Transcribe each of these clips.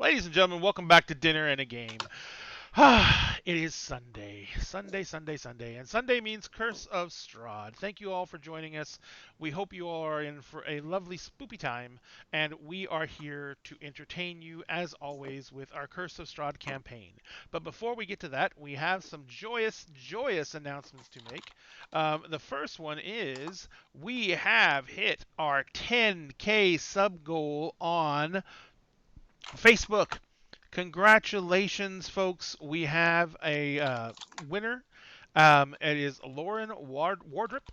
Ladies and gentlemen, welcome back to Dinner and a Game. It is Sunday. Sunday. And Sunday means Curse of Strahd. Thank you all for joining us. We hope you all are in for a lovely spoopy time, and we are here to entertain you, as always, with our Curse of Strahd campaign. But before we get to that, we have some joyous announcements to make. The first one is we have hit our 10K sub goal on Facebook. Congratulations, folks. We have a winner. It is Lauren Wardrop.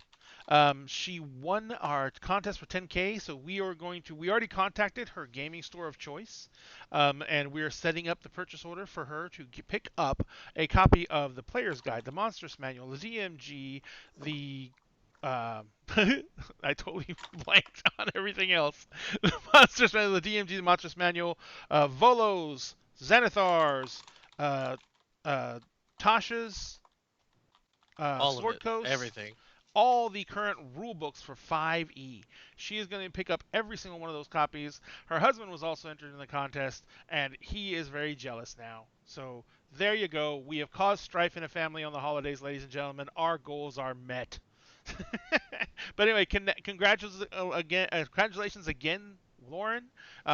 She won our contest for 10K, so we already contacted her gaming store of choice, and we are setting up the purchase order for her to pick up a copy of the Player's Guide, the Monstrous Manual, the DMG, the uh, I totally blanked on everything else. The Monstrous Manual, the DMG, the Monstrous Manual, Volos, Xanathars, uh, uh, Tasha's, All of Sword it, Coast, everything. all the current rule books for 5e. She is going to pick up every single one of those copies. Her husband was also entered in the contest, and he is very jealous now. So there you go. We have caused strife in a family on the holidays, ladies and gentlemen. Our goals are met. But anyway, congratulations again, Lauren.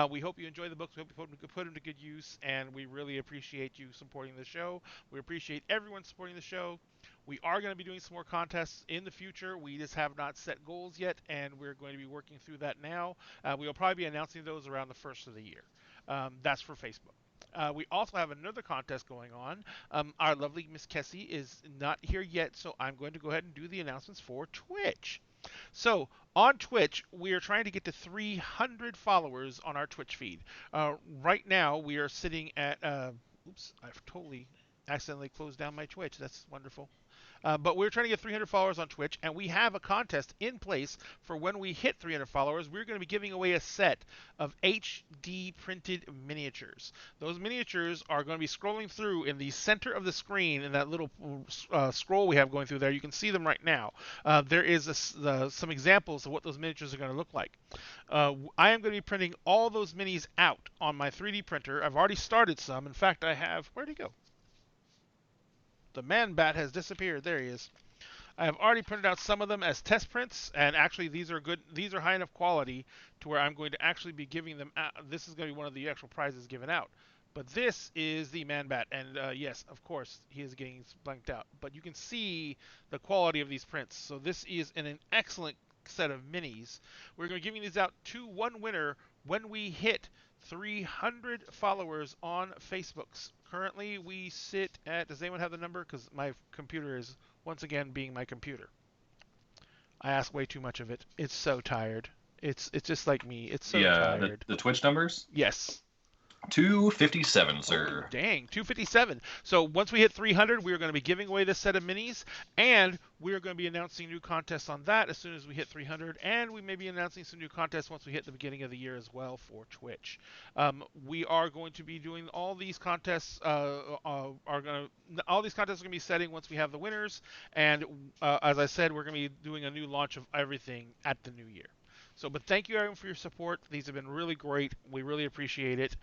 We hope you enjoy the books. We hope you put them to good use, and we really appreciate you supporting the show. We appreciate everyone supporting the show. We are going to be doing some more contests in the future. We just have not set goals yet, and we're going to be working through that now. We will probably be announcing those around the first of the year. That's for Facebook. We also have another contest going on. Our lovely Miss Kessie is not here yet, so I'm going to go ahead and do the announcements for Twitch. So on Twitch, we are trying to get to 300 followers on our Twitch feed. Right now, we are sitting at. Oops, I've totally accidentally closed down my Twitch. That's wonderful. But we're trying to get 300 followers on Twitch, and we have a contest in place for when we hit 300 followers. We're going to be giving away a set of HD printed miniatures. Those miniatures are going to be scrolling through in the center of the screen in that little scroll we have going through there. You can see them right now. There is some examples of what those miniatures are going to look like. I am going to be printing all those minis out on my 3D printer. I've already started some. In fact, I have. Where'd he go? The man bat has disappeared. There he is. I have already printed out some of them as test prints, and actually these are good. These are high enough quality to where I'm going to actually be giving them out. This is going to be one of the actual prizes given out. But this is the man bat, and yes, of course, he is getting blanked out. But you can see the quality of these prints. So this is an excellent set of minis. We're going to be giving these out to one winner when we hit 300 followers on Facebook's. Currently, we sit at. Does anyone have the number? Because my computer is once again being my computer. I ask way too much of it. It's so tired. It's just like me. It's so The tired. the Twitch numbers. Yes. 257, Oh, sir. dang, 257. So once we hit 300, we are going to be giving away this set of minis, and we are going to be announcing new contests on that as soon as we hit 300, and we may be announcing some new contests once we hit the beginning of the year as well for Twitch. We are going to be doing all these contests. All these contests are going to be setting once we have the winners, and as I said, we're going to be doing a new launch of everything at the new year. So, but thank you everyone for your support. These have been really great. We really appreciate it.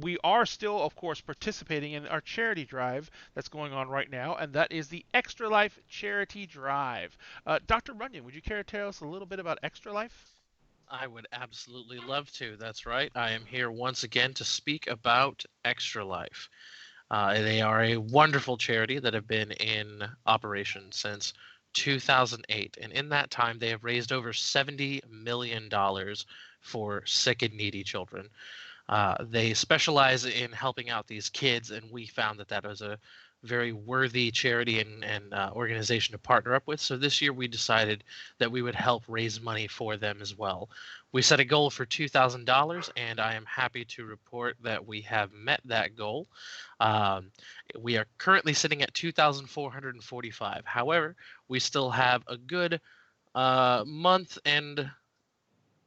We are still, of course, participating in our charity drive that's going on right now, and that is the Extra Life Charity Drive. Dr. Runyon, would you care to tell us a little bit about Extra Life? I would absolutely love to. That's right. I am here once again to speak about Extra Life. They are a wonderful charity that have been in operation since 2008. And in that time, they have raised over $70 million for sick and needy children. They specialize in helping out these kids, and we found that that was a very worthy charity and organization to partner up with. So this year we decided that we would help raise money for them as well. We set a goal for $2,000, and I am happy to report that we have met that goal. We are currently sitting at 2,445. However, we still have a good month and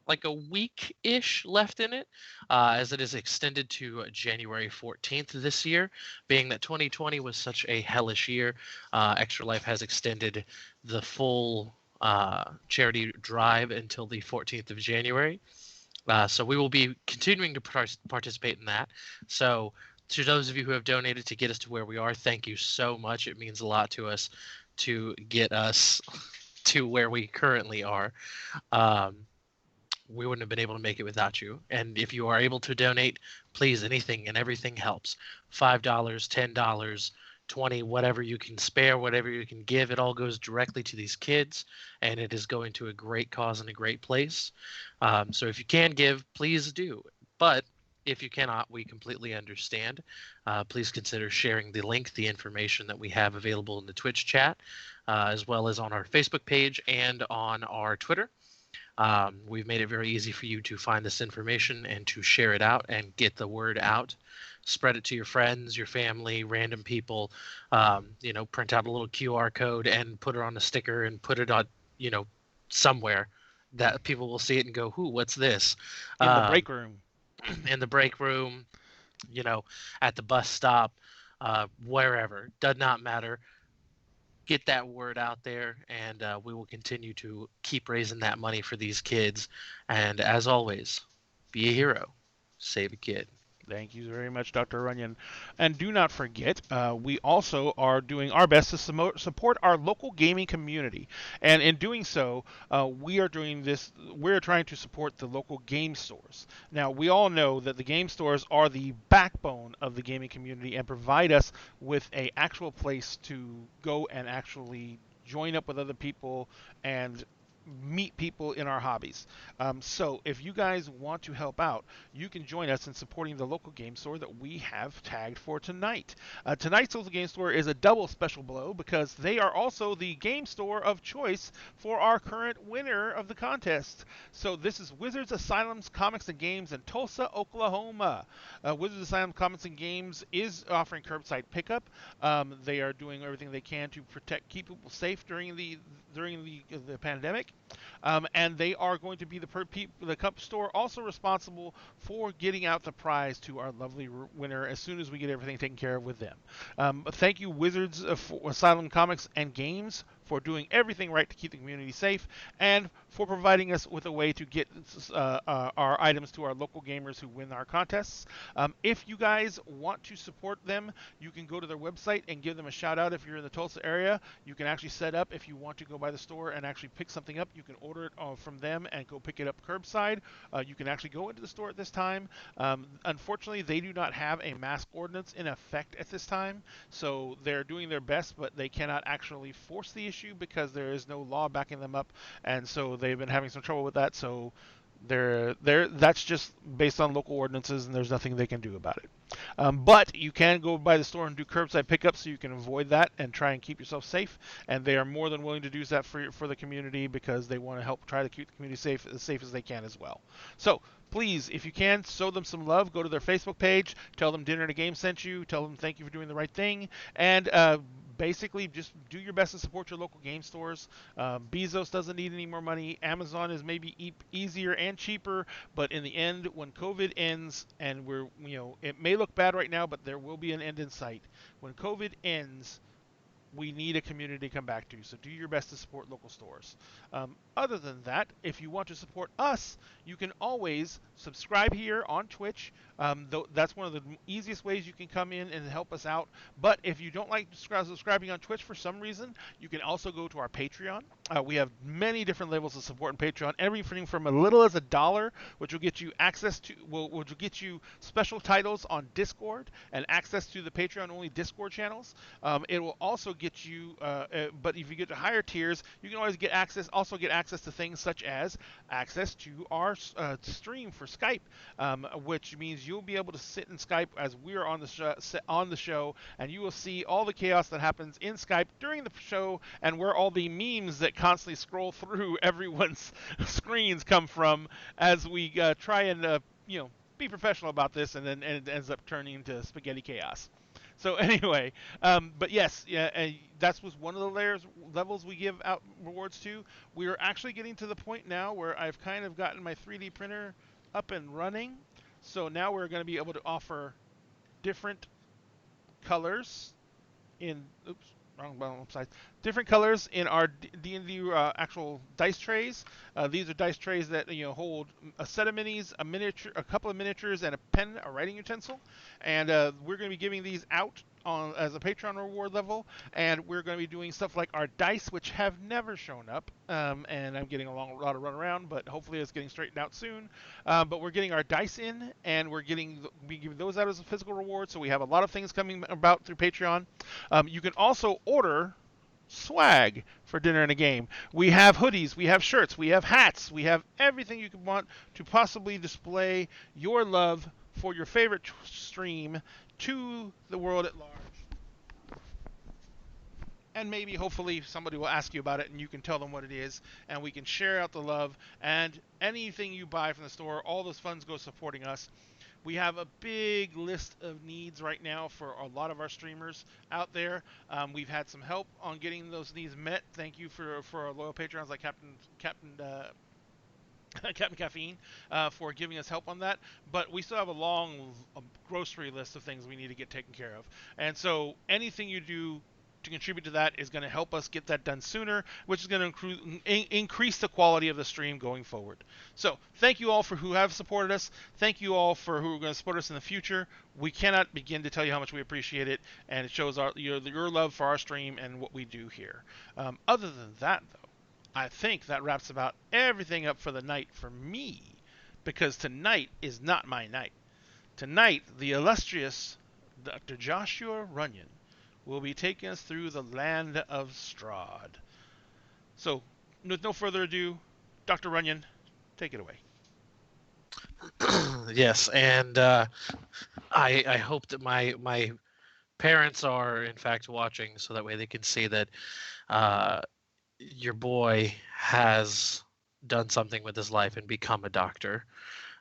like a week-ish left in it, as it is extended to January 14th this year. Being that 2020 was such a hellish year, Extra Life has extended the full charity drive until the 14th of January. So we will be continuing to participate in that. So to those of you who have donated to get us to where we are, thank you so much. It means a lot to us to get us to where we currently are. Um, we wouldn't have been able to make it without you. And if you are able to donate, please, anything and everything helps. $5, $10, 20, whatever you can spare, whatever you can give, it all goes directly to these kids, and it is going to a great cause and a great place. So if you can give, please do. But if you cannot, we completely understand. Please consider sharing the link, the information that we have available in the Twitch chat, as well as on our Facebook page and on our Twitter. We've made it very easy for you to find this information and to share it out and get the word out. Spread it to your friends, your family, random people. Print out a little QR code and put it on a sticker and put it on, somewhere that people will see it and go, "Who? What's this?" In the break room. In the break room, at the bus stop, wherever. Does not matter. Get that word out there, and we will continue to keep raising that money for these kids. And as always, be a hero, save a kid. Thank you very much, Dr. Runyon. And do not forget, we also are doing our best to support our local gaming community. And in doing so, we are doing this, we're trying to support the local game stores. Now, we all know that the game stores are the backbone of the gaming community and provide us with a actual place to go and actually join up with other people and meet people in our hobbies. So if you guys want to help out, you can join us in supporting the local game store that we have tagged for tonight. Tonight's local game store is a double special blow because they are also the game store of choice for our current winner of the contest. So this is Wizards Asylum's Comics and Games in Tulsa, Oklahoma. Wizards Asylum Comics and Games is offering curbside pickup. They are doing everything they can to keep people safe during the pandemic. And they are going to be the cup store also responsible for getting out the prize to our lovely winner as soon as we get everything taken care of with them. Thank you, Wizards of Asylum Comics and Games, for doing everything right to keep the community safe and for providing us with a way to get our items to our local gamers who win our contests. If you guys want to support them, you can go to their website and give them a shout out if you're in the Tulsa area. You can actually set up if you want to go by the store and actually pick something up. You can order it from them and go pick it up curbside. You can actually go into the store at this time. Unfortunately, they do not have a mask ordinance in effect at this time, so they're doing their best, but they cannot actually force the issue because there is no law backing them up, and so they've been having some trouble with that. So that's just based on local ordinances, and there's nothing they can do about it. But you can go by the store and do curbside pickup, so you can avoid that and try and keep yourself safe. And they are more than willing to do that for the community because they want to help try to keep the community safe as they can as well. So please, if you can, show them some love. Go to their Facebook page, tell them Dinner and a Game sent you, tell them thank you for doing the right thing, and basically just do your best to support your local game stores. Bezos doesn't need any more money. Amazon is maybe easier and cheaper, but in the end, when COVID ends, and it may look bad right now, but there will be an end in sight. When COVID ends, we need a community to come back to. So do your best to support local stores. Other than that, if you want to support us, you can always subscribe here on Twitch. That's one of the easiest ways you can come in and help us out. But if you don't like subscribing on Twitch for some reason, you can also go to our Patreon. We have many different levels of support on Patreon, everything from as little as $1, which will get you access to, which will get you special titles on Discord and access to the Patreon-only Discord channels. It will also get you, but if you get to higher tiers, you can always get access to things such as access to our stream for Skype, which means you'll be able to sit in Skype as we are on the show, and you will see all the chaos that happens in Skype during the show, and where all the memes that constantly scroll through everyone's screens come from as we try and be professional about this, and then it ends up turning into spaghetti chaos. So anyway, but yes, yeah, that was one of the levels we give out rewards to. We are actually getting to the point now where I've kind of gotten my 3D printer up and running. So now we're going to be able to offer different colors in, oops, wrong side. Different colors in our D&D actual dice trays. These are dice trays that hold a set of minis, a miniature, a couple of miniatures, and a pen, a writing utensil. And we're going to be giving these out on as a Patreon reward level. And we're going to be doing stuff like our dice, which have never shown up. And I'm getting a lot of run around, but hopefully it's getting straightened out soon. But we're getting our dice in, and we're giving those out as a physical reward. So we have a lot of things coming about through Patreon. You can also order swag for dinner and a game. We have hoodies, we have shirts, we have hats, we have everything you could want to possibly display your love for your favorite stream to the world at large. And maybe, hopefully, somebody will ask you about it and you can tell them what it is, and we can share out the love. And anything you buy from the store, all those funds go supporting us. We have a big list of needs right now for a lot of our streamers out there. We've had some help on getting those needs met. Thank you for our loyal patrons like Captain Caffeine for giving us help on that. But we still have a long grocery list of things we need to get taken care of. And so anything you do to contribute to that is going to help us get that done sooner, which is going to increase the quality of the stream going forward. So thank you all for who have supported us. Thank you all for who are going to support us in the future. We cannot begin to tell you how much we appreciate it, and it shows your love for our stream and what we do here. Other than that, though, I think that wraps about everything up for the night for me, because tonight is not my night. Tonight, the illustrious Dr. Joshua Runyon will be taking us through the land of Strahd. So, with no further ado, Dr. Runyon, take it away. Yes, and I hope that my parents are in fact watching, so that way they can see that your boy has done something with his life and become a doctor.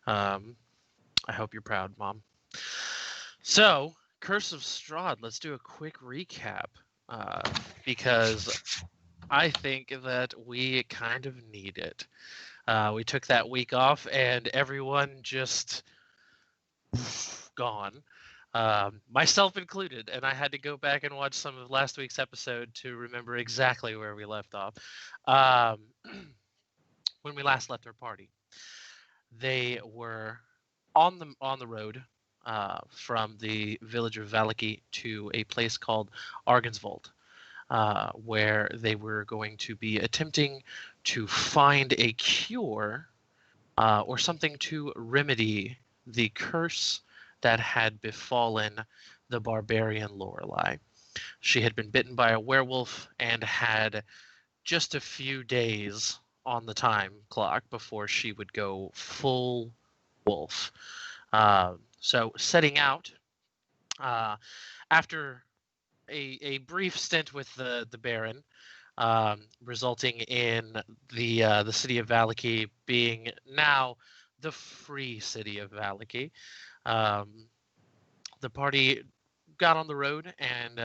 I hope you're proud, Mom. So, Curse of Strahd, let's do a quick recap, because I think that we kind of need it. We took that week off, and everyone just gone, myself included, and I had to go back and watch some of last week's episode to remember exactly where we left off. When we last left our party, they were on the road from the village of Valaki to a place called Argensvold, where they were going to be attempting to find a cure or something to remedy the curse that had befallen the barbarian Lorelei. She had been bitten by a werewolf and had just a few days on the time clock before she would go full wolf. So setting out, after a brief stint with the Baron, resulting in the city of Valaki being now the free city of Valaki, the party got on the road and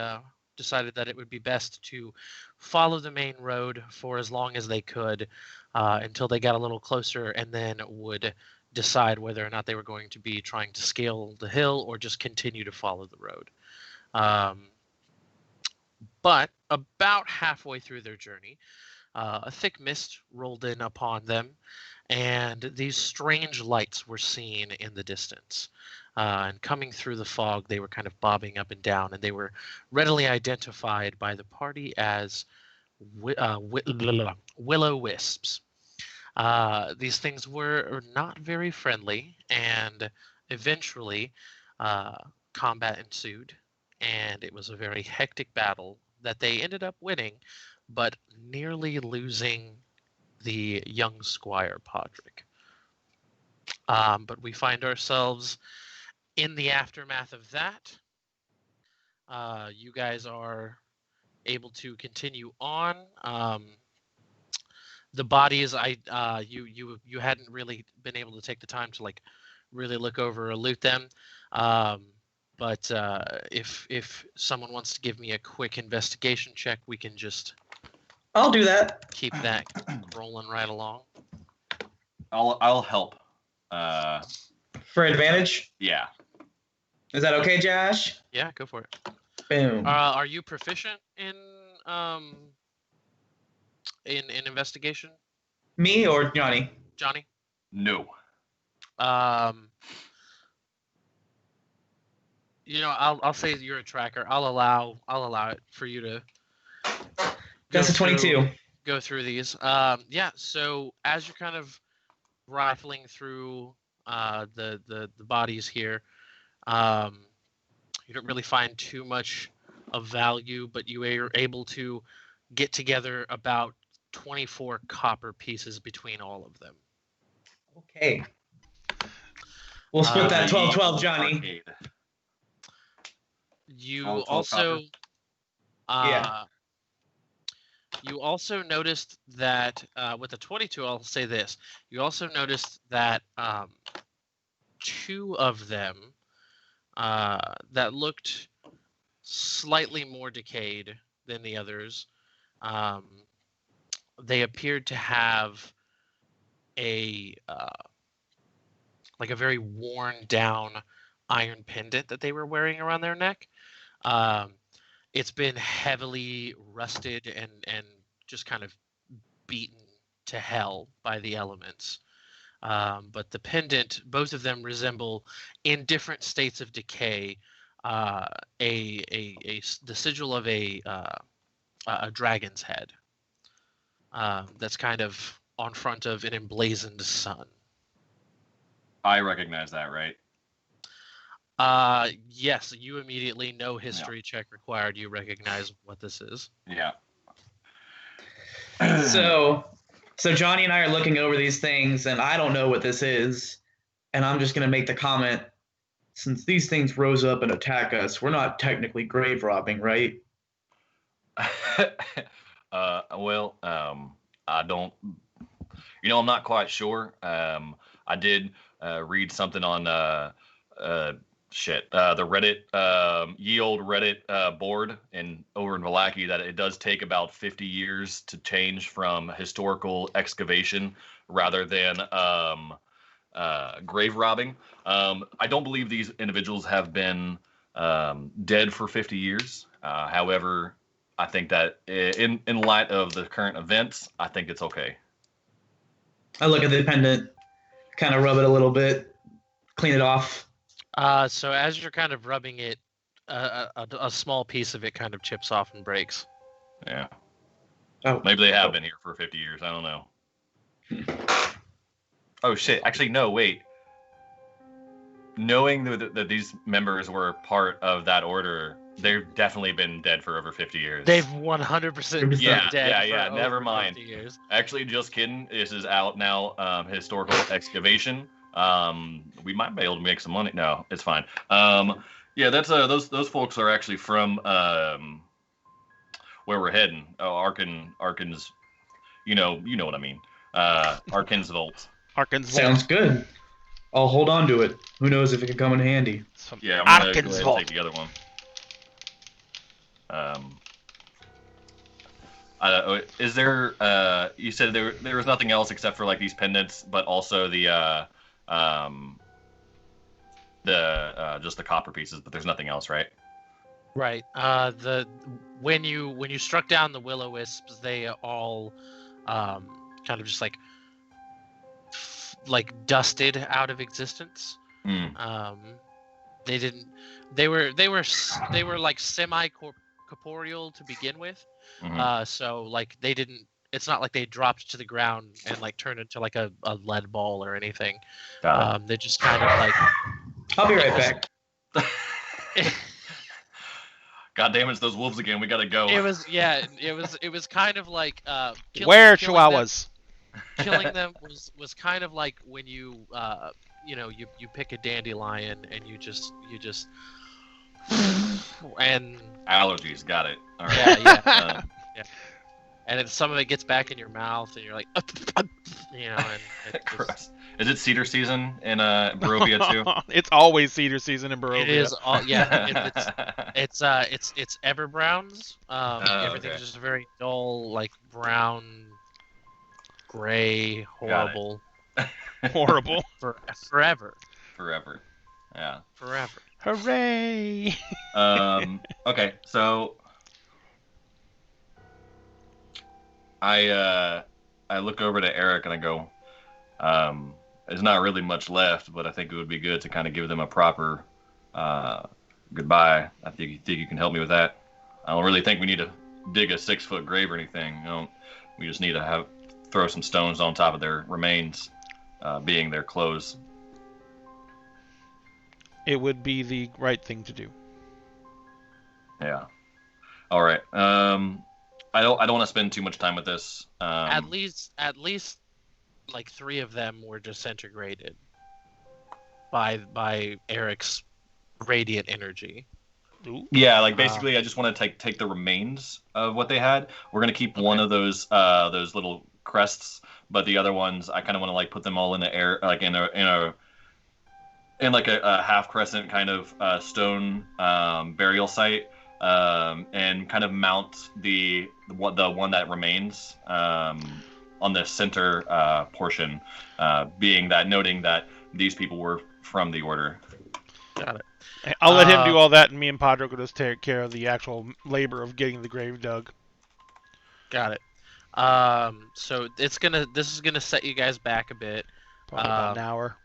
decided that it would be best to follow the main road for as long as they could until they got a little closer, and then would decide whether or not they were going to be trying to scale the hill or just continue to follow the road. But about halfway through their journey, a thick mist rolled in upon them, and these strange lights were seen in the distance. And coming through the fog, they were kind of bobbing up and down, and they were readily identified by the party as will-o'-wisps. These things were not very friendly, and eventually combat ensued, and it was a very hectic battle that they ended up winning, but nearly losing the young Squire Podrick. But we find ourselves in the aftermath of that. You guys are able to continue on. The bodies, you hadn't really been able to take the time to like really look over or loot them. But if someone wants to give me a quick investigation check, we can just I'll do that. keep that rolling right along. I'll help. For advantage? Yeah. Is that okay, Josh? Yeah, go for it. Boom. Are you proficient in in investigation, Me or Johnny? Johnny? No. Um, I'll say you're a tracker. I'll allow it for you to That's a through 22. go through these. Yeah. So as you're kind of rifling through the bodies here, you don't really find too much of value, but you are able to get together about 24 copper pieces between all of them. Okay. We'll split that 12-12, Johnny. Arcade. You 12 also Yeah. you also noticed that with the 22, I'll say this. You also noticed that two of them that looked slightly more decayed than the others. They appeared to have a like a very worn down iron pendant that they were wearing around their neck. It's been heavily rusted and just kind of beaten to hell by the elements. But the pendant, both of them resemble, in different states of decay, the sigil of a dragon's head that's kind of on front of an emblazoned sun. I recognize that, right? Yes, you immediately, no history check required. You recognize what this is. Yeah. So Johnny and I are looking over these things, and I don't know what this is, and I'm just gonna make the comment: since these things rose up and attack us, we're not technically grave robbing, right? Well, I don't. I'm not quite sure. I did read something on the Reddit, ye old Reddit board over in Vallaki that it does take about 50 years to change from historical excavation rather than grave robbing. I don't believe these individuals have been dead for 50 years. However, I think that in light of the current events, I think it's okay. I look at the pendant, kind of rub it a little bit, clean it off. So as you're kind of rubbing it, a small piece of it kind of chips off and breaks. Yeah. Oh, Maybe they have been here for 50 years. I don't know. Oh, shit. Actually, no, wait. Knowing that these members were part of that order, they've definitely been dead for over 50 years. They've 100% been Yeah, dead yeah, for never over mind. 50 years. Actually, just kidding. This is out now. Historical excavation. We might be able to make some money. No, it's fine. Yeah, that's those folks are actually from where we're heading. Oh, Arkan's. You know what I mean. Arkan's Vault. Arkan's sounds good. I'll hold on to it. Who knows if it can come in handy. Yeah, I'm gonna go Arkan's ahead Vault. and take the other one. Is there? You said there was nothing else except for like these pendants, but also the just the copper pieces. But there's nothing else, right? Right. When you struck down the will-o-wisps, they all kind of just like dusted out of existence. They didn't. They were like semi-corporeal to begin with. Mm-hmm. So like they didn't. It's not like they dropped to the ground and like turned into like a lead ball or anything. They just kind of like. I'll be right back. God damn it, it's those wolves again. We gotta go. It was kind of like Where chihuahuas? Killing them was kind of like when you you pick a dandelion and you just and allergies. Got it. All right. yeah. And then some of it gets back in your mouth and you're like and Gross. Is it cedar season in Barovia too? It's always cedar season in Barovia. it is it's Everbrowns. Everything's just very dull, like brown, gray, horrible. Horrible. Forever. Yeah. Forever. Hooray! Okay, so I look over to Eric and I go, there's not really much left, but I think it would be good to kind of give them a proper goodbye. I think you can help me with that. I don't really think we need to dig a 6-foot grave or anything. We just need to throw some stones on top of their remains, being their clothes. It would be the right thing to do. Yeah. All right. I don't want to spend too much time with this. At least like 3 of them were disintegrated by Eric's radiant energy. Ooh. Yeah, like basically, I just want to take the remains of what they had. We're gonna keep one of those little crests, but the other ones, I kind of want to like put them all in the air, like in like a half crescent kind of stone burial site, and kind of mount the one that remains on the center portion, noting that these people were from the order. Got it. I'll let him do all that, and me and Padre will just take care of the actual labor of getting the grave dug. Got it. So this is gonna set you guys back a bit. Probably about an hour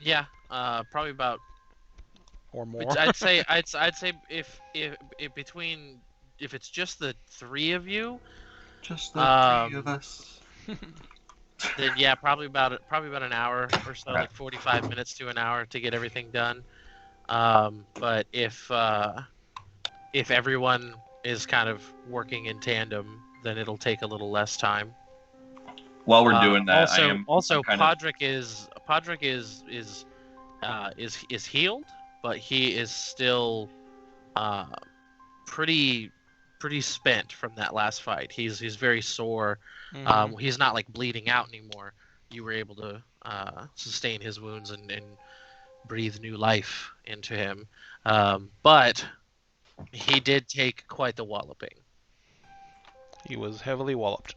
Yeah. Probably about. or more. I'd say if it's just the 3 of you, Just the 3 of us. then yeah, probably about an hour or so, Okay. like 45 minutes to an hour to get everything done. But if everyone is kind of working in tandem, then it'll take a little less time. While we're doing that, also I'm kind Podrick is healed, but he is still pretty spent from that last fight. He's very sore. Mhm. He's not like bleeding out anymore. You were able to sustain his wounds and breathe new life into him. But he did take quite the walloping. He was heavily walloped.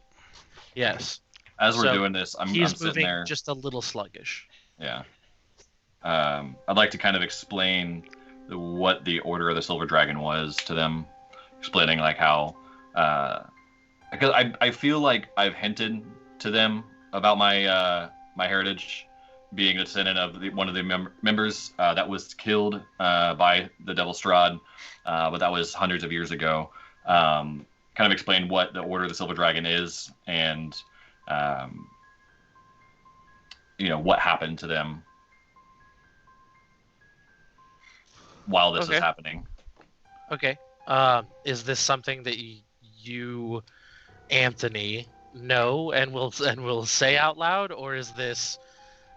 Yes. as we're So doing this, I'm He's sitting moving there. just a little sluggish. Yeah. I'd like to kind of explain what the Order of the Silver Dragon was to them, explaining like how, because I feel like I've hinted to them about my my heritage, being a descendant of one of the members that was killed by the Devil Strahd, but that was hundreds of years ago. Kind of explain what the Order of the Silver Dragon is, and what happened to them while this is happening. Okay. Is this something that you, Anthony, know and will say out loud, or is this?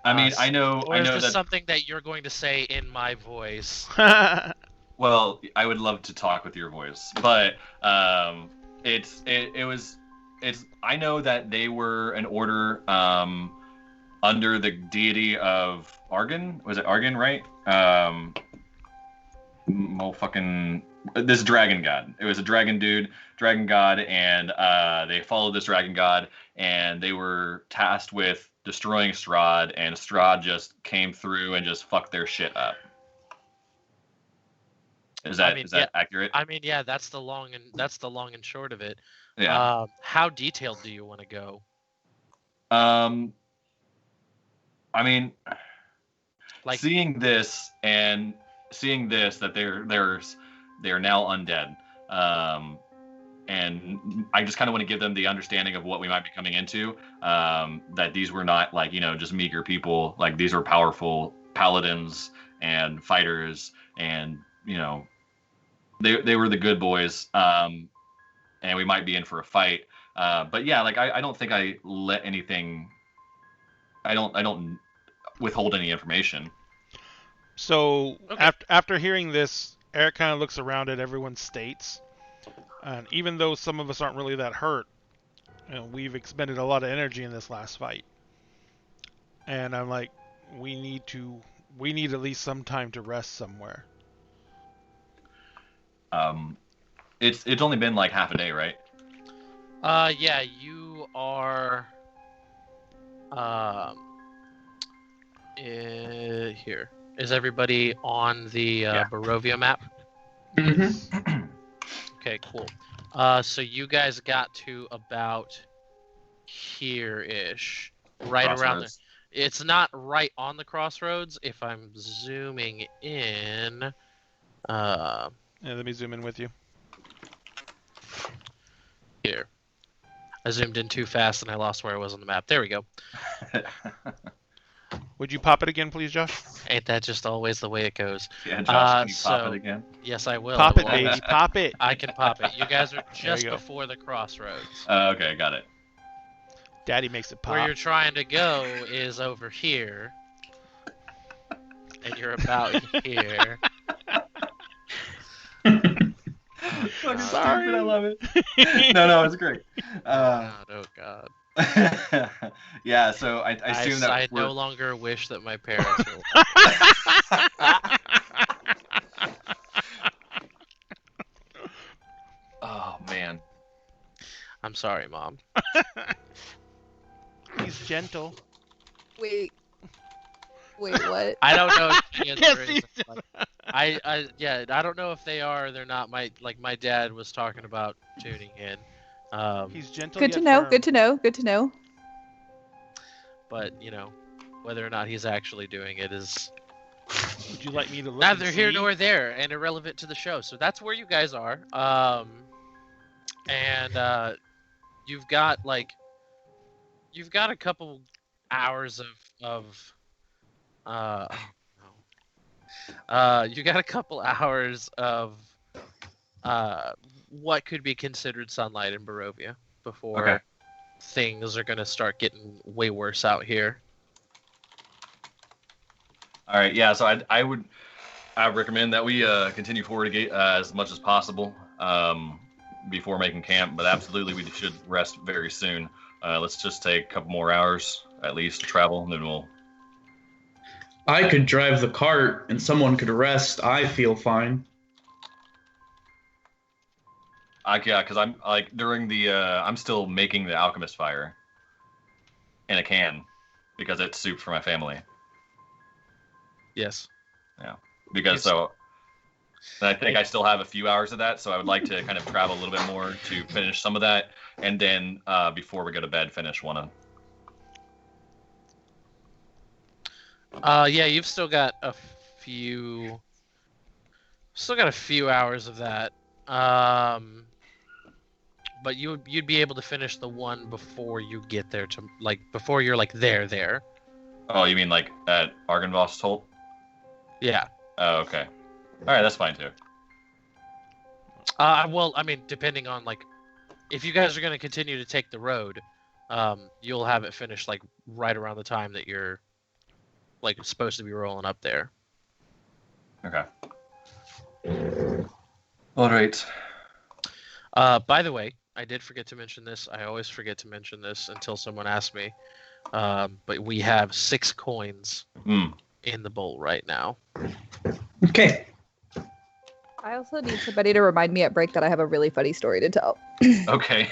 I mean, I know this that. something that you're going to say in my voice? Well, I would love to talk with your voice, but it's. I know that they were an order under the deity of Argon. Was it Argon, right? This dragon god. It was a dragon god, and they followed this dragon god, and they were tasked with destroying Strahd, and Strahd just came through and just fucked their shit up. Is that accurate? I mean, yeah, that's the long and short of it. Yeah. How detailed do you want to go? I mean, Like seeing this that they're now undead, and I just kind of want to give them the understanding of what we might be coming into, that these were not like just meager people. Like, these were powerful paladins and fighters, and they were the good boys, and we might be in for a fight. But yeah, like I don't think I let anything. I don't withhold any information. So Okay. after hearing this, Eric kind of looks around at everyone's states, and even though some of us aren't really that hurt, we've expended a lot of energy in this last fight, and I'm like, we need at least some time to rest somewhere. It's only been like half a day, right? Yeah, you are. Here. Is everybody on the Yeah. Barovia map? Mm-hmm. Okay, cool. So you guys got to about here-ish, right around there. Crossroads. It's not right on the crossroads. If I'm zooming in, Yeah, let me zoom in with you. here. I zoomed in too fast and I lost where I was on the map. There we go. Would you pop it again, please, Josh? Ain't that just always the way it goes? Yeah, Josh, can you pop so- it again? Yes, I will. Pop I it, will baby. always- Pop it. I can pop it. You guys are There just you go. before the crossroads. Okay, got it. Daddy makes it pop. Where you're trying to go is over here. And you're about here. Fucking Sorry. stupid, I love it. No, it's great. Oh God. Yeah, so I assume that I we're... no longer wish that my parents were. Oh, man. I'm sorry, Mom. He's gentle. Wait, what? I don't know if the Yes, answer is, he's I don't know if they are or they're not. My dad was talking about tuning in. He's gentle. Good yet to know. firm. Good to know. Good to know. But whether or not he's actually doing it is Would you like me to look? neither and here see? nor there and irrelevant to the show. So that's where you guys are. And you've got a couple hours of you got a couple hours of what could be considered sunlight in Barovia before Okay. things are gonna start getting way worse out here. All right, yeah, so I would recommend that we continue forward as much as possible before making camp, but absolutely we should rest very soon. Let's just take a couple more hours at least to travel, and then we'll... I could drive the cart and someone could rest. I feel fine. Yeah, because I'm like during the I'm still making the alchemist fire in a can because it's soup for my family. Yes. Because Yes. so and I think I still have a few hours of that, so I would like to kind of travel a little bit more to finish some of that, and then before we go to bed, finish one of. Yeah, you've still got a few hours of that. But you'd be able to finish the one before you get there to before you're there. Oh, you mean like at Argynvost Holt? Yeah. Oh, okay. All right, that's fine too. Well, I mean, depending on if you guys are going to continue to take the road, you'll have it finished right around the time that you're supposed to be rolling up there. Okay. All right. By the way, I did forget to mention this. I always forget to mention this until someone asks me. But we have 6 coins in the bowl right now. Okay. I also need somebody to remind me at break that I have a really funny story to tell. Okay.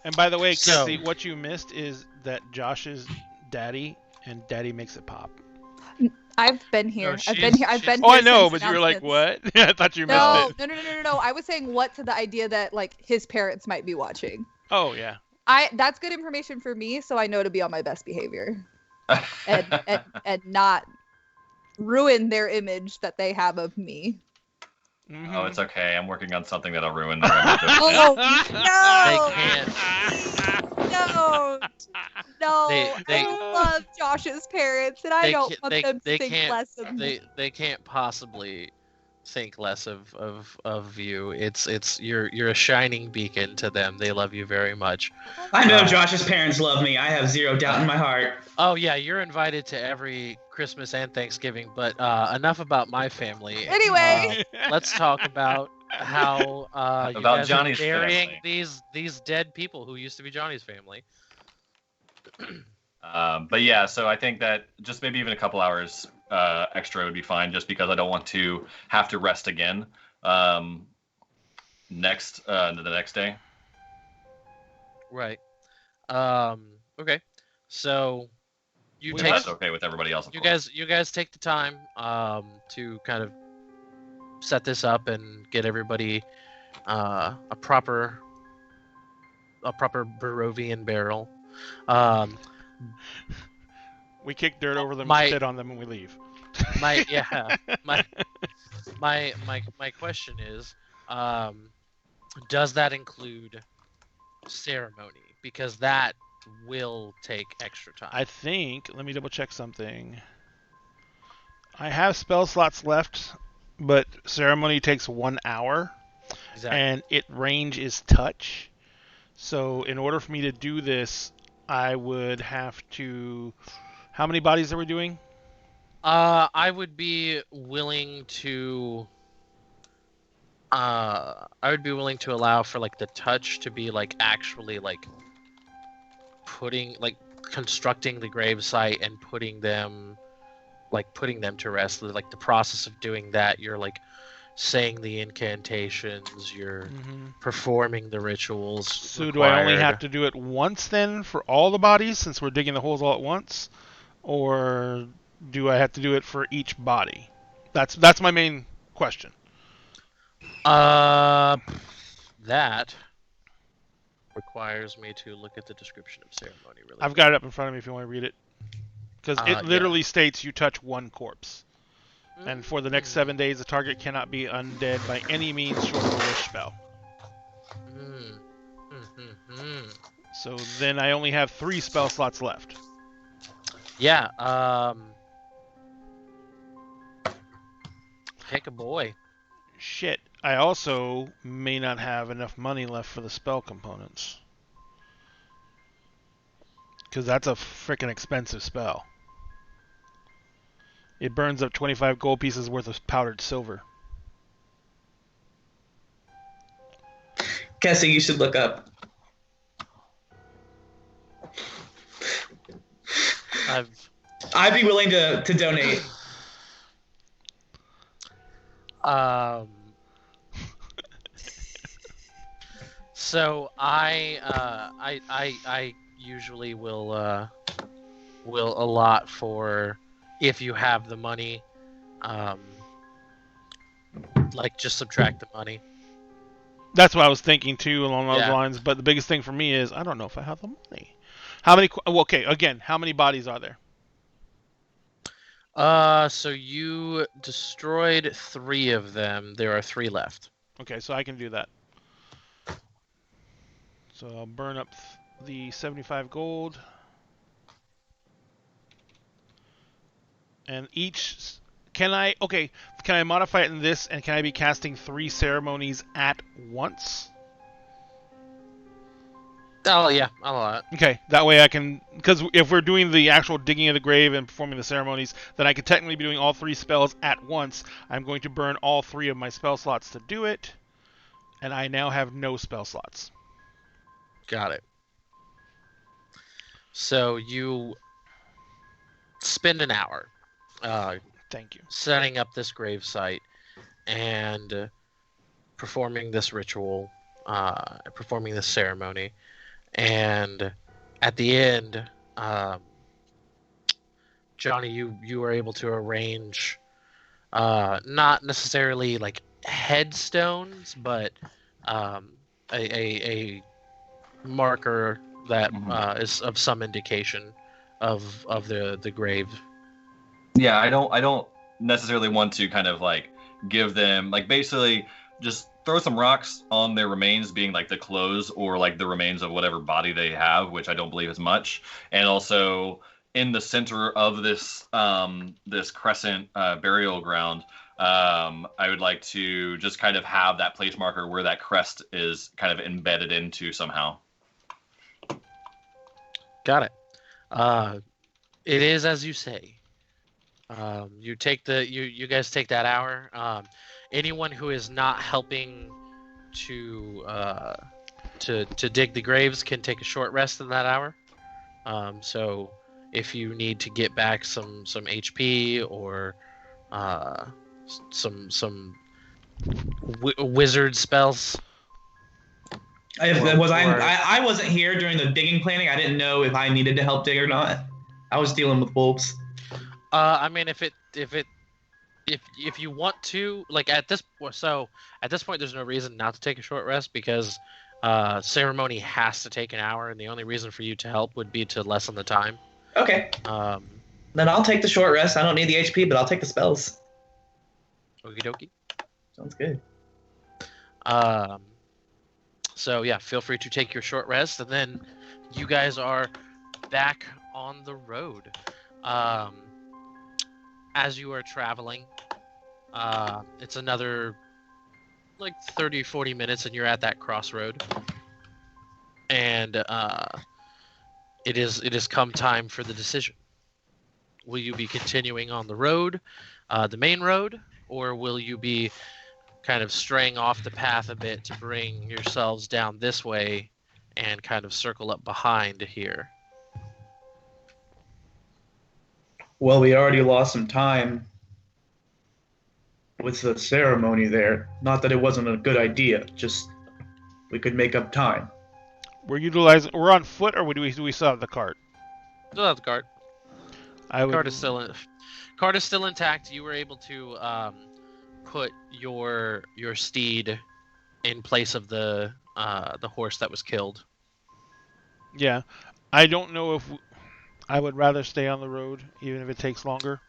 And by the way, So- Cassie, what you missed is that Josh's daddy and Daddy makes it pop. I've been here. No, I've been here. I've she's- been Oh, here I know, since but you were like, announcements. "What?" I thought you missed No, it. no. I was saying what to the idea that his parents might be watching. Oh yeah. That's good information for me, so I know to be on my best behavior and not ruin their image that they have of me. Mhm. Oh, it's okay. I'm working on something that'll ruin their image. Oh no! They can't. No, They- I love Josh's parents, and I They don't can't- want they- them to they think can't- less of me. They can't possibly think less of you. It's you're a shining beacon to them. They love you very much. I know Josh's parents love me. I have zero doubt in my heart. Oh yeah, you're invited to every Christmas and Thanksgiving. But enough about my family. Anyway. Let's talk about how you About guys Johnny's are burying family. these dead people who used to be Johnny's family. But yeah, so I think that just maybe even a couple hours extra would be fine, just because I don't want to have to rest again the next day. Right. Okay. So you If take that's okay with everybody else. Of course. you guys take the time to kind of set this up and get everybody a proper Barovian barrel. We kick dirt over them My- and spit on them when we leave. my question is, does that include ceremony? Because that will take extra time. I think, let me double check something. I have spell slots left, but ceremony takes 1 hour, Exactly. and it range is touch. So in order for me to do this, I would have to... How many bodies are we doing? I would be willing to. I would be willing to allow for like the touch to be like actually like constructing the gravesite and putting them to rest. Like the process of doing that, you're like saying the incantations, you're performing the rituals. So do I only have to do it once then for all the bodies, since we're digging the holes all at once? Or do I have to do it for each body? That's my main question. That requires me to look at the description of ceremony. Really, I've got it up in front of me if you want to read it. Because it literally states you touch one corpse. And for the next 7 days, the target cannot be undead by any means short of a wish spell. So then I only have 3 spell slots left. Yeah. Pick a boy. Shit. I also may not have enough money left for the spell components. Because that's a freaking expensive spell. It burns up 25 gold pieces worth of powdered silver. Cassie, you should look up. I'd be willing to donate. So I usually will allot for, if you have the money, like just subtract the money. That's what I was thinking too, along those Yeah. lines. But the biggest thing for me is I don't know if I have the money. How many? Okay, again, how many bodies are there? So you destroyed 3 of them. There are 3 left. Okay, so I can do that. So I'll burn up the 75 gold. And each... Can I modify it in this, and can I be casting 3 ceremonies at once? Oh yeah, I'll allow it. Okay, that way I can... Because if we're doing the actual digging of the grave and performing the ceremonies, then I could technically be doing all 3 spells at once. I'm going to burn all 3 of my spell slots to do it. And I now have no spell slots. Got it. So you spend an hour Thank you. setting up this gravesite and performing this ritual, performing this ceremony, and at the end, Johnny, you were able to arrange not necessarily like headstones, but a marker that is of some indication of the grave. Yeah, I don't necessarily want to kind of like give them like basically just throw some rocks on their remains, being like the clothes or like the remains of whatever body they have, which I don't believe is much. And also in the center of this this crescent burial ground, I would like to just kind of have that place marker where that crest is kind of embedded into somehow. Got it. It is as you say. You take you guys take that hour. Anyone who is not helping to dig the graves can take a short rest in that hour. So if you need to get back some HP or some wizard spells. I wasn't here during the digging planning. I didn't know if I needed to help dig or not. I was dealing with wolves. I mean, if it if you want to, like at this point, there's no reason not to take a short rest because ceremony has to take an hour, and the only reason for you to help would be to lessen the time. Okay. Um, Then I'll take the short rest. I don't need the HP, but I'll take the spells. Okie dokie. Sounds good. So yeah, feel free to take your short rest, and then you guys are back on the road. As you are traveling, it's another like 30-40 minutes, and you're at that crossroad. And it is come time for the decision. Will you be continuing on the road, the main road, or will you be kind of straying off the path a bit to bring yourselves down this way and kind of circle up behind here? Well, we already lost some time with the ceremony there. Not that it wasn't a good idea, just we could make up time. We're on foot, or do we still have the cart? Still have the cart. Cart is still intact. You were able to put your steed in place of the horse that was killed. Yeah, I don't know if I would rather stay on the road, even if it takes longer.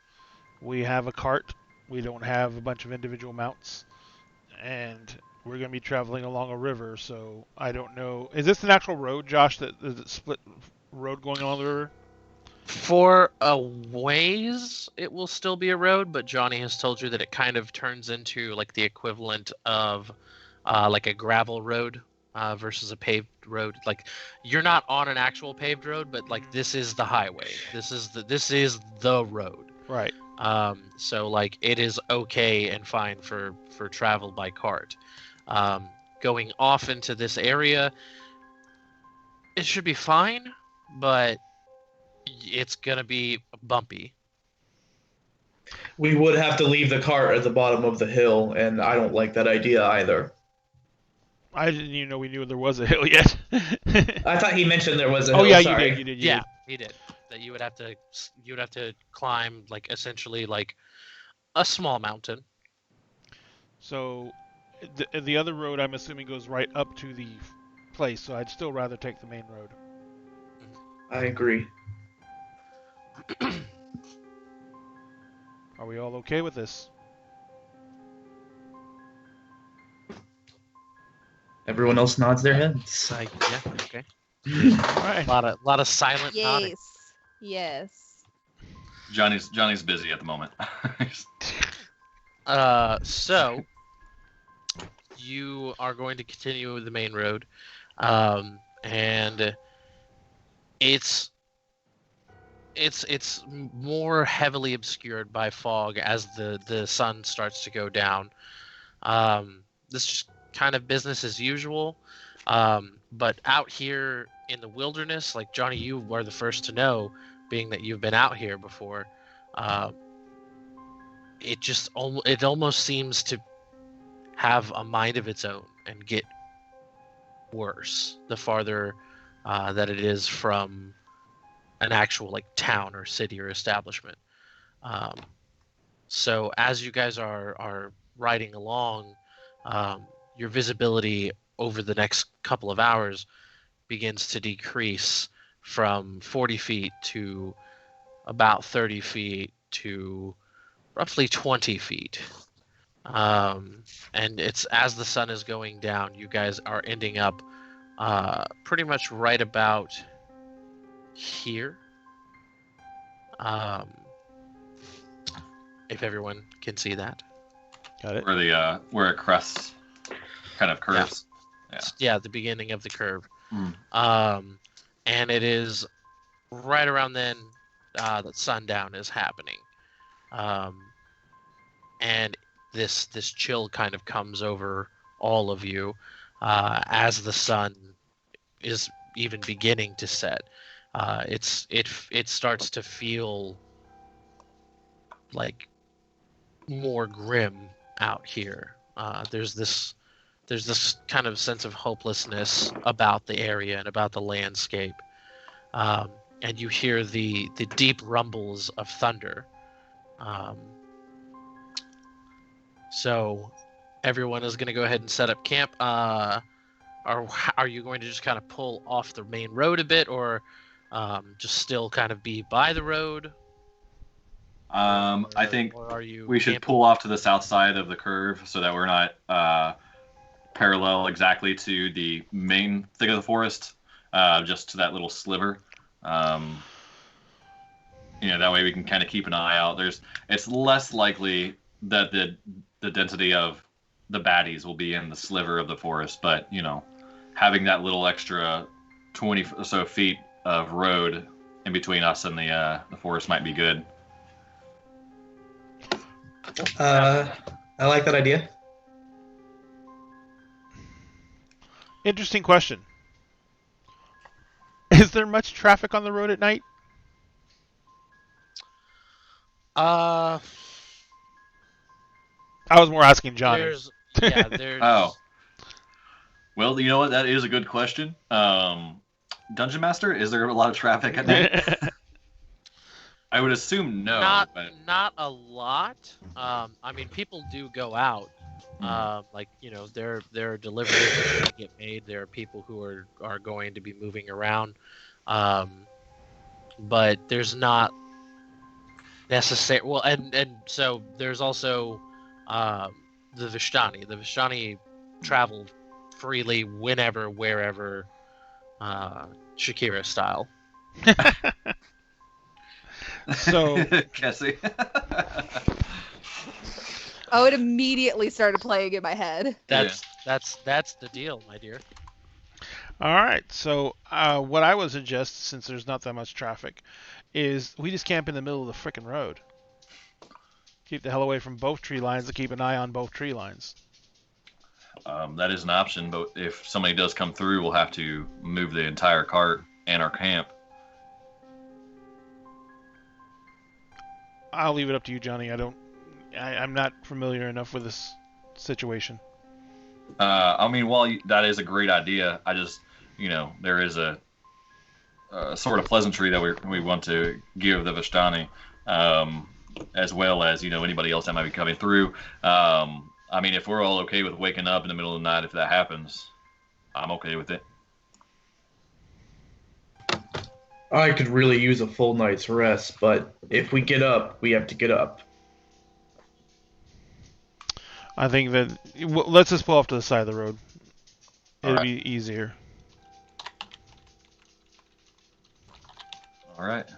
We have a cart. We don't have a bunch of individual mounts, and we're going to be traveling along a river. So I don't know. Is this an actual road, Josh? Is it split road going along the river? For a ways, it will still be a road, but Johnny has told you that it kind of turns into like the equivalent of like a gravel road versus a paved road. Like you're not on an actual paved road, but like this is the highway. This is the road. Right. So like it is okay and fine for travel by cart. Going off into this area, it should be fine, but it's gonna be bumpy. We would have to leave the cart at the bottom of the hill, and I don't like that idea either. I didn't even know we knew there was a hill yet. I thought he mentioned there was a hill. Oh yeah, sorry. you did. Yeah, he did. That you would have to climb like essentially like a small mountain. So the other road, I'm assuming, goes right up to the place. So I'd still rather take the main road. I agree. Are we all okay with this? Everyone else nods their heads. Yeah, okay. All right. A lot of silent nodding. Yes. Johnny's busy at the moment. So you are going to continue with the main road, and it's more heavily obscured by fog as the sun starts to go down. This is just kind of business as usual, but out here in the wilderness, like Johnny, you are the first to know, being that you've been out here before. It almost seems to have a mind of its own and get worse the farther that it is from an actual like town or city or establishment. So as you guys are riding along, your visibility over the next couple of hours begins to decrease from 40 feet to about 30 feet to roughly 20 feet. And it's as the sun is going down, you guys are ending up pretty much right about here. If everyone can see that. Got it. Where it crests, kind of curves. Yeah, the beginning of the curve. Mm. And it is right around then that sundown is happening. And this chill kind of comes over all of you as the sun is even beginning to set. It starts to feel like more grim out here. There's this kind of sense of hopelessness about the area and about the landscape, and you hear the deep rumbles of thunder, So everyone is going to go ahead and set up camp. Are you going to just kind of pull off the main road a bit, or just still kind of be by the road? I think or are you we should camping? pull off to the south side of the curve so that we're not parallel exactly to the main thing of the forest, just to that little sliver. That way we can kind of keep an eye out. It's less likely that the density of the baddies will be in the sliver of the forest, but having that little extra 20 or so feet of road in between us and the forest might be good. I like that idea. Interesting question. Is there much traffic on the road at night? Uh, I was more asking Johnny. there's Oh. Well, you know what? That is a good question. Dungeon Master, is there a lot of traffic at night? I would assume no. Not a lot. I mean, people do go out. There are deliveries that get made. There are people who are going to be moving around. But there's not necessary. Well, and so there's also the Vishtani. The Vishtani travel freely whenever, wherever, Shakira style. So, Cassie. Oh, it immediately started playing in my head. That's the deal, my dear. all right. So, what I would suggest, since there's not that much traffic, is we just camp in the middle of the frickin' road. Keep the hell away from both tree lines and keep an eye on both tree lines. That is an option, but if somebody does come through, we'll have to move the entire cart and our camp. I'll leave it up to you, Johnny. I'm not familiar enough with this situation. That is a great idea, I just, there is a sort of pleasantry that we want to give the Vishtani, as well as, anybody else that might be coming through. If we're all okay with waking up in the middle of the night, if that happens, I'm okay with it. I could really use a full night's rest, but if we get up, we have to get up. I think that let's just pull off to the side of the road. It'll Alright. be easier. All right.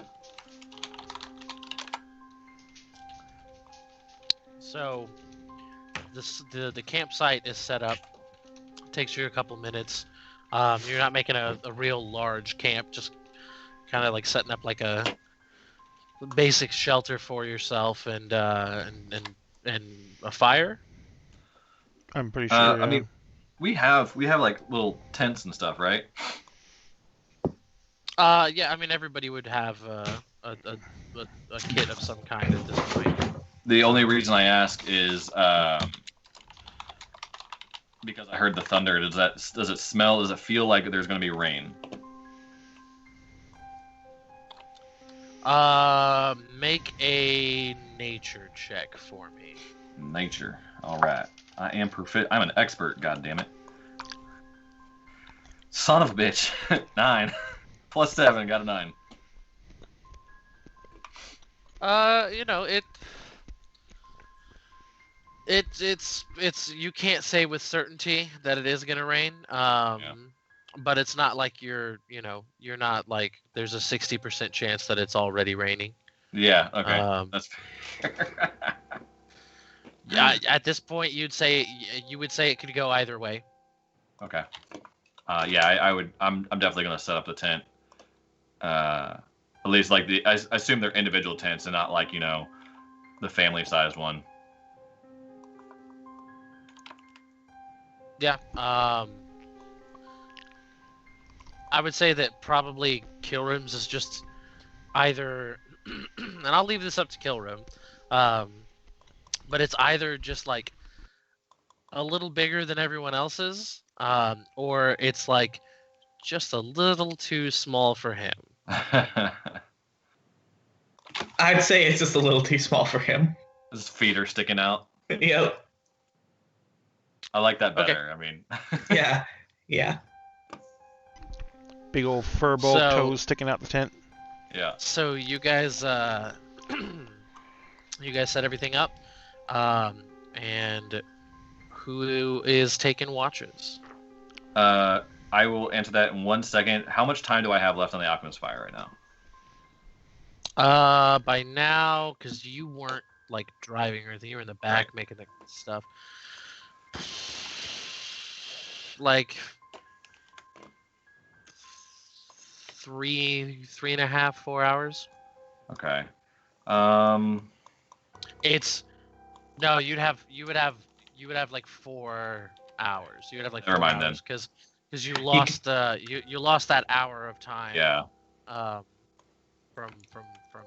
So the campsite is set up. It takes you a couple minutes. You're not making a real large camp, just kind of like setting up like a basic shelter for yourself and a fire. I'm pretty sure. I mean, we have like little tents and stuff, right? Yeah, I mean everybody would have a kit of some kind at this point. The only reason I ask is because I heard the thunder. Does it smell? Does it feel like there's going to be rain? Make a nature check for me. Nature. All right. I am I'm an expert. God damn it. Son of a bitch. 9 plus 7. Got a 9. It's you can't say with certainty that it is gonna rain. But it's not like you're not like there's a 60% chance that it's already raining. Yeah. Okay. That's fair. Yeah. At this point, you would say it could go either way. Okay. Yeah. I would. I'm definitely gonna set up the tent. At least like I assume they're individual tents and not like the family sized one. Yeah. I would say that probably Kilroom's is just either, and I'll leave this up to Kilroom, but it's either just like a little bigger than everyone else's, or it's like just a little too small for him. I'd say it's just a little too small for him. His feet are sticking out. Yep. I like that Okay. better. I mean, Yeah. Yeah. Big old fur bowl So- toes sticking out the tent. yeah. So you guys, you guys set everything up, and who is taking watches? I will answer that in 1 second. How much time do I have left on the Alchemist Fire right now? By now, because you weren't like driving or anything, you were in the back making the stuff. Like 3.5, 4 hours. Okay. It's no, you would have like 4 hours. You would have like Never 4 mind then. hours because you lost you lost that hour of time. Yeah. From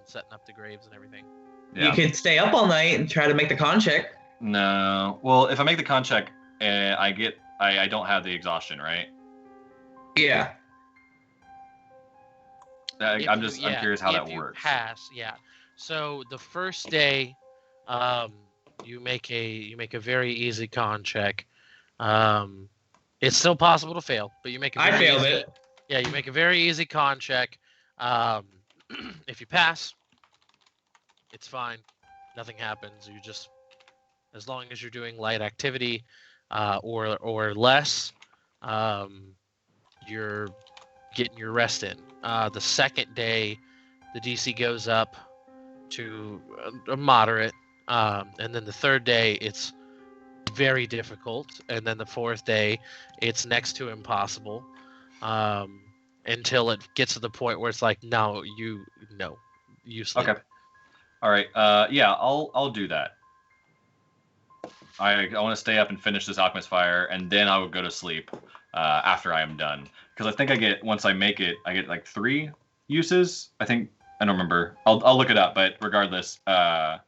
setting up the graves and everything. Yeah. You could stay up all night and try to make the con check. No. Well, if I make the con check, I don't have the exhaustion, right? Yeah. I'm curious how if that you works. Pass, yeah. So the first day, you make a very easy con check. It's still possible to fail, but you make a very I failed easy, it. Yeah, you make a very easy con check. If you pass, it's fine. Nothing happens. You just, as long as you're doing light activity, or less, you're getting your rest in. The second day, the DC goes up to a moderate, and then the third day it's very difficult, and then the fourth day it's next to impossible, until it gets to the point where it's like, no, you sleep. Okay. All right. Yeah, I'll do that. I want to stay up and finish this Alchemist Fire, and then I will go to sleep after I am done. Because I think once I make it, I get like 3 uses. I think, I don't remember. I'll look it up, but regardless, I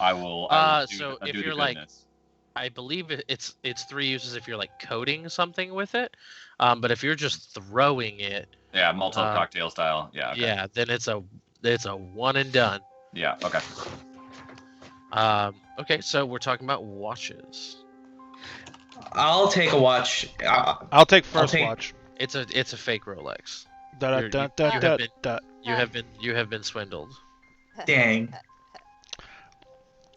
will so do if the you're like, goodness. I believe it's 3 uses if you're like coating something with it, but if you're just throwing it, Yeah, Molotov cocktail style. Yeah. Okay. yeah, then it's a one and done. Yeah. Okay. Okay, so we're talking about watches. I'll take a watch. I'll take first take- watch. It's a fake Rolex. Da, da, You're- da, you- da, you da, have been- da. You have been swindled. Dang.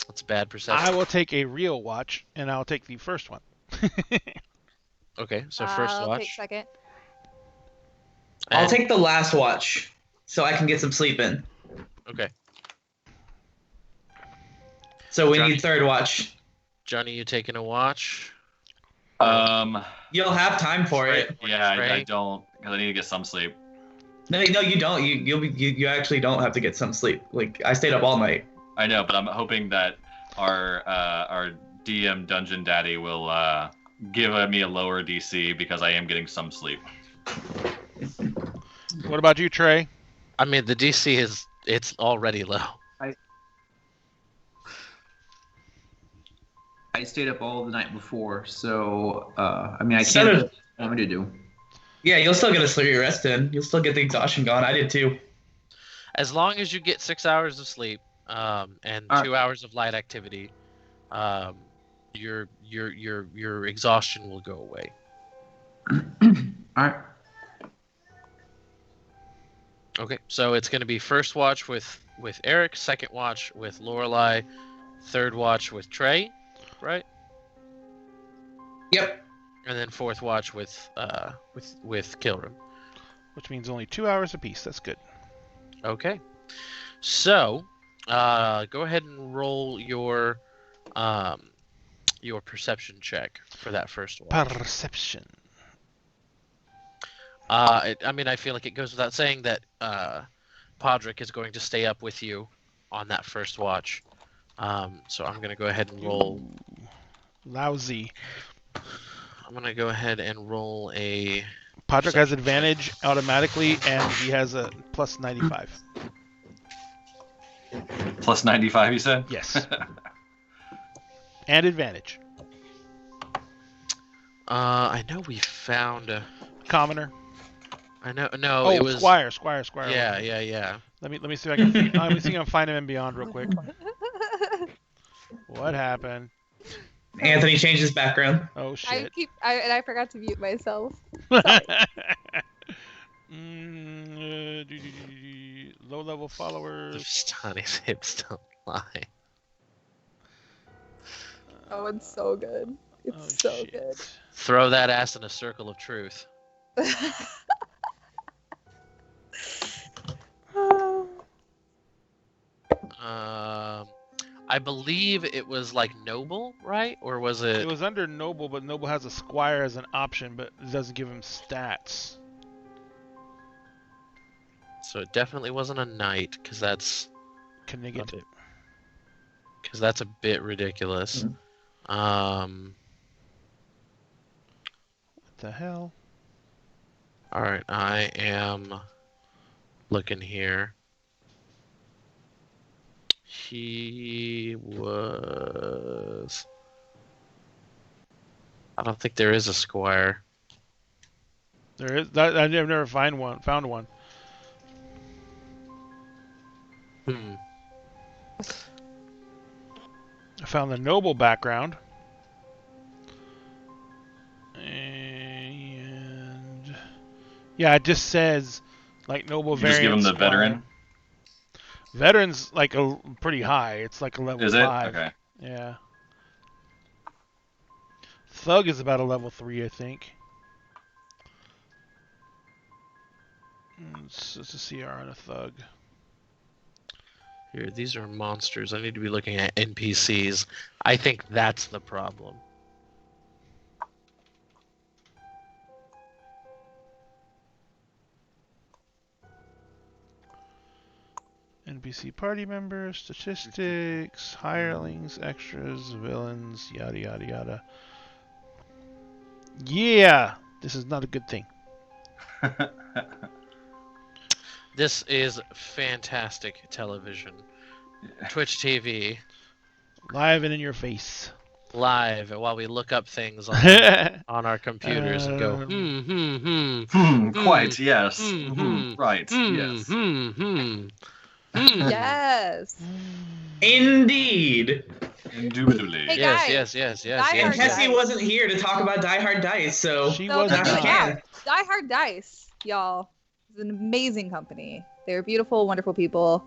It's bad perception. I will take a real watch, and I'll take the first one. Okay, so first I'll watch. take second. I'll and- take the last watch so I can get some sleep in. Okay, So we Johnny. need third watch. Johnny, you taking a watch? You'll have time for it. Yeah, I Trey? don't, because I need to get some sleep. No, you don't. You actually don't have to get some sleep. Like I stayed up all night. I know, but I'm hoping that our DM Dungeon Daddy will give me a lower DC because I am getting some sleep. What about you, Trey? I mean, the DC it's already low. I stayed up all the night before, so I mean, I So can't. did- What you want me to do? Yeah, you'll still get a sleepy rest in. You'll still get the exhaustion gone. I did too. As long as you get 6 hours of sleep, and All right. 2 hours of light activity, your exhaustion will go away. All right. Okay, so it's going to be first watch with Eric, second watch with Lorelai, third watch with Trey, right? Yep. And then fourth watch with Kilram. Which means only 2 hours apiece. That's good. Okay, so go ahead and roll your perception check for that first watch. Perception. I mean, I feel like it goes without saying that Podrick is going to stay up with you on that first watch. So I'm going to go ahead and roll. Lousy. I'm going to go ahead and roll a. Podrick has advantage automatically, and he has a plus 95. Plus 95, you said? Yes. And advantage. I know we found. Commoner. I know. No, Oh, it was. Squire. Yeah. Let me see if I can. Let me see if I can find him in Beyond real quick. What happened? Anthony changed his background. Oh shit. I forgot to mute myself. Sorry. Low level followers. Vistani's hips don't lie. Oh, it's so good. It's so shit. good. Throw that ass in a circle of truth. I believe it was like noble, right? Or was it? It was under noble, but noble has a squire as an option, but it doesn't give him stats. So it definitely wasn't a knight, because that's Knigget. a bit ridiculous. What the hell? All right, I am looking here. He was. I don't think there is a squire. There is that. I've never found one. I found the noble background. And yeah, it just says like noble You variant. just give him the squire. veteran. Veteran's like a pretty high. It's like a level Is it? 5. Okay. Yeah. Thug is about a level 3, I think. It's a CR on a thug. Here, these are monsters. I need to be looking at NPCs. I think that's the problem. NPC party members, statistics, hirelings, extras, villains, yada yada yada. Yeah! This is not a good thing. This is fantastic television. Twitch TV, Live and in your face. live, while we look up things on, on our computers and go, Quite, yes. Hmm. Right, yes. Yes. Indeed. Indubitably. Hey, Yes, guys. yes. Die And Hard Tessie Dice. wasn't here to talk about Die Hard Dice, so She So was they're now doing she not. can. Die Hard Dice, y'all. It's an amazing company. They're beautiful, wonderful people,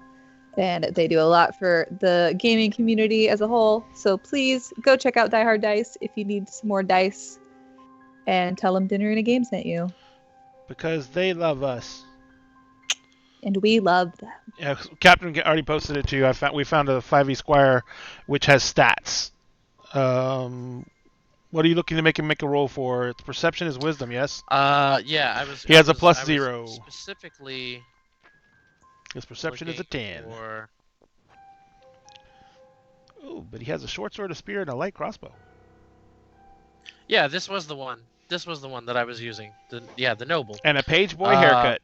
and they do a lot for the gaming community as a whole. So please go check out Die Hard Dice if you need some more dice, and tell them Dinner and a Game sent you. Because they love us. And we love them. Yeah, Captain already posted it too. We found a 5e squire which has stats. What are you looking to make him make a roll for? It's perception is wisdom, yes? Yeah, I was. He has a I was +0. Specifically. His perception is a looking 10. for- Oh, but he has a short sword, a spear, and a light crossbow. Yeah, this was the one. This was the one that I was using. The noble. And a page boy haircut.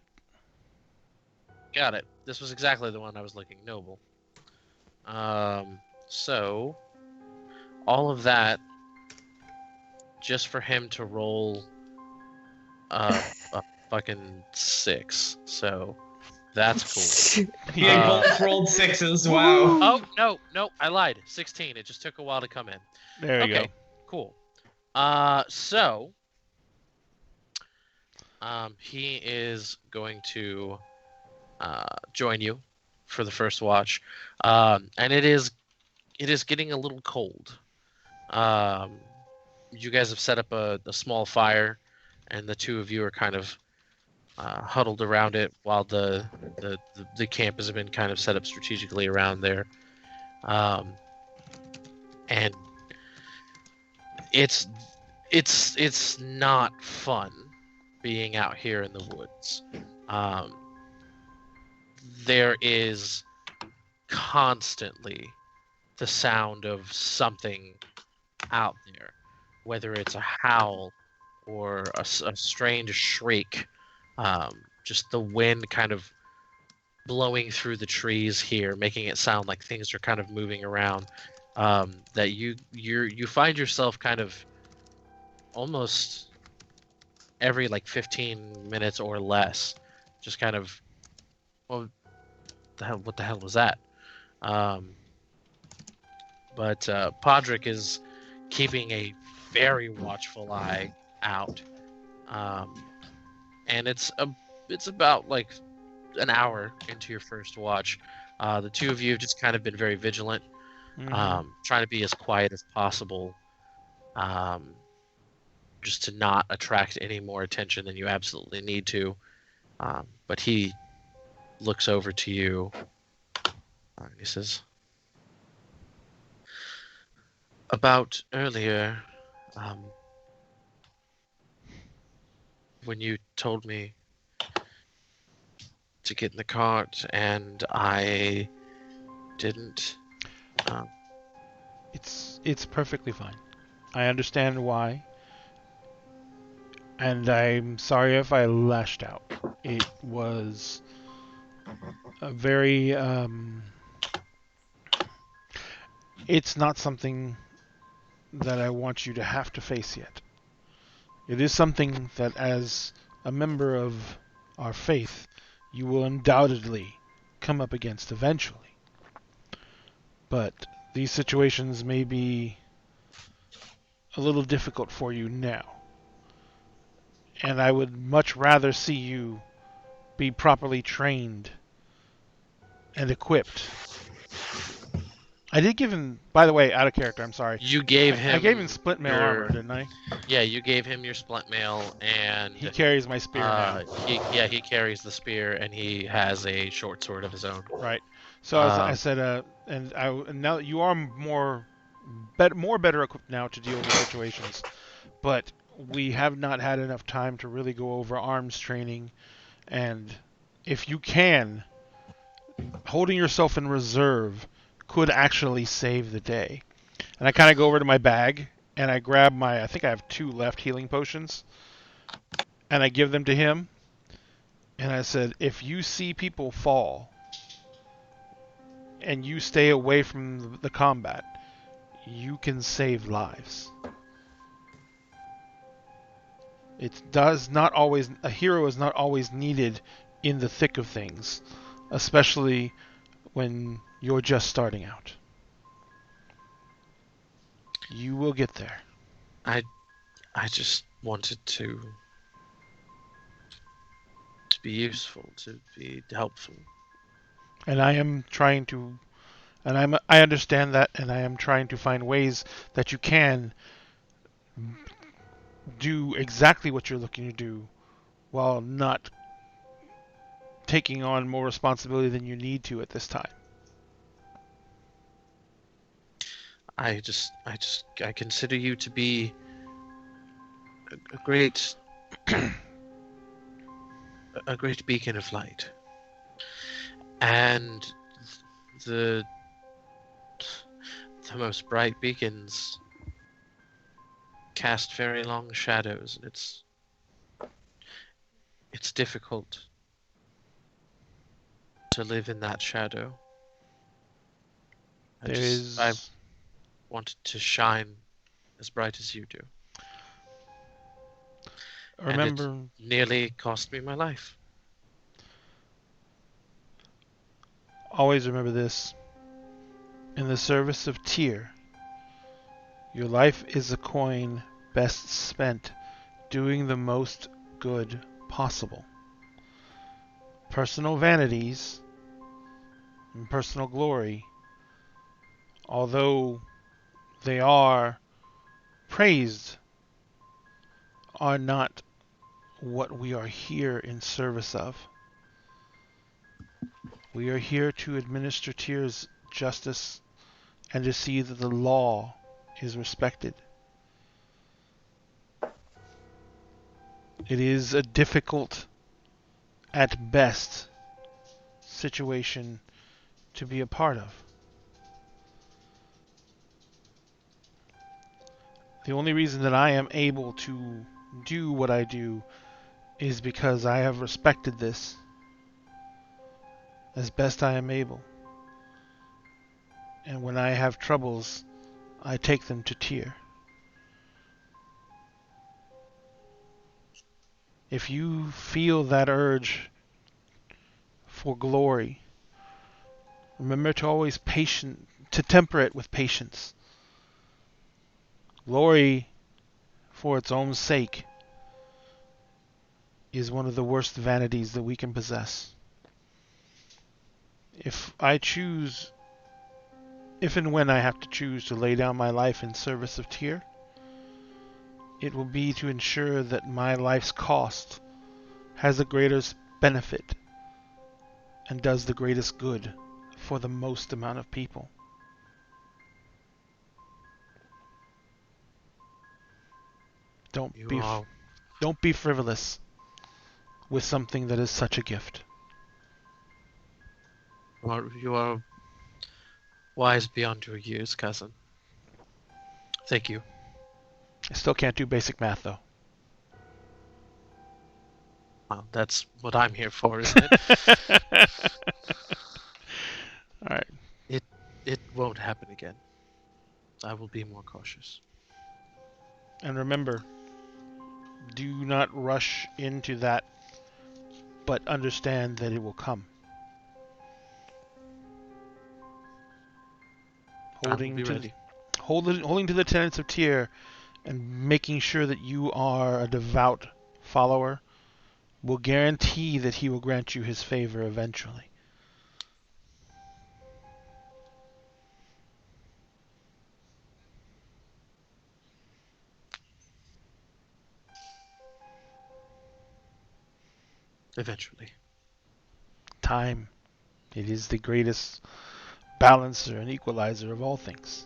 Got it. This was exactly the one I was looking. Noble. So all of that just for him to roll a fucking 6. So that's cool. He both rolled 6s. Wow. Oh no, I lied. 16. It just took a while to come in. There you Okay, go. cool. So he is going to join you for the first watch, and it is getting a little cold. You guys have set up a small fire, and the two of you are kind of huddled around it while the camp has been kind of set up strategically around there, and it's not fun being out here in the woods. There is constantly the sound of something out there, whether it's a howl or a strange shriek. Just the wind kind of blowing through the trees here, making it sound like things are kind of moving around. That you find yourself kind of almost every like 15 minutes or less, just kind of, well, what the hell was that? But Podrick is keeping a very watchful eye out. And it's about like an hour into your first watch. The two of you have just kind of been very vigilant, trying to be as quiet as possible, just to not attract any more attention than you absolutely need to. But he looks over to you and he says, about earlier, when you told me to get in the cart and I didn't. It's perfectly fine. I understand why, and I'm sorry if I lashed out. It was a very it's not something that I want you to have to face yet. It is something that, as a member of our faith, you will undoubtedly come up against eventually. But these situations may be a little difficult for you now. And I would much rather see you be properly trained and equipped. I did give him, by the way, out of character, I'm sorry. You gave him. I gave him split mail armor, didn't I? Yeah, you gave him your splint mail, and he carries my spear now. He carries the spear, and he has a short sword of his own. Right. So I said, and now you are more better equipped now to deal with situations, but we have not had enough time to really go over arms training, and if you can, holding yourself in reserve could actually save the day. And I kind of go over to my bag and I grab I think I have 2 left healing potions, and I give them to him, and I said, if you see people fall and you stay away from the combat, you can save lives. A hero is not always needed in the thick of things, especially when you're just starting out. You will get there. I just wanted to be useful, to be helpful. And I am trying to, and I understand that, and I am trying to find ways that you can do exactly what you're looking to do while not taking on more responsibility than you need to at this time. I consider you to be a great a great beacon of light, and the most bright beacons cast very long shadows, and it's difficult to live in that shadow. I wanted to shine as bright as you do. Remember, and it nearly cost me my life. Always remember this. In the service of Tyr, your life is a coin best spent doing the most good possible. Personal vanities and personal glory, although they are praised, are not what we are here in service of. We are here to administer Tyr's justice and to see that the law is respected. It is a difficult, at best, situation to be a part of. The only reason that I am able to do what I do is because I have respected this as best I am able. And when I have troubles, I take them to Tyr. If you feel that urge for glory, remember to always to temper it with patience. Glory, for its own sake, is one of the worst vanities that we can possess. If and when I have to choose to lay down my life in service of Tyr, it will be to ensure that my life's cost has the greatest benefit and does the greatest good for the most amount of people. Don't be frivolous with something that is such a gift. You are wise beyond your years, cousin. Thank you. I still can't do basic math, though. Well, that's what I'm here for, isn't it? All right. It won't happen again. I will be more cautious. And remember, do not rush into that, but understand that it will come. Holding to the tenets of Tyr and making sure that you are a devout follower will guarantee that he will grant you his favor eventually. Eventually. Time. It is the greatest balancer and equalizer of all things.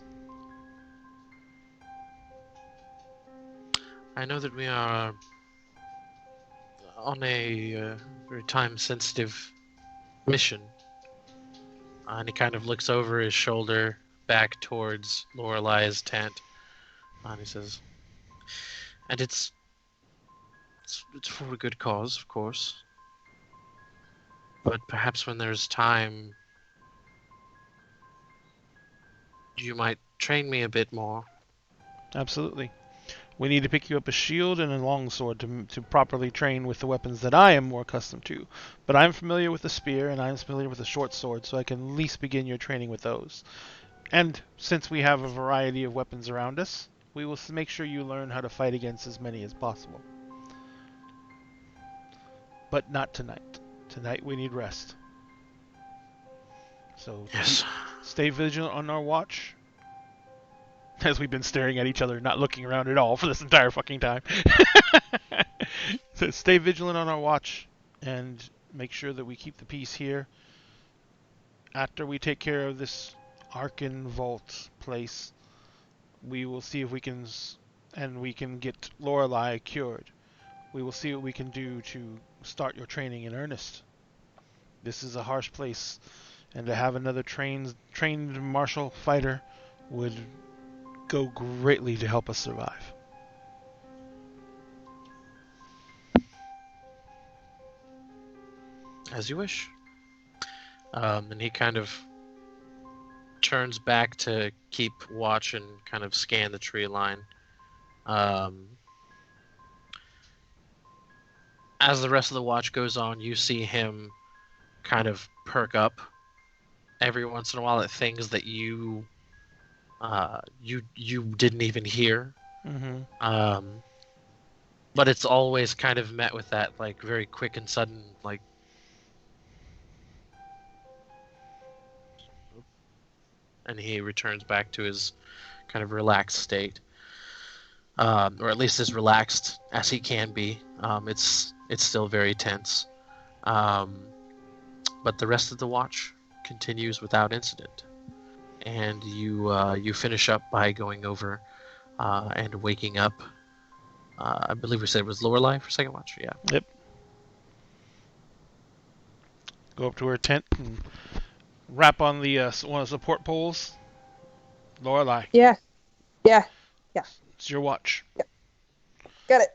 I know that we are on a very time-sensitive mission. And he kind of looks over his shoulder back towards Lorelai's tent. And he says, and it's for a good cause, of course. But perhaps when there's time, you might train me a bit more. Absolutely. We need to pick you up a shield and a longsword to properly train with the weapons that I am more accustomed to. But I'm familiar with the spear and I'm familiar with the short sword, so I can at least begin your training with those. And since we have a variety of weapons around us, we will make sure you learn how to fight against as many as possible. But not tonight. Tonight we need rest. So Yes. Stay vigilant on our watch. As we've been staring at each other, not looking around at all for this entire fucking time. So stay vigilant on our watch and make sure that we keep the peace here. After we take care of this Arkan Vault place, we will see if we can get Lorelai cured. We will see what we can do to start your training in earnest. This is a harsh place, and to have another trained martial fighter would go greatly to help us survive. As you wish. And he kind of turns back to keep watch and kind of scan the tree line. As the rest of the watch goes on, you see him kind of perk up every once in a while at things that you didn't even hear. Mm-hmm. But it's always kind of met with that like very quick and sudden like. And he returns back to his kind of relaxed state, or at least as relaxed as he can be. It's still very tense, but the rest of the watch continues without incident, and you finish up by going over and waking up. I believe we said it was Lorelai for second watch. Yeah. Yep. Go up to her tent and wrap on the one of the support poles. Lorelai. Yeah. It's your watch. Got it.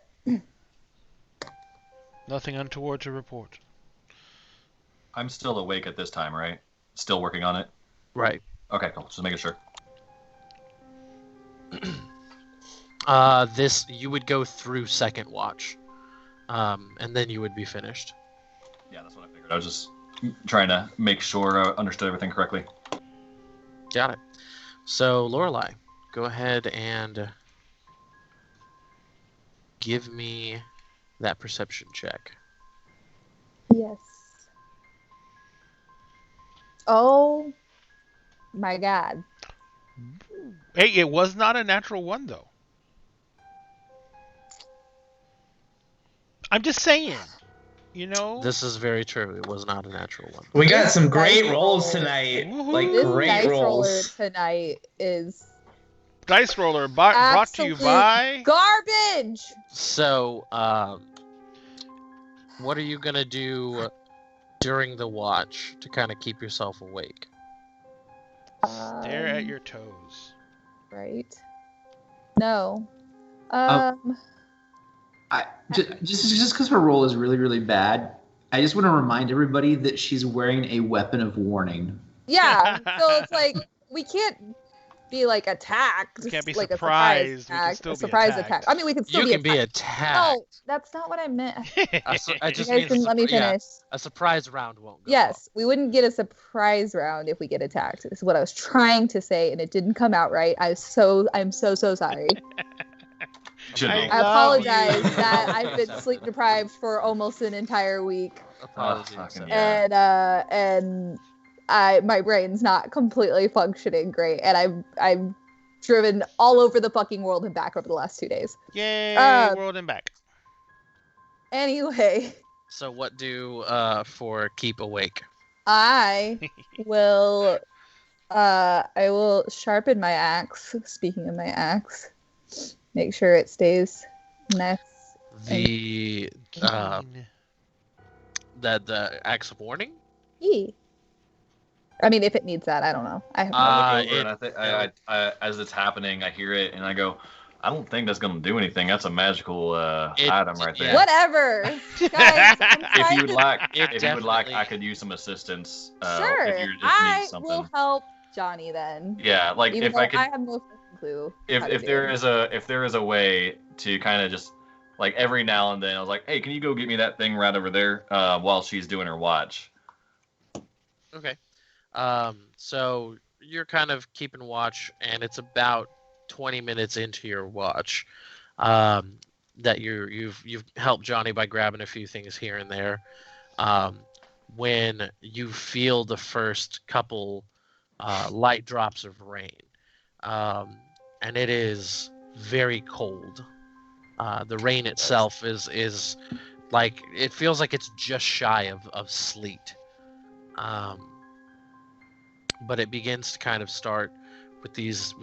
Nothing untoward to report. I'm still awake at this time, right? Still working on it? Right. Okay, cool. Just making sure. This you would go through second watch, and then you would be finished. Yeah, that's what I figured. I was just trying to make sure I understood everything correctly. Got it. So Lorelai, go ahead and give me that perception check. Yes. Oh my god. Hey, it was not a natural one though. I'm just saying. You know. This is very true. It was not a natural one. We got This some great dice rolls roll- tonight. Woohoo. Like This This great dice roller rolls. tonight is Dice roller brought to you absolute by. garbage. So, what are you gonna do during the watch to kind of keep yourself awake? Stare at your toes. Right. No. Just because her roll is really, really bad, I just want to remind everybody that she's wearing a weapon of warning. Yeah. So it's like we can't be like attacked. We can't be like surprised. We A can surprise still attack. be A surprise attacked. attack. I mean, we can still You be can be attacked. attacked. No, that's not what I meant. I You just guys mean can let me finish. a surprise round won't go Yes, we wouldn't get a surprise round if we get attacked. This is what I was trying to say, and it didn't come out right. I'm so sorry. Should've- I love apologize you. that I've been sleep deprived for almost an entire week, Apologies. fucking yeah. and my brain's not completely functioning great, and I've driven all over the fucking world and back over the last 2 days. Yay, world and back. Anyway, So what do for keep awake? I will sharpen my axe. Speaking of my axe, make sure it stays nice. The Keen. the axe of warning? Yee. I mean, if it needs that, I don't know. I have no I idea. look over and I think as it's happening, I hear it and I go, I don't think that's gonna do anything. That's a magical item right there. yeah. Whatever, guys. I'm If trying you would to- like, It if you would like, definitely- I could use some assistance. sure, If you just I need something. will help Johnny then. Yeah, like Even if though I could, I have no fucking clue. how to if do there it. is a way to kind of just like every now and then, I was like, hey, can you go get me that thing right over there while she's doing her watch? Okay. So you're kind of keeping watch, and it's about 20 minutes into your watch that you've helped Johnny by grabbing a few things here and there. When you feel the first couple light drops of rain, and it is very cold. The rain itself is like it feels like it's just shy of sleet. But it begins to kind of start with these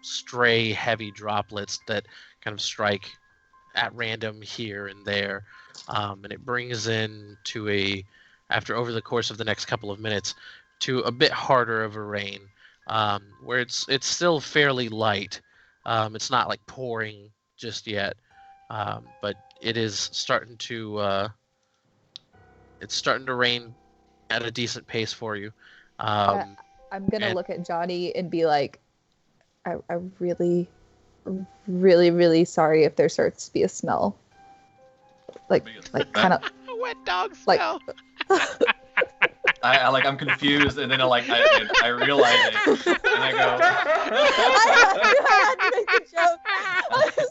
stray heavy droplets that kind of strike at random here and there, and it brings in to after over the course of the next couple of minutes to a bit harder of a rain, where it's still fairly light. It's not like pouring just yet, but it is starting to rain at a decent pace for you. I'm gonna and- look at Johnny and be like, I'm really, really, really sorry if there starts to be a smell. Like kind of Wet dog like- smell. I'm confused, and then I realize it, and I go, I had to make a joke.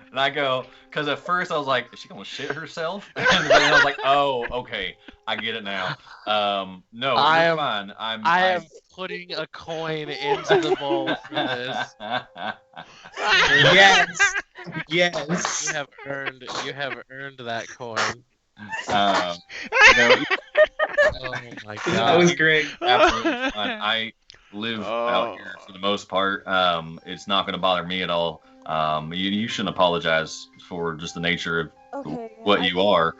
and I go, because at first I was like, is she gonna shit herself? And then I was like, oh, okay, I get it now. No, I you're am- fine. I am putting a coin into the bowl for this. Yes. Yes. You have earned that coin. No, Oh my That god. was great. absolutely fine. I live out Oh. here for the most part. It's not going to bother me at all. You shouldn't apologize for just the nature of Okay. what you are.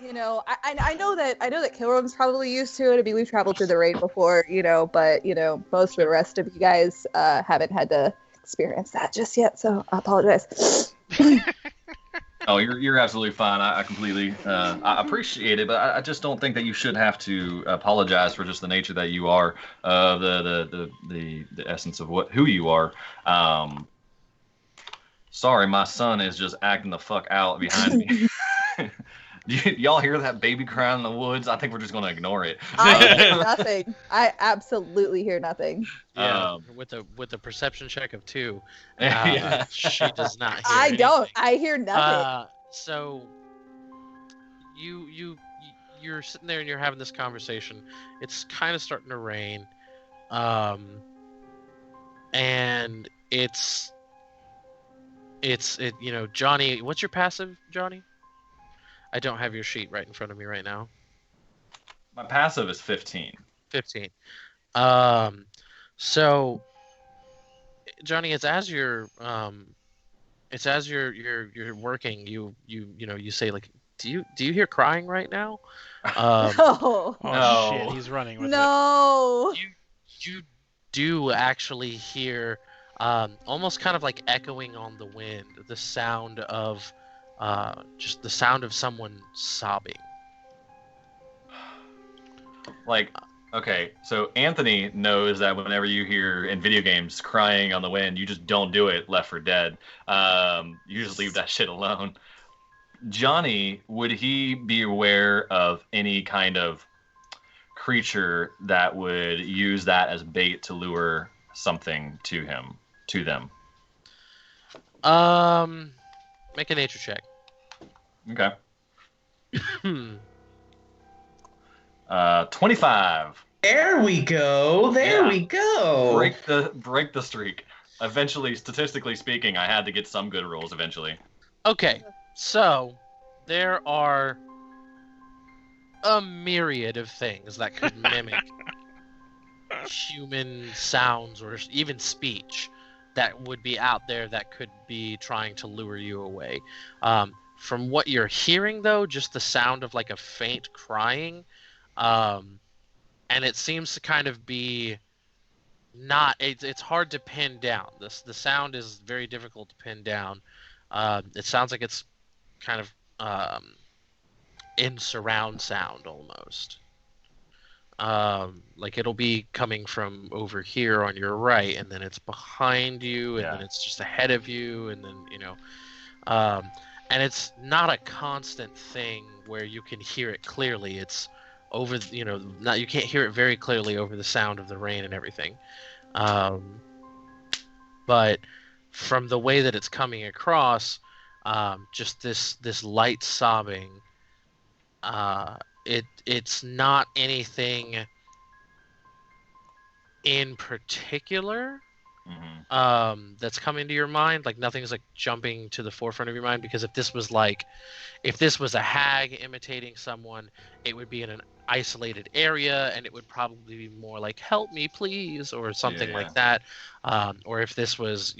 You know, I know that Kilroom's probably used to it. I mean, we've traveled through the rain before, you know, but you know, most of the rest of you guys haven't had to experience that just yet. So I apologize. Oh, you're absolutely fine. I completely I appreciate it, but I just don't think that you should have to apologize for just the nature that you are, the essence of who you are. Sorry, my son is just acting the fuck out behind me. Y'all hear that baby crying in the woods? I think we're just gonna ignore it. I hear nothing. I absolutely hear nothing. Yeah, Um, with a perception check of 2, yeah. she does not hear I don't. anything. I hear nothing. So you're sitting there and you're having this conversation. It's kind of starting to rain, and it's Johnny. What's your passive, Johnny? I don't have your sheet right in front of me right now. My passive is 15. 15. So Johnny, it's as you're working, you say like, do you hear crying right now? No. Oh No. shit, he's running with it. No. You do actually hear almost kind of like echoing on the wind, the sound of just the sound of someone sobbing. Like, okay, so Anthony knows that whenever you hear in video games crying on the wind, you just don't do it. Left 4 Dead. You just leave that shit alone. Johnny, would he be aware of any kind of creature that would use that as bait to lure something to them? Make a nature check. Okay. 25. There we go. There Yeah. we go. Break the streak. Eventually, statistically speaking, I had to get some good rolls eventually. Okay, so there are a myriad of things that could mimic human sounds or even speech that would be out there that could be trying to lure you away. From what you're hearing, though, just the sound of like a faint crying, and it seems to kind of be not. It's hard to pin down. The sound is very difficult to pin down. It sounds like it's kind of in surround sound almost. Like it'll be coming from over here on your right, and then it's behind you, and Yeah. then it's just ahead of you, and then and it's not a constant thing where you can hear it clearly. It's over, not, you can't hear it very clearly over the sound of the rain and everything. But from the way that it's coming across, just this light sobbing, it's not anything in particular that's coming to your mind. Like nothing's like jumping to the forefront of your mind, because if this was a hag imitating someone, it would be in an isolated area, and it would probably be more like "help me, please" or something like that. Or if this was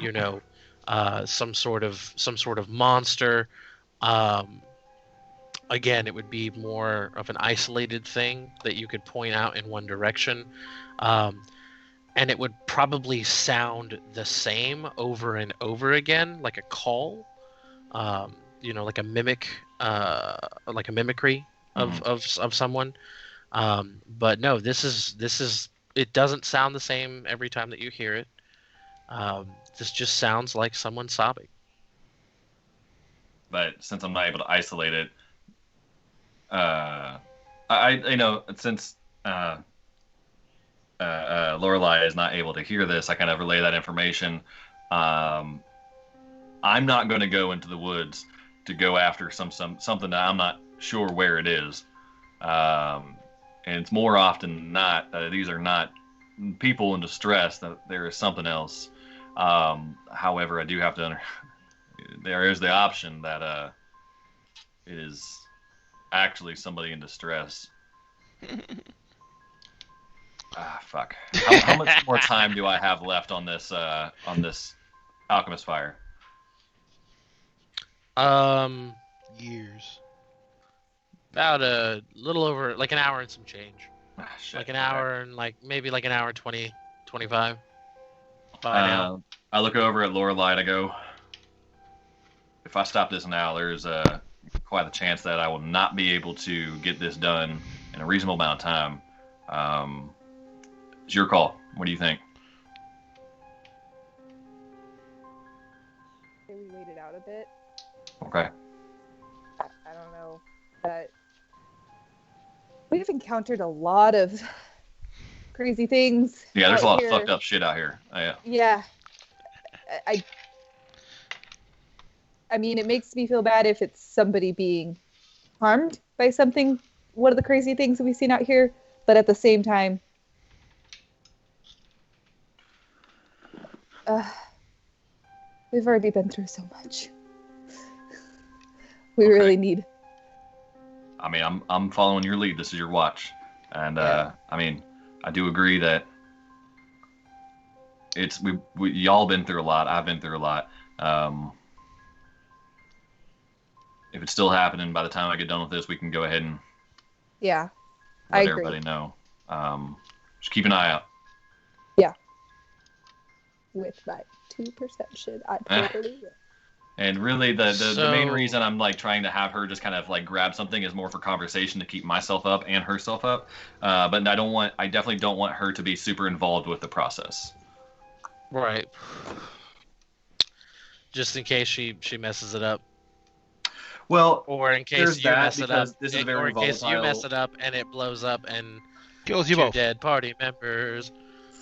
some sort of monster, again, it would be more of an isolated thing that you could point out in one direction. And it would probably sound the same over and over again, like a call, like a mimic, like a mimicry of someone. But no, this is it doesn't sound the same every time that you hear it. This just sounds like someone sobbing. But since I'm not able to isolate it, since Lorelai is not able to hear this, I kind of relay that information. I'm not going to go into the woods to go after something that I'm not sure where it is. And it's more often than not that these are not people in distress, that there is something else. However, I do have to there is the option that it is actually somebody in distress. Fuck. How much more time do I have left on this alchemist fire? Years. About a little over like an hour and some change. Shit. Like an hour and maybe an hour 20, 25. By now. I look over at Lorelai and I go, if I stop this now, there's quite a chance that I will not be able to get this done in a reasonable amount of time. It's your call. What do you think? We waited out a bit. Okay. I don't know But we've encountered a lot of crazy things. Yeah, there's a out lot here. of fucked up shit out here. Yeah. Yeah. I mean, it makes me feel bad if it's somebody being harmed by something, one of the crazy things that we've seen out here. But at the same time, we've already been through so much. We Okay. really need. I mean, I'm following your lead. This is your watch, and Yeah. I mean, I do agree that we y'all been through a lot. I've been through a lot. If it's still happening by the time I get done with this, we can go ahead and Yeah, I let agree. everybody know. Just keep an eye out. With my 2 perception, I totally will. And really, the main So- reason I'm like trying to have her just kind of like grab something is more for conversation to keep myself up and herself up. But I definitely don't want her to be super involved with the process. Right. Just in case she messes it up, Well, or in case there's you that, mess it because up, this is a very or in case you mess volatile- it up and it blows up and Kills you 2 both. dead party members.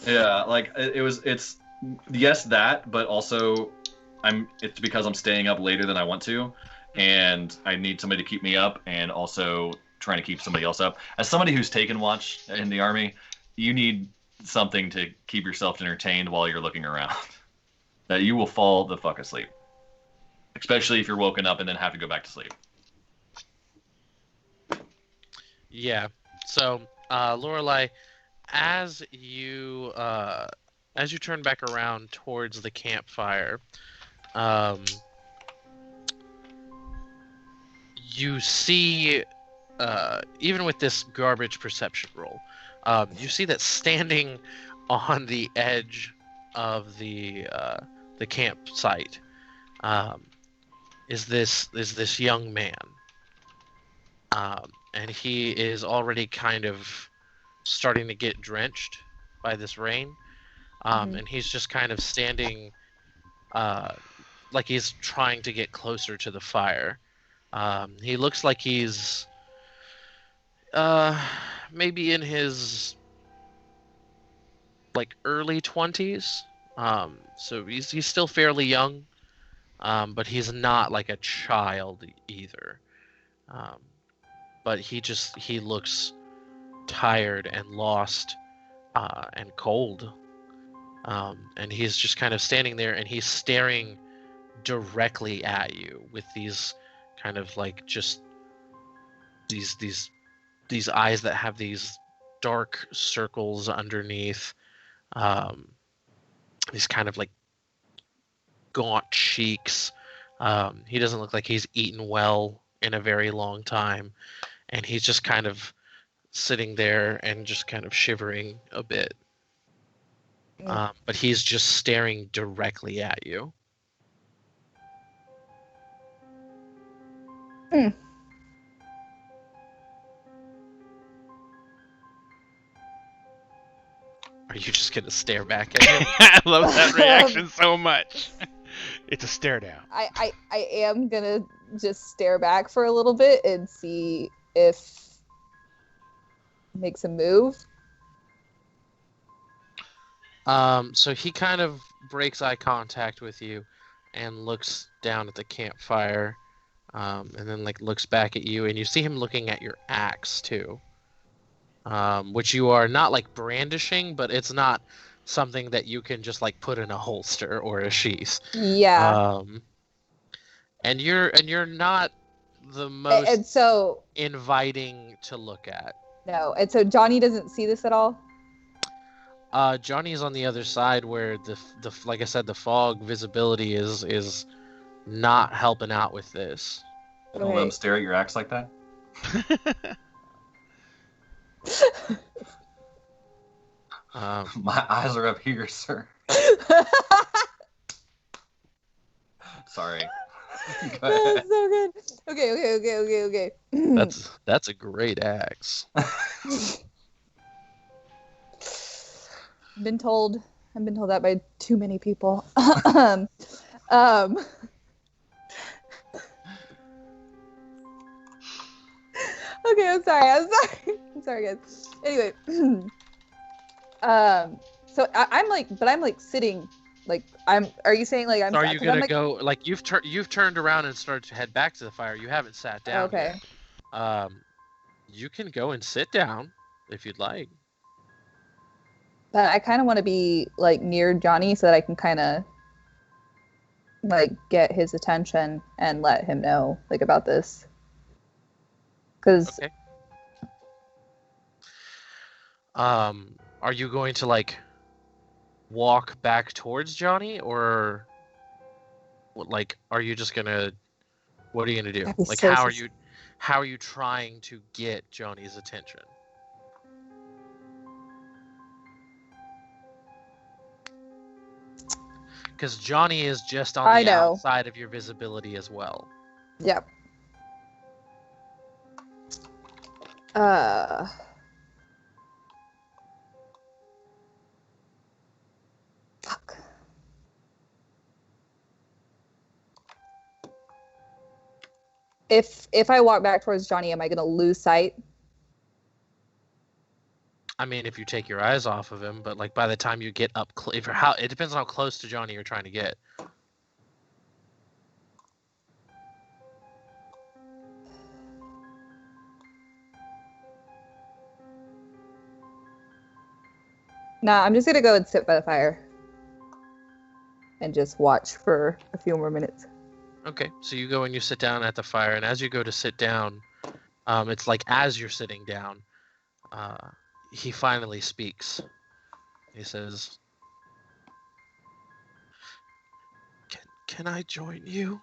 yeah, like it's yes that, but also it's because I'm staying up later than I want to, and I need somebody to keep me up, and also trying to keep somebody else up. As somebody who's taken watch in the army, you need something to keep yourself entertained while you're looking around. That you will fall the fuck asleep, especially if you're woken up and then have to go back to sleep. Yeah. So, Lorelai, as you turn back around towards the campfire, you see, even with this garbage perception roll, you see that standing on the edge of the campsite is this young man. And he is already kind of starting to get drenched by this rain. Mhm. And he's just kind of standing like he's trying to get closer to the fire. He looks like he's maybe in his like early 20s. So he's still fairly young, but he's not like a child either. But he looks tired and lost and cold. And he's just kind of standing there, and he's staring directly at you with these kind of like just these eyes that have these dark circles underneath. These kind of like gaunt cheeks. He doesn't look like he's eaten well in a very long time, and he's just kind of sitting there and just kind of shivering a bit. But he's just staring directly at you. Are you just gonna stare back at him? I love that reaction so much. It's a stare down. I am gonna just stare back for a little bit and see if makes a move. So he kind of breaks eye contact with you and looks down at the campfire, and then like looks back at you, and you see him looking at your axe too, which you are not like brandishing, but it's not something that you can just like put in a holster or a sheath. Yeah. And you're not the most And so inviting to look at. no, and so Johnny doesn't see this at all. Johnny's on the other side where the like I said, the fog visibility is not helping out with this. Don't let him stare at your axe like that. My eyes are up here, sir. Sorry. Go ahead. That's so good. Okay. That's a great axe. I've been told that by too many people. Okay, I'm sorry. I'm sorry, guys. Anyway, so I'm like sitting, like Are you saying like I'm? So are you 'cause I'm gonna like, go like you've turned around and started to head back to the fire? You haven't sat down okay. yet. You can go and sit down if you'd like. But I kind of want to be like near Johnny so that I can kind of like get his attention and let him know like about this. Because Okay. Are you going to like walk back towards Johnny, or like are you just gonna? What are you gonna do? That'd be Like so how are you trying to get Johnny's attention? Because Johnny is just on I the know. outside of your visibility as well. Yep. Uh. Fuck. If I walk back towards Johnny, am I gonna lose sight? I mean, if you take your eyes off of him, but like by the time you get up, it depends on how close to Johnny you're trying to get. Nah, I'm just gonna go and sit by the fire and just watch for a few more minutes. Okay, so you go and you sit down at the fire, and as you go to sit down, it's like as you're sitting down, he finally speaks. He says, Can I join you?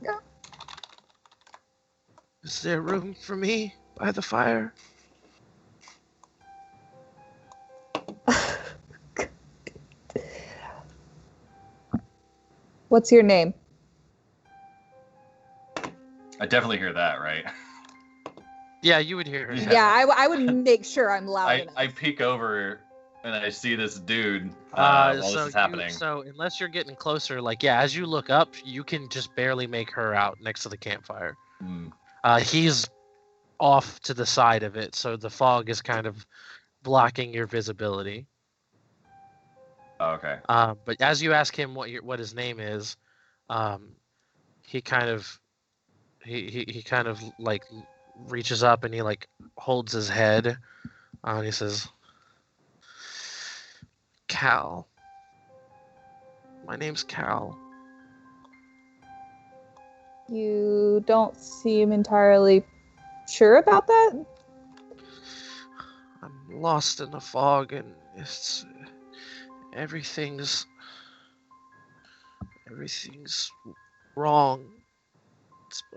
Yeah. Is there room for me by the fire? What's your name? I definitely hear that, right? Yeah, you would hear her. Yeah. Yeah, I would make sure I'm loud enough. I peek over and I see this dude while this is happening. So unless you're getting closer, like yeah, as you look up, you can just barely make her out next to the campfire. Hmm. He's off to the side of it, so the fog is kind of blocking your visibility. Oh, okay. But as you ask him what his name is, he kind of like reaches up and he like holds his head, and he says, "Cal. My name's Cal." You don't seem entirely sure about that? I'm lost in the fog, and everything's wrong.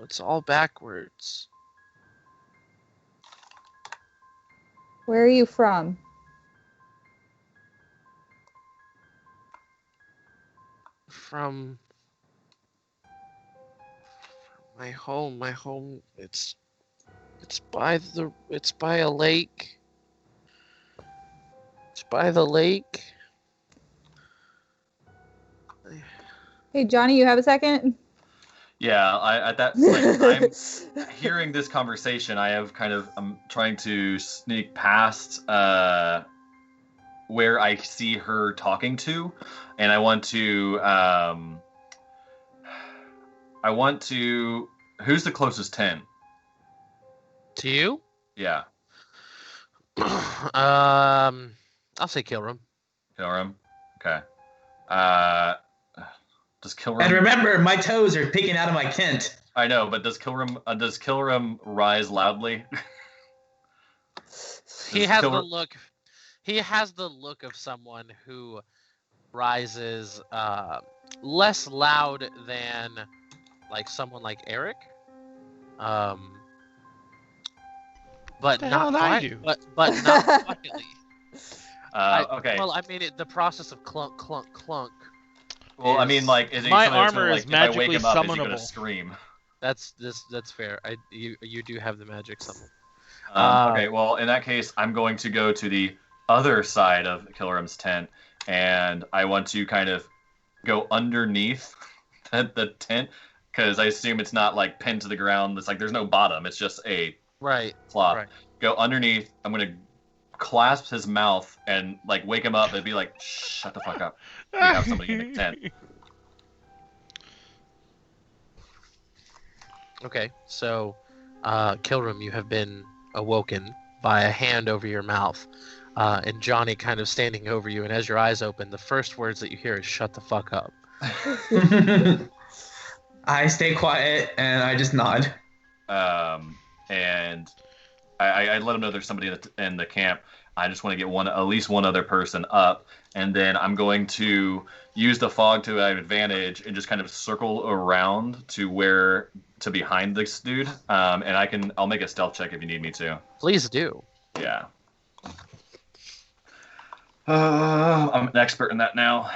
It's all backwards. Where are you from? From my home, it's by a lake. It's by the lake. Hey, Johnny, you have a second? Yeah, at that point, I'm hearing this conversation. I'm trying to sneak past where I see her talking to, and I want to. Who's the closest 10? To you? Yeah, I'll say Kilram. Kilram. Okay. Does Kilram? And remember, my toes are peeking out of my tent. I know, but does Kilram rise loudly? He has the look. He has the look of someone who rises less loud than like someone like Eric. But The not hell did I quiet, do? but not quietly. Okay. Well, I mean, the process of clunk, clunk, clunk. Well, I mean, like, is he My something that's armor gonna, is like, if I wake magically him up, is he gonna summonable. scream? That's fair. You do have the magic summon. Okay, well, in that case, I'm going to go to the other side of Kilram's tent, and I want to kind of go underneath the tent, because I assume it's not like pinned to the ground. It's like there's no bottom. It's just a Right. cloth. Right. Go underneath. I'm gonna clasp his mouth and like wake him up and be like, "Shut the fuck up. We have somebody in the tent." Okay. So, Kilram, you have been awoken by a hand over your mouth, and Johnny kind of standing over you. And as your eyes open, the first words that you hear is "Shut the fuck up." I stay quiet and I just nod. And I let him know there's somebody in the camp. I just want to get at least one other person up, and then I'm going to use the fog to my advantage and just kind of circle around to behind this dude. And I'll make a stealth check if you need me to. Please do. Yeah. I'm an expert in that now.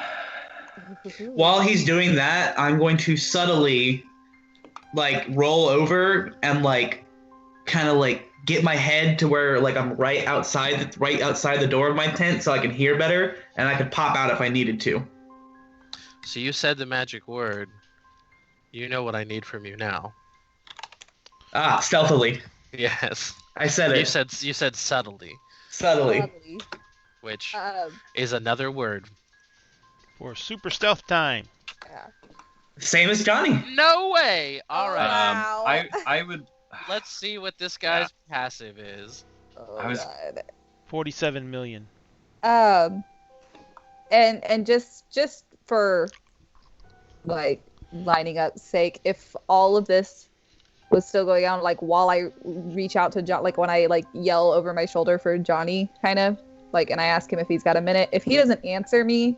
While he's doing that, I'm going to subtly like roll over and like kind of like get my head to where like I'm right outside the door of my tent so I can hear better and I could pop out if I needed to. So you said the magic word. You know what I need from you now. Stealthily. Yes. I said it. You said subtly, Subtly. which is another word. For super stealth time. Yeah. Same as Johnny. No way. All right. Wow. I would. Let's see what this guy's passive is. Oh, I was- God. 47 million. And just for like lining up sake, if all of this was still going on, like while I reach out to John, like when I like yell over my shoulder for Johnny, kind of like, and I ask him if he's got a minute. If he doesn't answer me,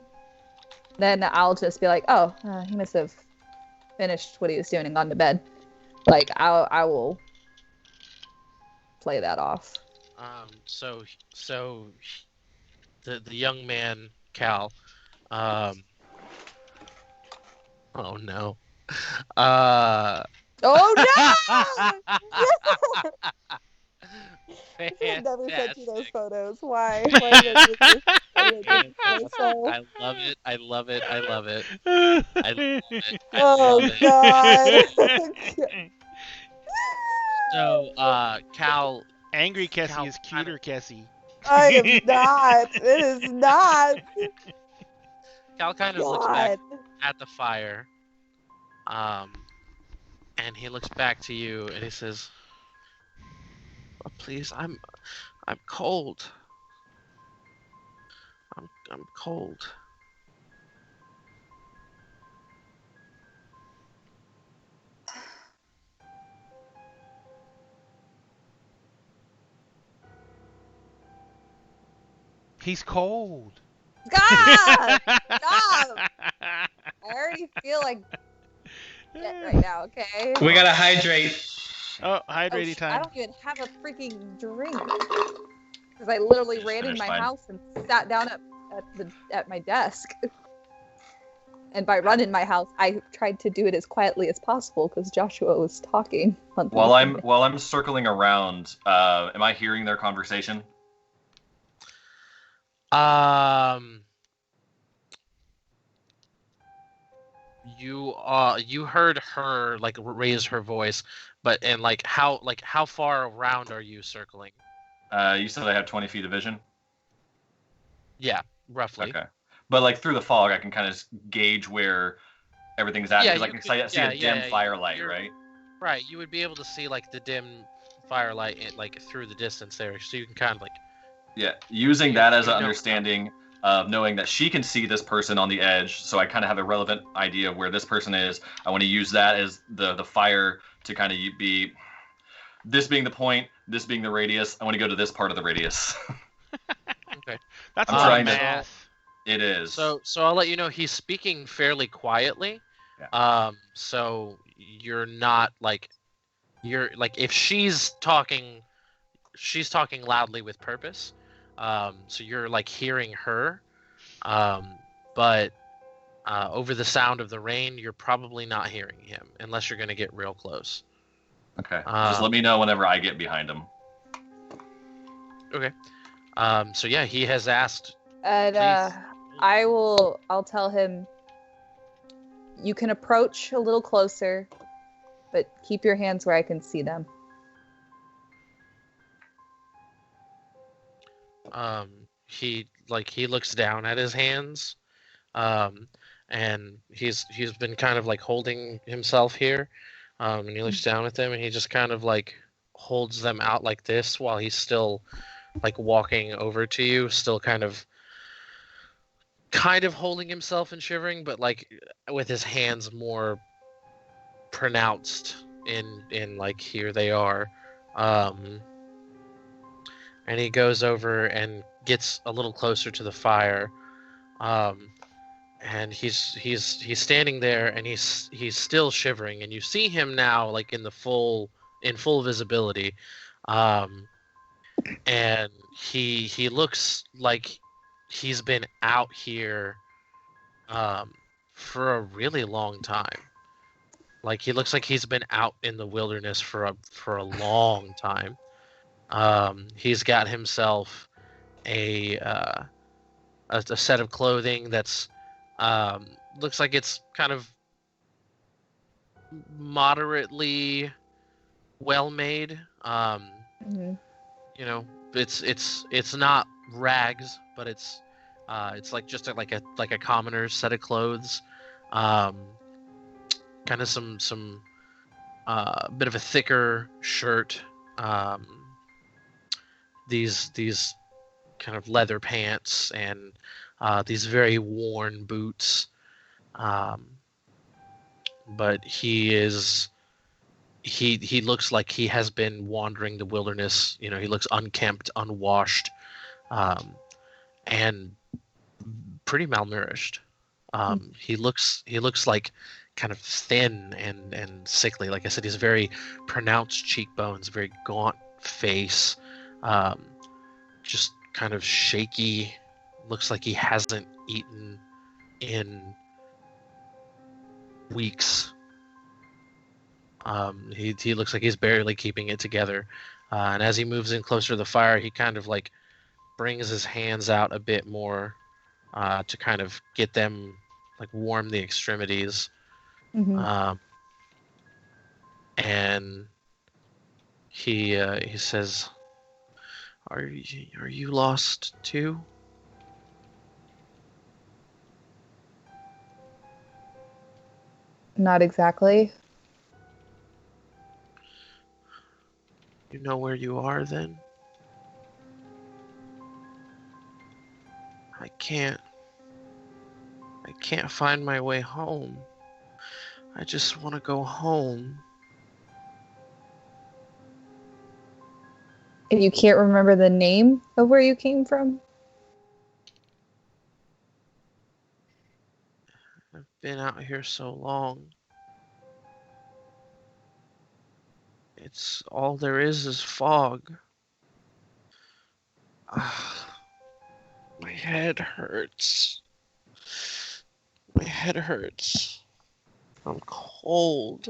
then I'll just be like, oh, he must have finished what he was doing and gone to bed. Like I will play that off. So the young man Cal. Oh no. Oh no! I never sent you those Fantastic. photos. Why? Why did I do this? Why did I do this to myself? I love it. I love it. I love it. I love it. I Oh love it. God! So, Cal, Angry Kessie Cal- is cuter Kessie. I am not. It is not. Cal kind of looks back God. at the fire, and he looks back to you and he says, oh, "Please, I'm cold. I'm cold." He's cold. God! Stop! I already feel like shit right now. Okay. We gotta hydrate. Oh, Oh, hydrating I time. don't even have a freaking drink because I literally Just ran in finished my mine. house and sat down at my desk. And by run in my house, I tried to do it as quietly as possible because Joshua was talking. On While the I'm circling around, am I hearing their conversation? You heard her like raise her voice, but and how far around are you circling? You said I have 20 feet of vision. Yeah, roughly. Okay, but like through the fog, I can kind of gauge where everything's at. Yeah, because I you can could- see a dim yeah, firelight, you're- right? Right, you would be able to see like the dim firelight like through the distance there, so you can kind of like. Yeah, using that as You an know- understanding of knowing that she can see this person on the edge, so I kind of have a relevant idea of where this person is. I want to use that as the fire to kind of be this being the point, this being the radius. I want to go to this part of the radius. Okay. That's I'm a lot of trying to- math. It is. So I'll let you know he's speaking fairly quietly. Yeah. So you're not like if she's talking loudly with purpose. So you're like hearing her. But over the sound of the rain, you're probably not hearing him unless you're going to get real close. Okay. Just let me know whenever I get behind him. Okay. So yeah, he has asked. And Please. I'll tell him You can approach a little closer, but keep your hands where I can see them. He looks down at his hands, and he's been kind of like holding himself here, and he looks down at them, and he just kind of like holds them out like this while he's still like walking over to you, still kind of holding himself and shivering, but like with his hands more pronounced in like here they are. And he goes over and gets a little closer to the fire, and he's standing there, and he's still shivering, and you see him now like in full visibility, and he looks like he's been out here for a really long time. Like he looks like he's been out in the wilderness for a long time. He's got himself a set of clothing that's looks like it's kind of moderately well made. Mm-hmm. You know, it's not rags, but it's like just like a commoner's set of clothes. Kind of some bit of a thicker shirt. These kind of leather pants and these very worn boots. But he looks like he has been wandering the wilderness. You know, he looks unkempt, unwashed, and pretty malnourished. He looks like kind of thin and sickly. Like I said, he's very pronounced cheekbones, very gaunt face, just kind of shaky. Looks like he hasn't eaten in weeks. He looks like he's barely keeping it together. And as he moves in closer to the fire, he kind of like brings his hands out a bit more to kind of get them like warm the extremities. Mm-hmm. And he says, "Are you lost too?" Not exactly. You know where you are then? I can't find my way home. I just want to go home. And you can't remember the name of where you came from? I've been out here so long. It's all there is fog. My head hurts. My head hurts. I'm cold.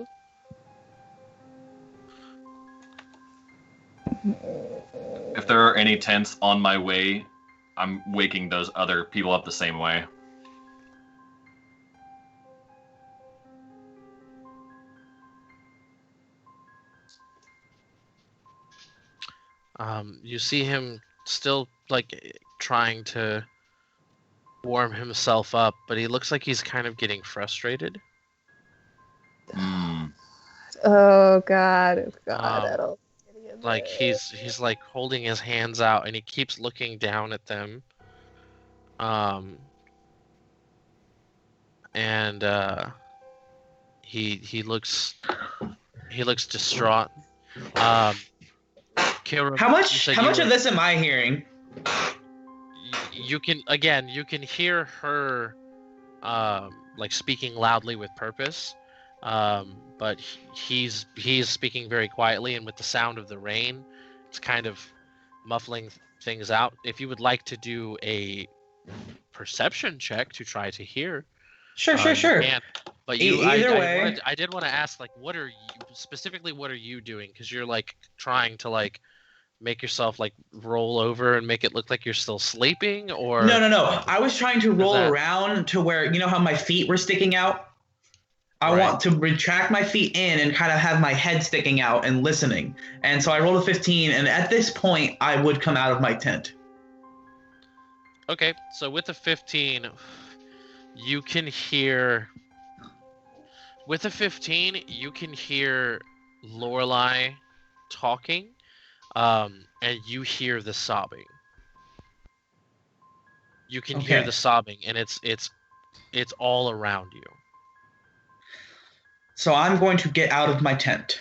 If there are any tents on my way, I'm waking those other people up the same way. You see him still like trying to warm himself up, but he looks like he's kind of getting frustrated. Oh God, that'll like he's like holding his hands out, and he keeps looking down at them. And he looks distraught. Kira, How much of this am I hearing? You can hear her like speaking loudly with purpose, but he's speaking very quietly, and with the sound of the rain, it's kind of muffling things out. If you would like to do a perception check to try to hear, Sure. you can. But Either way, I did want to ask, like, what are you doing? Because you're like trying to like make yourself like roll over and make it look like you're still sleeping, or no. I was trying to roll that- around to where, you know how my feet were sticking out. I Right. want to retract my feet in and kind of have my head sticking out and listening. And so I rolled a 15, and at this point, I would come out of my tent. Okay, so with the 15, you can hear. With the 15, you can hear Lorelai talking, and you hear the sobbing. You can hear Okay. the sobbing, and it's all around you. So I'm going to get out of my tent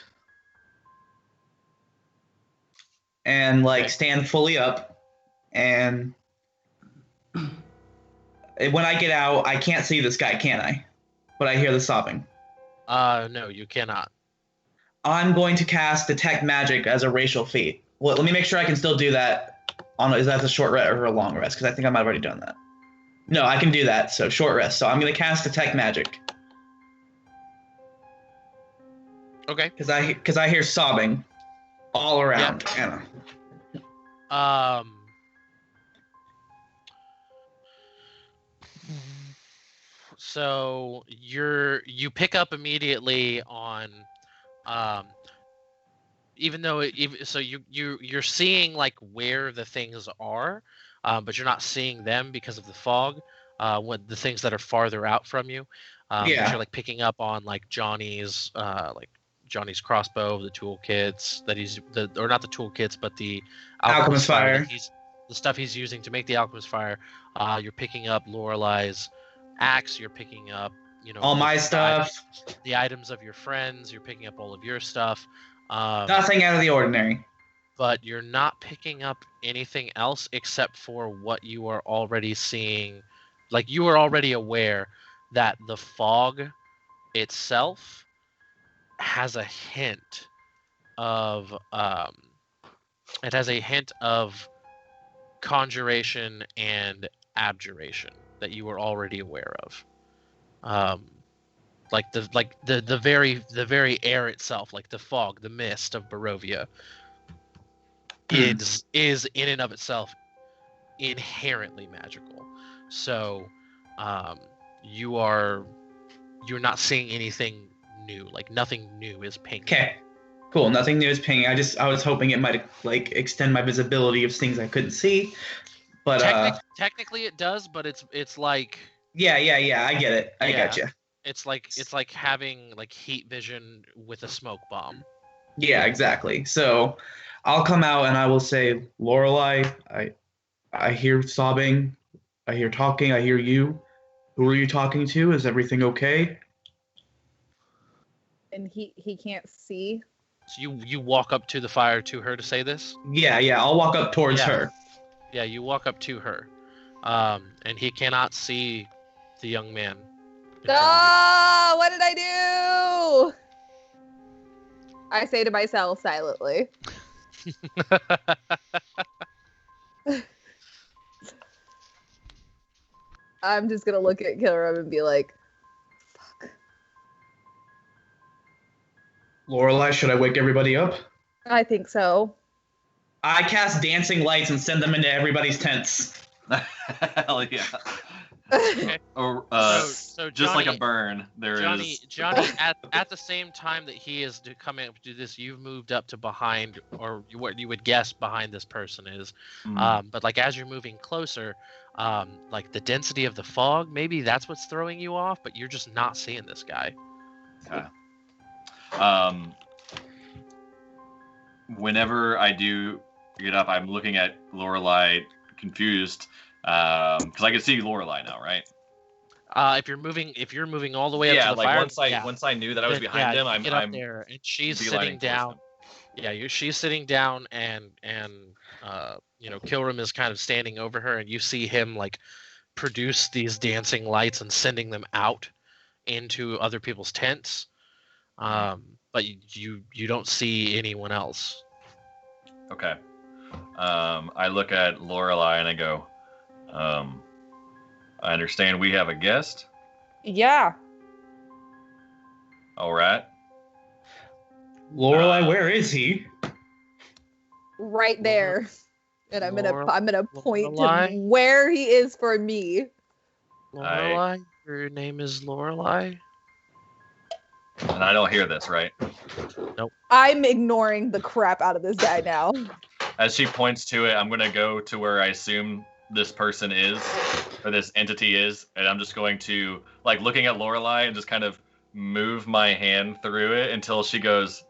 and like Okay. stand fully up. And when I get out, I can't see this guy, can I? But I hear the sobbing. No, you cannot. I'm going to cast Detect Magic as a racial feat. Well, let me make sure I can still do that. Is that a short rest or a long rest? Because I think I might have already done that. No, I can do that. So short rest. So I'm going to cast Detect Magic Okay. because I hear sobbing all around Anna. So you pick up immediately on, even though you're seeing like where the things are, but you're not seeing them because of the fog. What the things that are farther out from you, but Yeah. you're like picking up on like Johnny's crossbow, the toolkits that or not the toolkits, but the Alchemist fire. that the stuff he's using to make the alchemist fire. You're picking up Lorelai's axe. You're picking up, All my stuff. the items of your friends. You're picking up all of your stuff. Nothing out of the ordinary. But you're not picking up anything else except for what you are already seeing. Like, you are already aware that the fog itself has a hint of conjuration and abjuration that you were already aware of. Like the very air itself, like the fog, the mist of Barovia, is in and of itself inherently magical. So you're not seeing anything new. Like, nothing new is pinging. Okay. Cool. Nothing new is pinging. I was hoping it might like extend my visibility of things I couldn't see. But technically it does, but it's like yeah. I get it. I Yeah. get you. it's like having like heat vision with a smoke bomb. Yeah, exactly. So I'll come out and I will say, Lorelai, I hear sobbing, I hear talking, I hear you. Who are you talking to? Is everything okay? And he can't see. So you walk up to the fire to her to say this? Yeah. I'll walk up towards Yeah. her. Yeah, you walk up to her. And he cannot see the young man. in front of Ah, what did I do? I say to myself silently. I'm just gonna look at Kilram and be like, fuck. Lorelai, should I wake everybody up? I think so. I cast dancing lights and send them into everybody's tents. Hell yeah. Okay. Or So just like a Johnny- burn, Johnny, at the same time that he is coming up to do this, you've moved up to behind, or what you would guess behind this person is. But like, as you're moving closer, like the density of the fog, maybe that's what's throwing you off, but you're just not seeing this guy. Whenever I do get up, I'm looking at Lorelai confused, because I can see Lorelai now, right? If you're moving all the way up Yeah, to the like fire, once I knew that I was then, behind him, you get up I'm there, and she's beelining sitting towards down. him. Yeah, she's sitting down, and Kilram is kind of standing over her, and you see him like produce these dancing lights and sending them out into other people's tents. But you don't see anyone else. Okay. I look at Lorelai and I go, I understand we have a guest. Yeah. All right. Lorelai, where is he? Right there. And I'm gonna point to Lorelai? where he is for me. Lorelai, your name is Lorelai. And I don't hear this, right? I'm ignoring the crap out of this guy now. As she points to it, I'm going to go to where I assume this person is, or this entity is, and I'm just going to, like, looking at Lorelei and just kind of move my hand through it until she goes,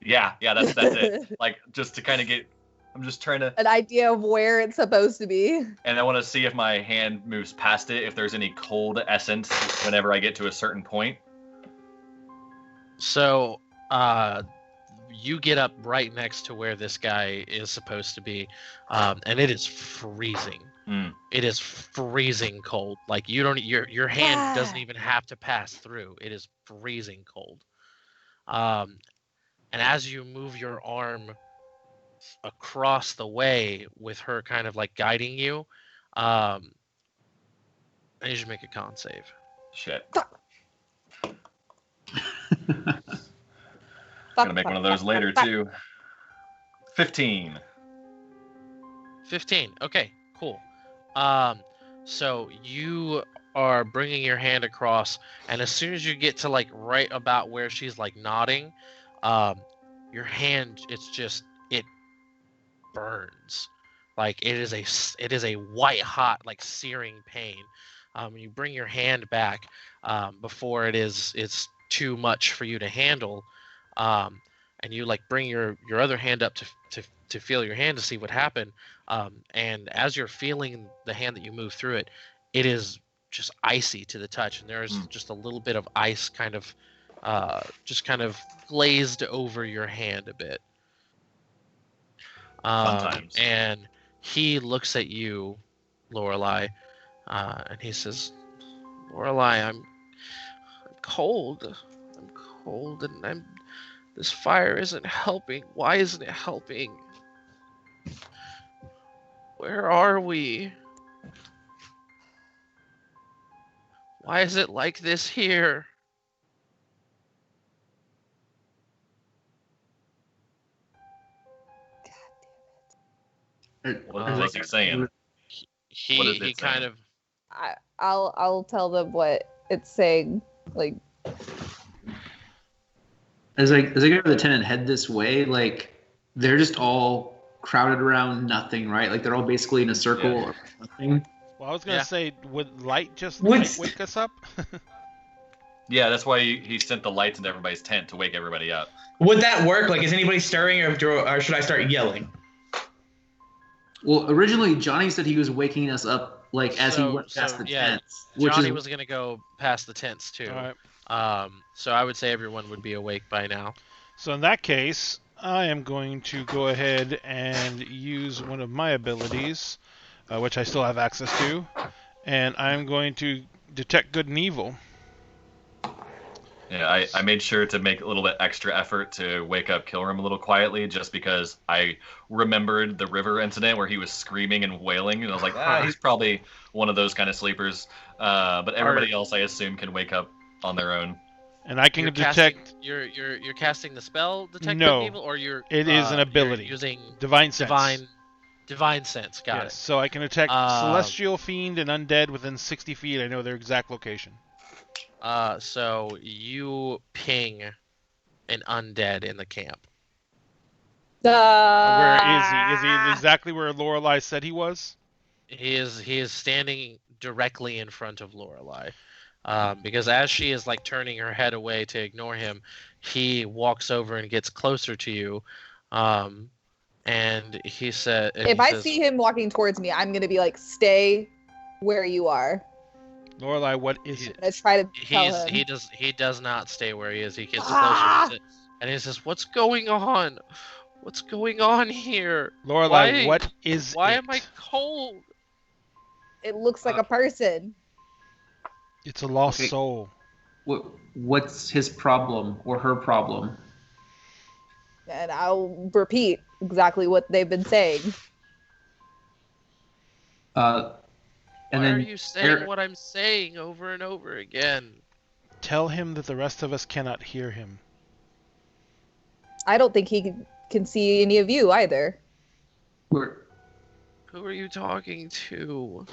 yeah, that's it. Like, just to kind of get, I'm just trying to... An idea of where it's supposed to be. And I want to see if my hand moves past it, if there's any cold essence whenever I get to a certain point. So, you get up right next to where this guy is supposed to be, and it is freezing. It is freezing cold. Like your hand doesn't even have to pass through. It is freezing cold. And as you move your arm across the way with her kind of like guiding you, I need you to make a con save. Shit. Gonna make one of those later too. 15. 15. Okay, cool. So you are bringing your hand across, and as soon as you get to like right about where she's like nodding, your hand, it burns. Like it is a white hot, like searing pain. You bring your hand back before it's too much for you to handle. And you like bring your other hand up to feel your hand to see what happened. And as you're feeling the hand that you move through it, it is just icy to the touch, and there's just a little bit of ice kind of just kind of glazed over your hand a bit. Sometimes. And he looks at you, Lorelei, and he says, "Lorelei, I'm cold. I'm cold, and this fire isn't helping. Why isn't it helping? Where are we? Why is it like this here?" What was he saying? He kind of... I'll tell them what it's saying. Like, as I go to the tent and head this way, like they're just all crowded around nothing, right? Like they're all basically in a circle of nothing. Well, I was gonna say, would light just wake us up? Yeah, that's why he sent the lights into everybody's tent to wake everybody up. Would that work? Like, is anybody stirring, or should I start yelling? Well, originally Johnny said he was waking us up like as he went past the tents. Johnny was gonna go past the tents too. All right. So I would say everyone would be awake by now. So in that case, I am going to go ahead and use one of my abilities, which I still have access to, and I'm going to detect good and evil. Yeah, I made sure to make a little bit extra effort to wake up Kilram a little quietly, just because I remembered the river incident where he was screaming and wailing, and I was like, he's probably one of those kind of sleepers. But everybody else, I assume, can wake up on their own. And I can detect. You're casting the spell detect No, good evil, or you're it is an ability using divine sense. Divine sense. Got it. So I can detect celestial fiend and undead within 60 feet. I know their exact location. So you ping an undead in the camp. Where is he? Is he exactly where Lorelei said he was? He is standing directly in front of Lorelei. Because as she is like turning her head away to ignore him, he walks over and gets closer to you. And he said, if I see him walking towards me, I'm gonna be like, stay where you are. Lorelei, what is it? I try to tell him. He does not stay where he is. He gets closer, and he says, "What's going on? What's going on here? Lorelei, what is Why it? am I cold? It looks like a person. It's a lost soul. What's his problem or her problem? And I'll repeat exactly what they've been saying. Why are you saying what I'm saying over and over again? Tell him that the rest of us cannot hear him. I don't think he can see any of you either. Who are you talking to?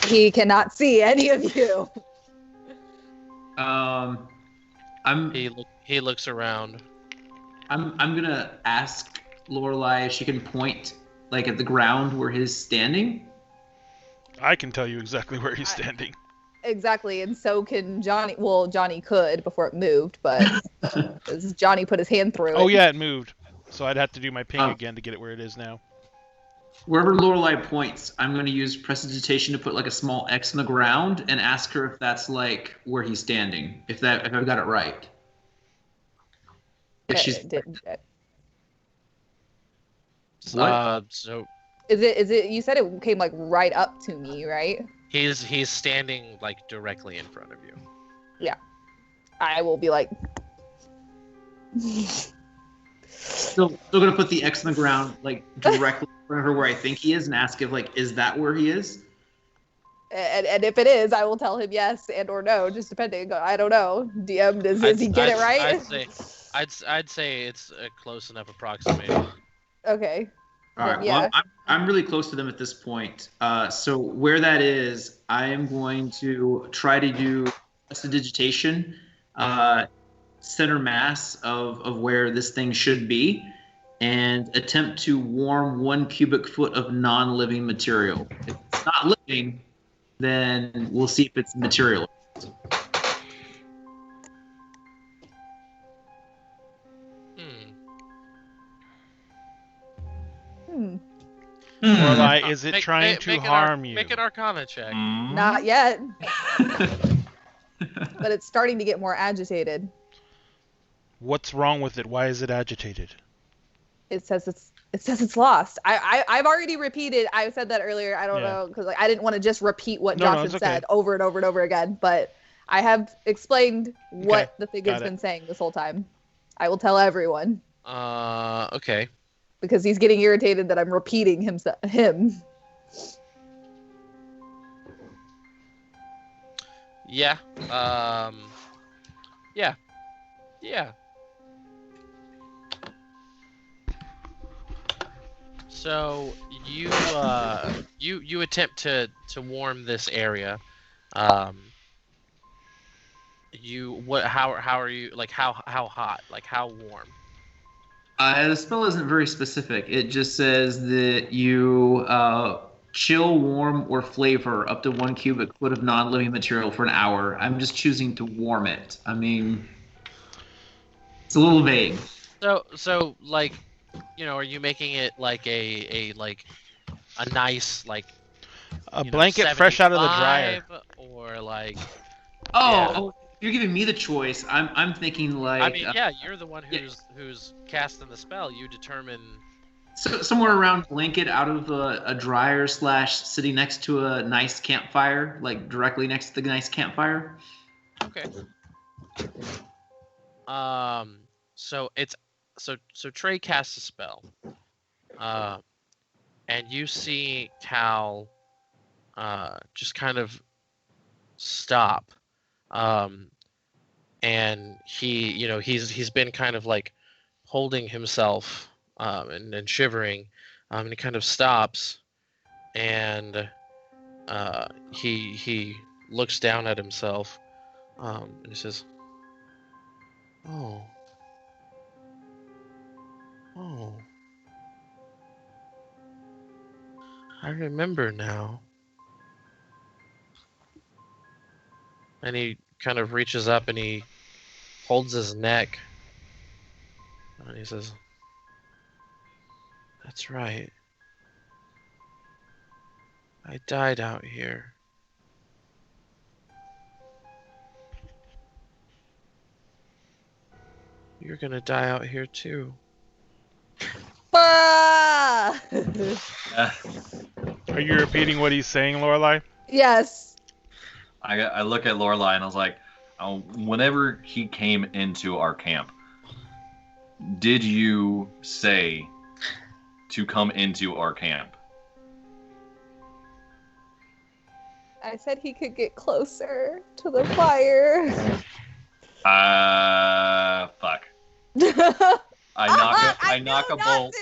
He cannot see any of you. He looks around. I'm gonna ask Lorelai if she can point like at the ground where he's standing. I can tell you exactly where he's standing. Exactly, and so can Johnny. Well, Johnny could before it moved, but Johnny put his hand through it. Oh yeah, it moved. So I'd have to do my ping Oh. again to get it where it is now. Wherever Lorelai points, I'm going to use prestidigitation to put like a small X in the ground and ask her if that's like where he's standing. If I've got it right. If she's What? So Is it? You said it came like right up to me, right? he's standing like directly in front of you. I will be like, still going to put the X in the ground like directly in front of her where I think he is and ask if like is that where he is? and if it is, I will tell him yes and or no, just depending. I don't know. DM, does he get it right? I'd say it's a close enough approximation. Okay. All right. Yeah. Well, I'm really close to them at this point. So where that is, I am going to try to do prestidigitation, center mass of where this thing should be, and attempt to warm 1 cubic foot of non-living material. If it's not living, then we'll see if it's material. Lorelai, is it trying to make harm you? Make an Arcana check. Not yet, but it's starting to get more agitated. What's wrong with it? Why is it agitated? It says it's lost. I've already repeated. I said that earlier. I don't Yeah. know because I didn't want to just repeat what No, Johnson it's okay. said over and over and over again. But I have explained what Okay, the thing got has it. been saying this whole time. I will tell everyone Okay. because he's getting irritated that I'm repeating him. Yeah. Yeah. Yeah. So you attempt to warm this area. How are you, like how hot, like how warm? The spell isn't very specific. It just says that you chill, warm, or flavor up to 1 cubic foot of non-living material for an hour. I'm just choosing to warm it. I mean, it's a little vague. So like, are you making it like a nice like A blanket fresh out of the dryer. 75, or like? Oh, you're giving me the choice. I'm thinking like I mean, yeah, you're the one who's casting the spell. You determine. so, somewhere around blanket out of a dryer / sitting next to a nice campfire, like directly next to the nice campfire. Okay. So Trey casts a spell. And you see Cal just kind of stop. And he's been kind of like holding himself and shivering. And he kind of stops, and he looks down at himself, and he says, "Oh, I remember now." And he kind of reaches up and he holds his neck. And he says, "That's right. I died out here. You're gonna die out here too." Ah! Are you repeating what he's saying, Lorelai? Yes. I look at Lorelai and I was like, whenever he came into our camp, did you say to come into our camp? I said he could get closer to the fire. Fuck. I knock a bolt.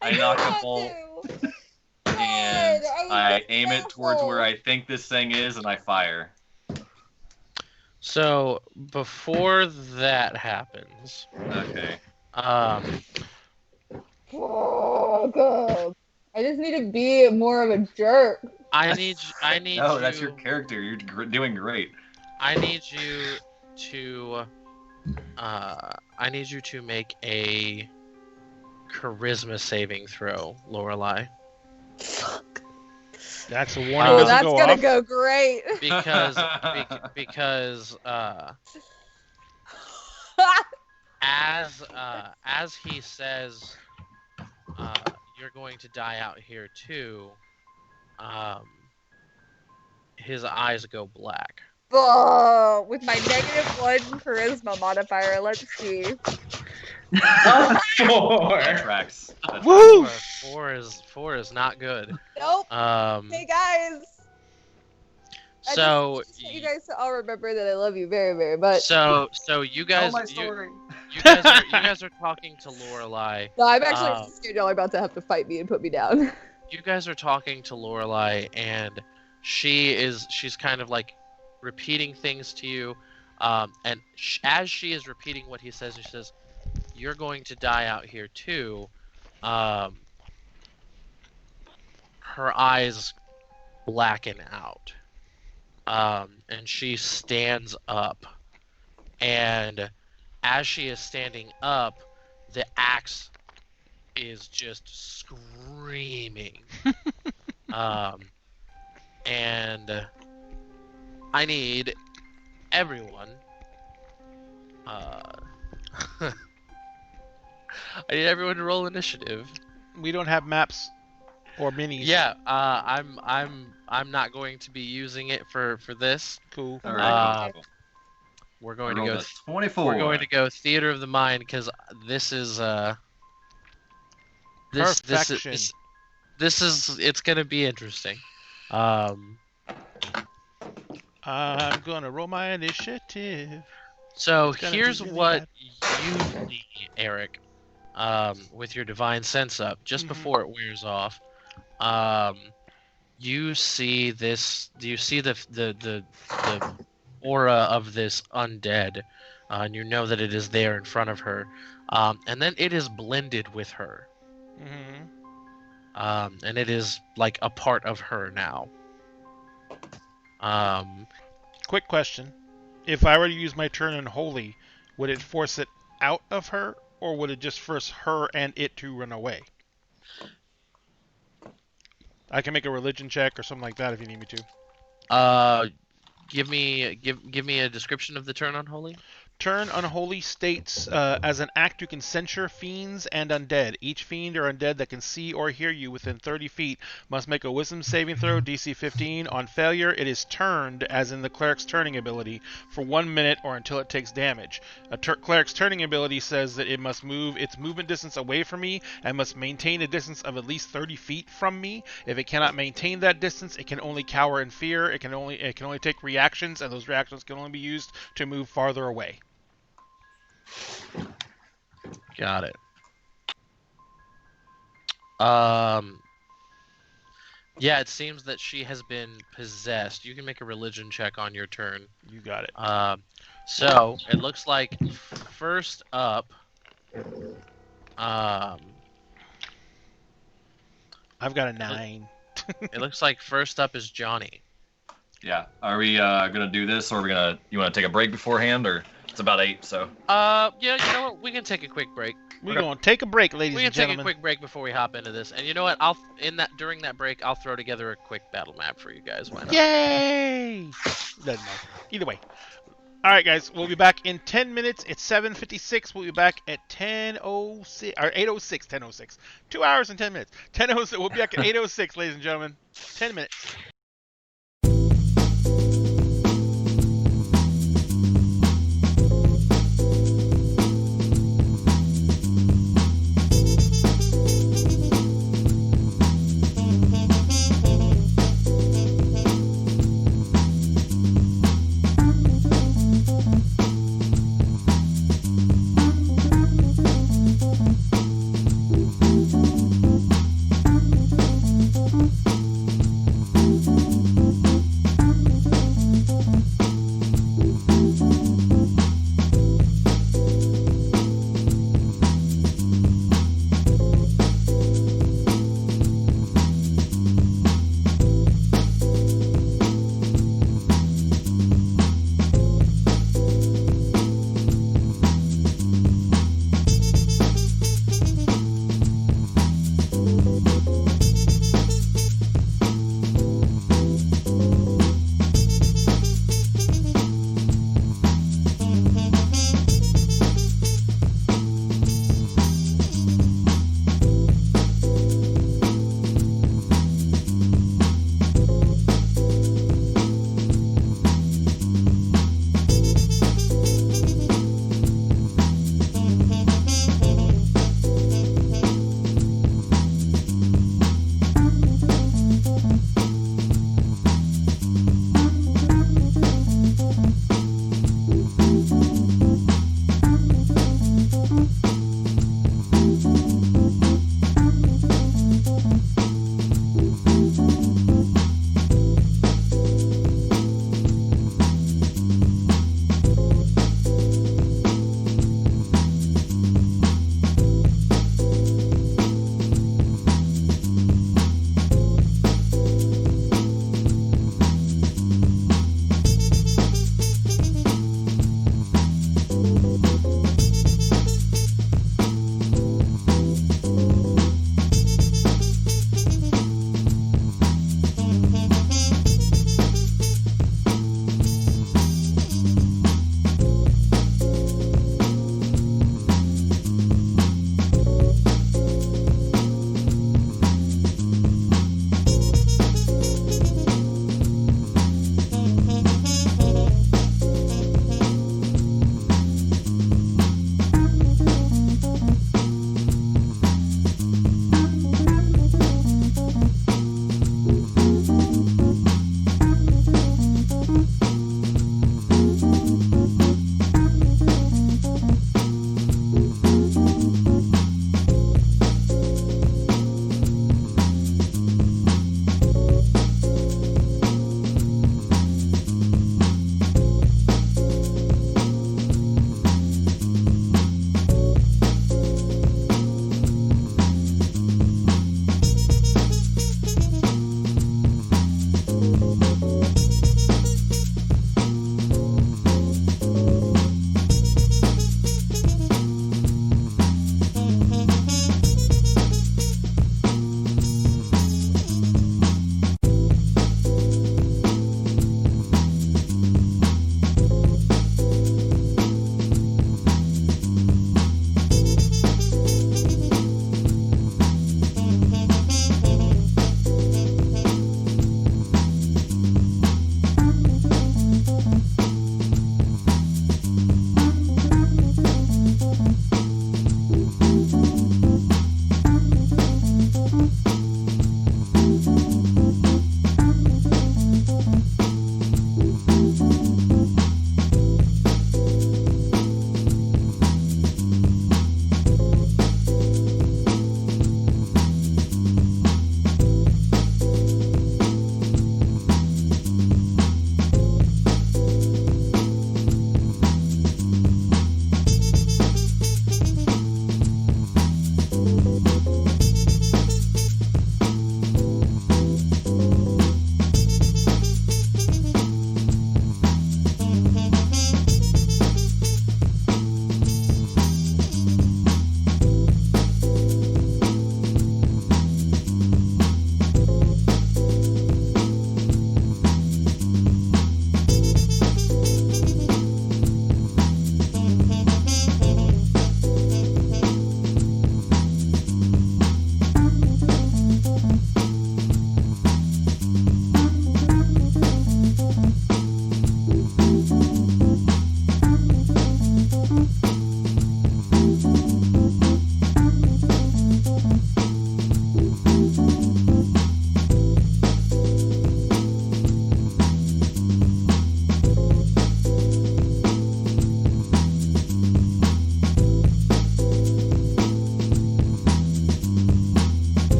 I knock a bolt. And I aim it towards where I think this thing is, and I fire. So before that happens, Okay. Oh, God. I just need to be more of a jerk. I need No, you. that's your character. You're doing great. I need you to make a charisma saving throw, Lorelai. That's a warning. Oh, Oh, doesn't that's go gonna off. go great. Because as he says, you're going to die out here too. His eyes go black. Oh, with my -1 charisma modifier, let's see. A 4. That tracks. That Woo! Four is not good. Nope. Hey guys. So I just want you guys to all remember that I love you very, very much. So you Tell guys my story. you guys are talking to Lorelai. No, I'm actually scared y'all are about to have to fight me and put me down. You guys are talking to Lorelai, and she's kind of like repeating things to you, and as she is repeating what he says, she says, "You're going to die out here too." Her eyes blacken out, and she stands up, and as she is standing up, the axe is just screaming. And I need everyone. I need everyone to roll initiative. We don't have maps or minis. Yeah, I'm not going to be using it for this. Cool. All right. We're going to go. 24. We're going to go theater of the mind because this is Perfection. this is it's gonna be interesting. I'm gonna roll my initiative. So It's gonna here's be really what bad. you see, Eric, with your divine sense up just Mhm. before it wears off. You see this. You see the aura of this undead, and you know that it is there in front of her, and then it is blended with her, Mm-hmm. and it is like a part of her now. Quick question: if I were to use my turn unholy, would it force it out of her, or would it just force her and it to run away? I can make a religion check or something like that if you need me to. Give me a description of the turn unholy. Turn unholy states, as an act you can censure fiends and undead. Each fiend or undead that can see or hear you within 30 feet must make a wisdom saving throw, DC 15. On failure, it is turned, as in the cleric's turning ability, for 1 minute or until it takes damage. A cleric's turning ability says that it must move its movement distance away from me and must maintain a distance of at least 30 feet from me. If it cannot maintain that distance, it can only cower in fear. It can only take reactions, and those reactions can only be used to move farther away. Got it. Yeah, it seems that she has been possessed. You can make a religion check on your turn. You got it. So it looks like first up, I've got a 9. it looks like first up is Johnny. Yeah. Are we gonna do this, or are we gonna? You want to take a break beforehand, or it's about 8, so. Yeah, you know what? We can take a quick break. We're going to take a break, ladies We can and take a gentlemen. quick break before we hop into this. And you know what? During that break, I'll throw together a quick battle map for you guys. Why not? Yay! Doesn't matter. Either way. All right, guys. We'll be back in 10 minutes. It's 7:56. We'll be back at 10:06 or 8:06. 10:06. 2 hours and 10 minutes. 10:06. We'll be back at 8:06, ladies and gentlemen. 10 minutes.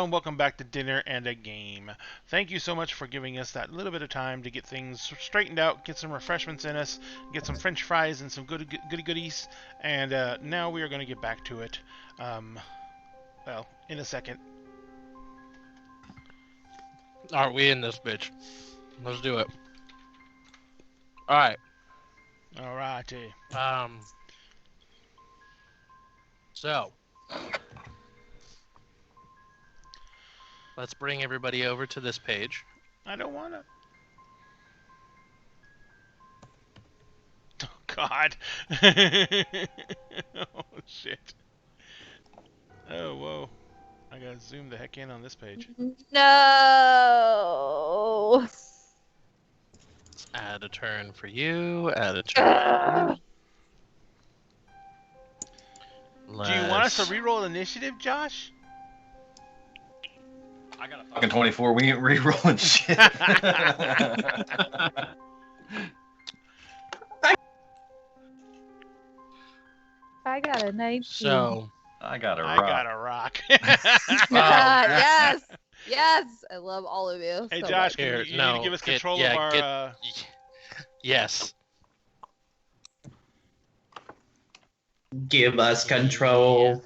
y'all, and welcome back to Dinner and a Game. Thank you so much for giving us that little bit of time to get things straightened out, get some refreshments in us, get some French fries and some goody goodies, and now we are going to get back to it. Well, in a second. Aren't we in this bitch? Let's do it. All right. Alrighty. So let's bring everybody over to this page. I don't want to. Oh, God. Oh, shit. Oh, whoa. I gotta zoom the heck in on this page. No. Add a turn for you. Add a turn. Do you want us to reroll initiative, Josh? I got a fucking 24. We ain't re-rolling shit. I got a 19. So I got a I rock. got a rock. Yes. Yes. I love all of you. Hey, so Josh, much. can Here, you no, need to give us get- control yeah, of our... get- yes. Give us control.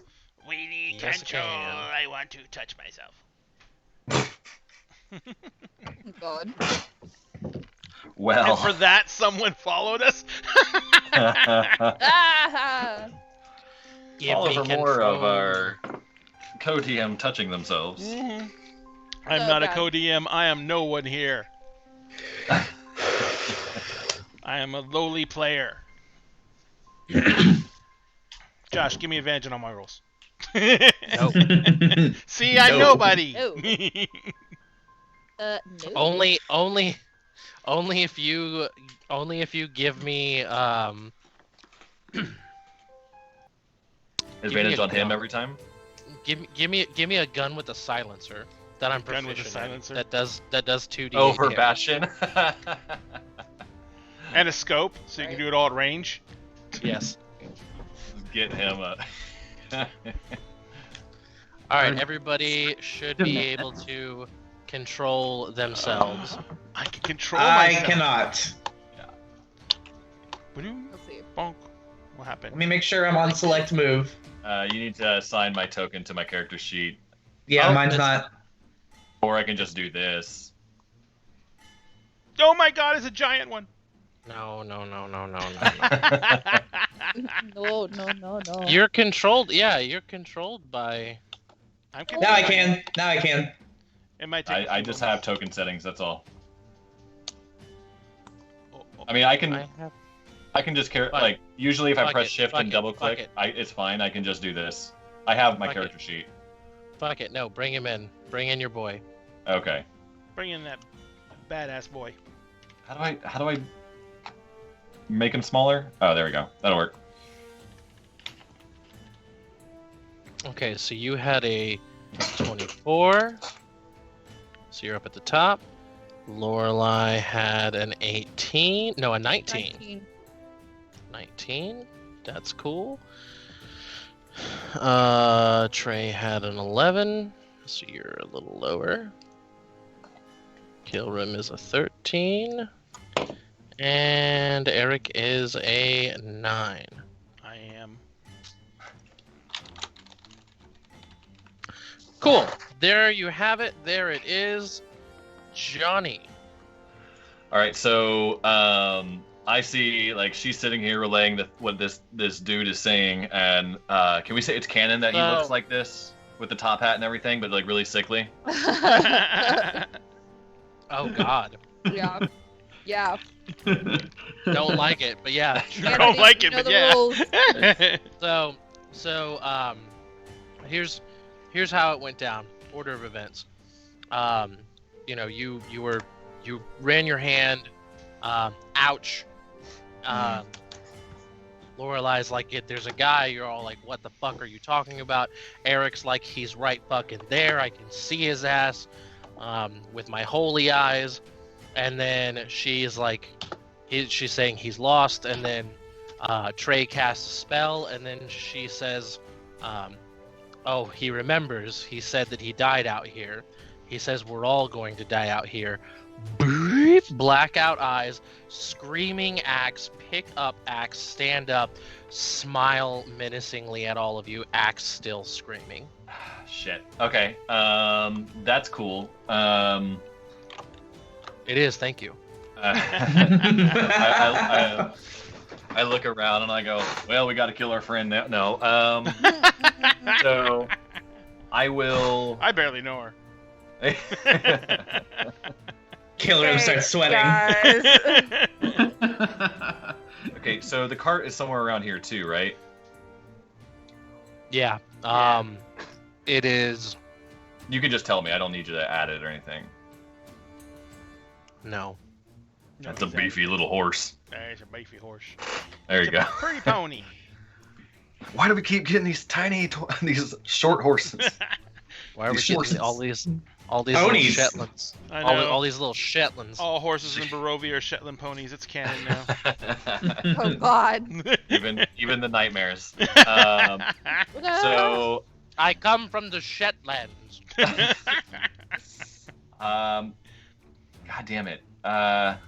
We need Yes, control. can. I want to touch myself. Oh, God. Well. And for that, someone followed us? Ah! Give all me over more of control. our co-DM touching themselves. Mm-hmm. I'm Oh, not a God. co-DM. I am no one here. I am a lowly player. Josh, give me advantage on all my rolls. Nope. See, I'm No. nobody. No. No. Only if you give me Advantage a on him gun. every time. give me a gun with a silencer that I'm Gun with a proficient in. silencer? That does 2d8 Over damage. Bastion. And a scope, so you can do it all at range. Yes. Get him a. All right, everybody should be able to control themselves. I can control I myself. cannot. Ba-doom, Let's see. bonk. What happened? Let me make sure I'm on select move. You need to assign my token to my character sheet, Yeah, Oh, mine's that's- not. or I can just do this. Oh my God, it's a giant one. No. No, no, no, no. You're controlled. Yeah, you're controlled by. I'm Now I can. Now I can. It might take a I few just moments. have token settings. That's all. Oh. I mean, I can have. just care. Fuck. Like usually, if I Fuck press it, shift fuck and it, double fuck click, it. it's fine. I can just do this. I have my Fuck it. character sheet. Fuck it. No, bring him in. Bring in your boy. Okay. Bring in that badass boy. How do I make him smaller? Oh, there we go. That'll work. Okay, so you had a 24. So you're up at the top. Lorelai had an 18. No, a 19. 19. That's cool. Trey had an 11. So you're a little lower. Kilrim is a 13. And Eric is a 9. I am. Cool. There you have it. There it is. Johnny. All right. So I see like she's sitting here relaying what this dude is saying, and can we say it's canon that he So- looks like this with the top hat and everything, but like really sickly? Oh God. Yeah. Yeah. Don't like it, but yeah. I don't like it, You know but the yeah. rules. So here's how it went down. Order of events. You ran your hand. Ouch. Lorelai's like, there's a guy. You're all like, what the fuck are you talking about? Eric's like, he's right fucking there. I can see his ass with my holy eyes. And then she's like, she's saying he's lost. And then Trey casts a spell. And then she says, Oh, he remembers. He said that he died out here. He says we're all going to die out here. Brief blackout eyes, screaming axe, pick up axe, stand up, smile menacingly at all of you, axe still screaming. Shit. Okay. That's cool. It is, thank you. I look around and I go, well, we got to kill our friend now. No. So I will. I barely know her. Killer starts sweating. Guys. Okay, so the cart is somewhere around here too, right? Yeah. It is. You can just tell me. I don't need you to add it or anything. No. That's a beefy little horse. It's a beefy horse. There you It's a go. pretty pony. Why do we keep getting these tiny, these short horses? Why are we These getting horses. all these little Ponies. Shetlands? I know. All these little Shetlands. All horses in Barovia are Shetland ponies. It's canon now. Oh God. even the nightmares. So, I come from the Shetlands. God damn it. I'm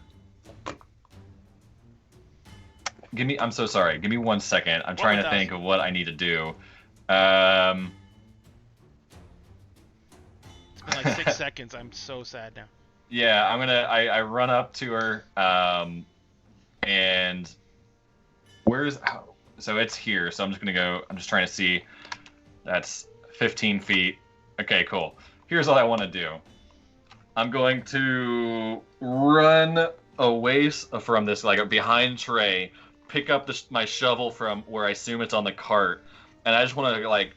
so sorry. Give me 1 second. I'm trying to think of what I need to do. It's been like 6 seconds. I'm so sad now. Yeah, I run up to her, and so it's here, so I'm just trying to see. That's 15 feet. Okay, cool. Here's what I want to do. I'm going to run away from this, like behind Trey, pick up my shovel from where I assume it's on the cart, and I just want to like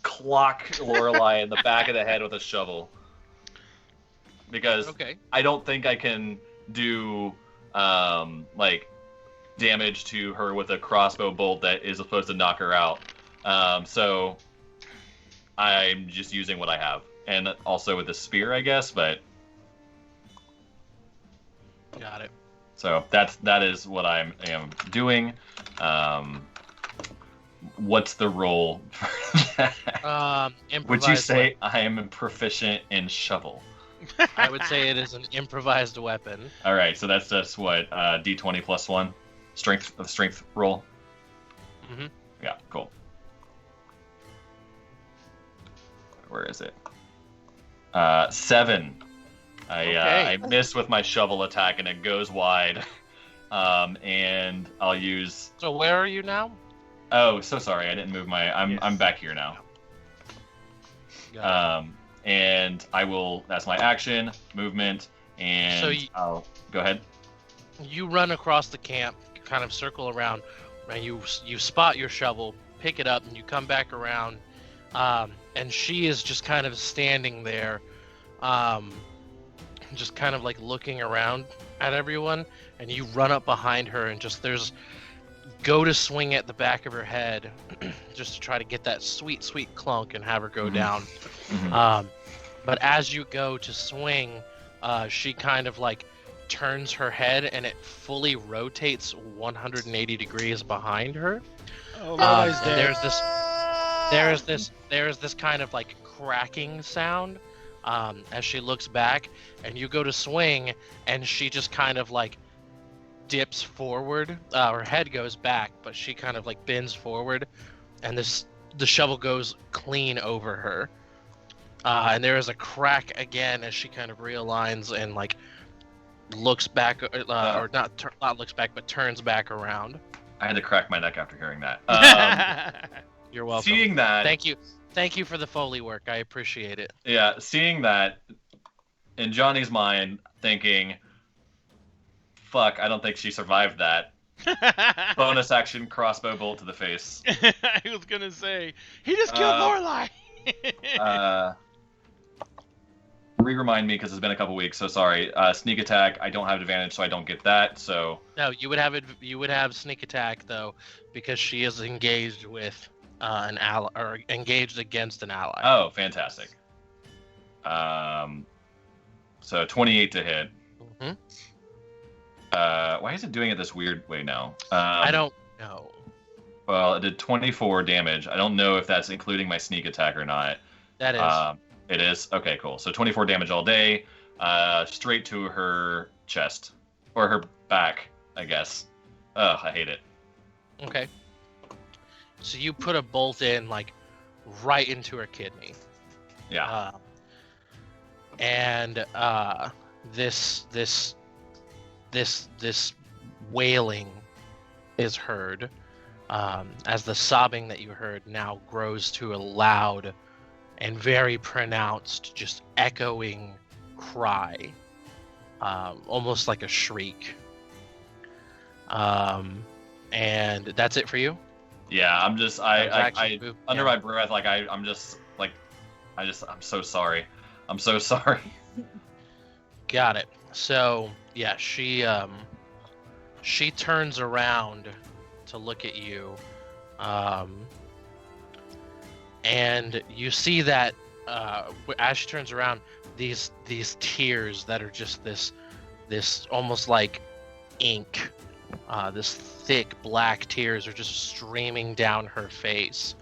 clock Lorelei in the back of the head with a shovel. Because Okay. I don't think I can do like damage to her with a crossbow bolt that is supposed to knock her out. So I'm just using what I have, and also with the spear, I guess. But Got it. so that is what I am doing. What's the roll for that? Would you Improvised say I am proficient in shovel? I would say it is an improvised weapon. All right, so that's just what D20 plus 1 strength roll. Mhm. Yeah, cool. Where is it? 7. I miss with my shovel attack and it goes wide. And I'll use. So where are you now? Oh, so sorry, I didn't move my. I'm back here now. Got it. And I will. That's my action, movement, and So I'll go ahead. You run across the camp, kind of circle around, and you spot your shovel, pick it up, and you come back around, and she is just kind of standing there, just kind of like looking around at everyone, and you run up behind her and go to swing at the back of her head, just to try to get that sweet clunk and have her go down. Mhm. But as you go to swing, she kind of like turns her head and it fully rotates 180 degrees behind her. Oh, And Lorelai's dead. there's this kind of like cracking sound as she looks back, and you go to swing, and she just kind of like dips forward. Her head goes back, but she kind of like bends forward, and the shovel goes clean over her. And there is a crack again as she kind of realigns and like looks back, or not looks back, but turns back around. I had to crack my neck after hearing that. You're welcome. Seeing that, Thank you for the Foley work. I appreciate it. yeah, seeing that in Johnny's mind, thinking, "Fuck, I don't think she survived that." Bonus action crossbow bolt to the face. I was gonna say he just killed Lorelai. Remind me because it's been a couple weeks, so sorry. Sneak attack. I don't have advantage, so I don't get that. So No, you would have sneak attack though, because she is engaged with an ally, or engaged against an ally. oh, fantastic. So 28 to hit. Mhm. Why is it doing it this weird way now? I don't know. Well, it did 24 damage. I don't know if that's including my sneak attack or not. That is. It is? Okay, cool. So 24 damage all day, straight to her chest. Or her back, I guess. Ugh, I hate it. Okay. So you put a bolt in, like, right into her kidney. Yeah. And this wailing is heard as the sobbing that you heard now grows to a loud and very pronounced, just echoing cry, almost like a shriek. And that's it for you? Yeah, I'm just, under Yeah. my breath, like, I'm so sorry. I'm so sorry. Got it. So yeah, she turns around to look at you, and you see that as she turns around, these tears that are just this almost like ink, this thick black tears are just streaming down her face.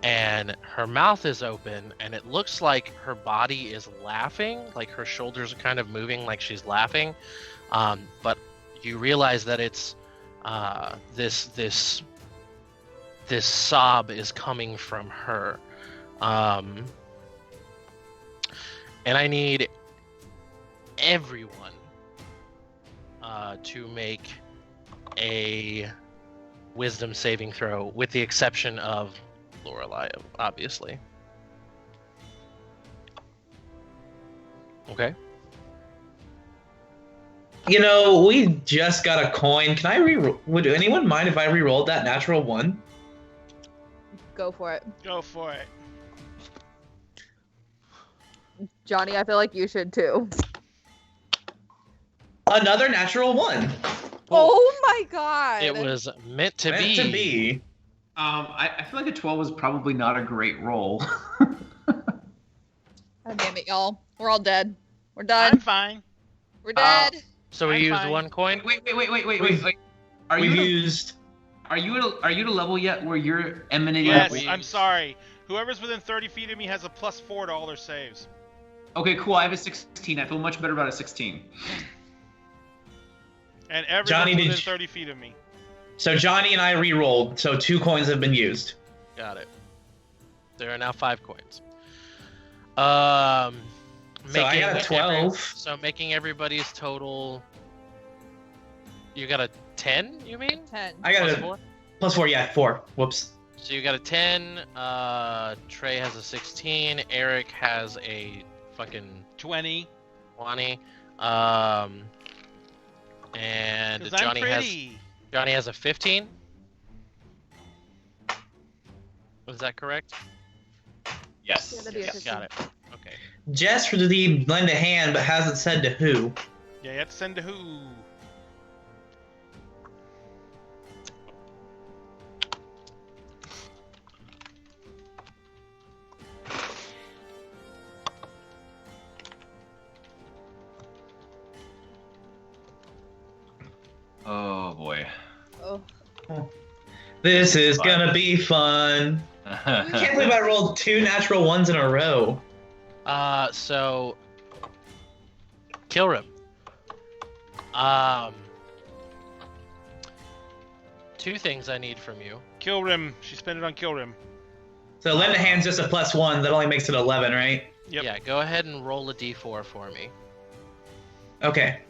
And her mouth is open, and it looks like her body is laughing, like her shoulders are kind of moving like she's laughing. But you realize that it's this sob is coming from her. And I need everyone to make a wisdom saving throw, with the exception of Lorelei, obviously. Okay. You know, we just got a coin. Can I would anyone mind if I re-rolled that natural 1? Go for it. Go for it. Johnny, I feel like you should too. Another natural 1. Oh my god. It was meant to Meant be. to be. I feel like a 12 was probably not a great roll. God damn it, y'all. We're all dead. We're done. I'm fine. We're dead. So we I'm used fine. 1 coin. Wait. Are We've you used. are you at a level yet where you're emanating? Yes, we- I'm sorry. Whoever's within 30 feet of me has a +4 to all their saves. Okay, cool. I have a 16. I feel much better about a 16. And everyone's Johnny, did within you- 30 feet of me. So Johnny and I re-rolled, so 2 coins have been used. Got it. There are now 5 coins. So I Making got a 12. So making everybody's total. You got a 10, you mean? 10. I got Plus a 4? +4, yeah, 4. Whoops. So you got a 10, Trey has a 16, Eric has a fucking 20. 20, and 'Cause I'm pretty. Johnny has a 15. Was that correct? Yes. Yeah, that'd be a Yes. 15. Got it. Okay. Jess for the lend a hand, but hasn't said to who. Yeah, you have to send to who? Oh boy. Oh. This is Fine. gonna be fun. I can't believe I rolled 2 natural 1s in a row. So Kilrim. 2 things I need from you. Kilrim. She spent it on Kilrim. So lend a hand's just a +1. That only makes it 11, right? Yep. Yeah, go ahead and roll a d4 for me. Okay.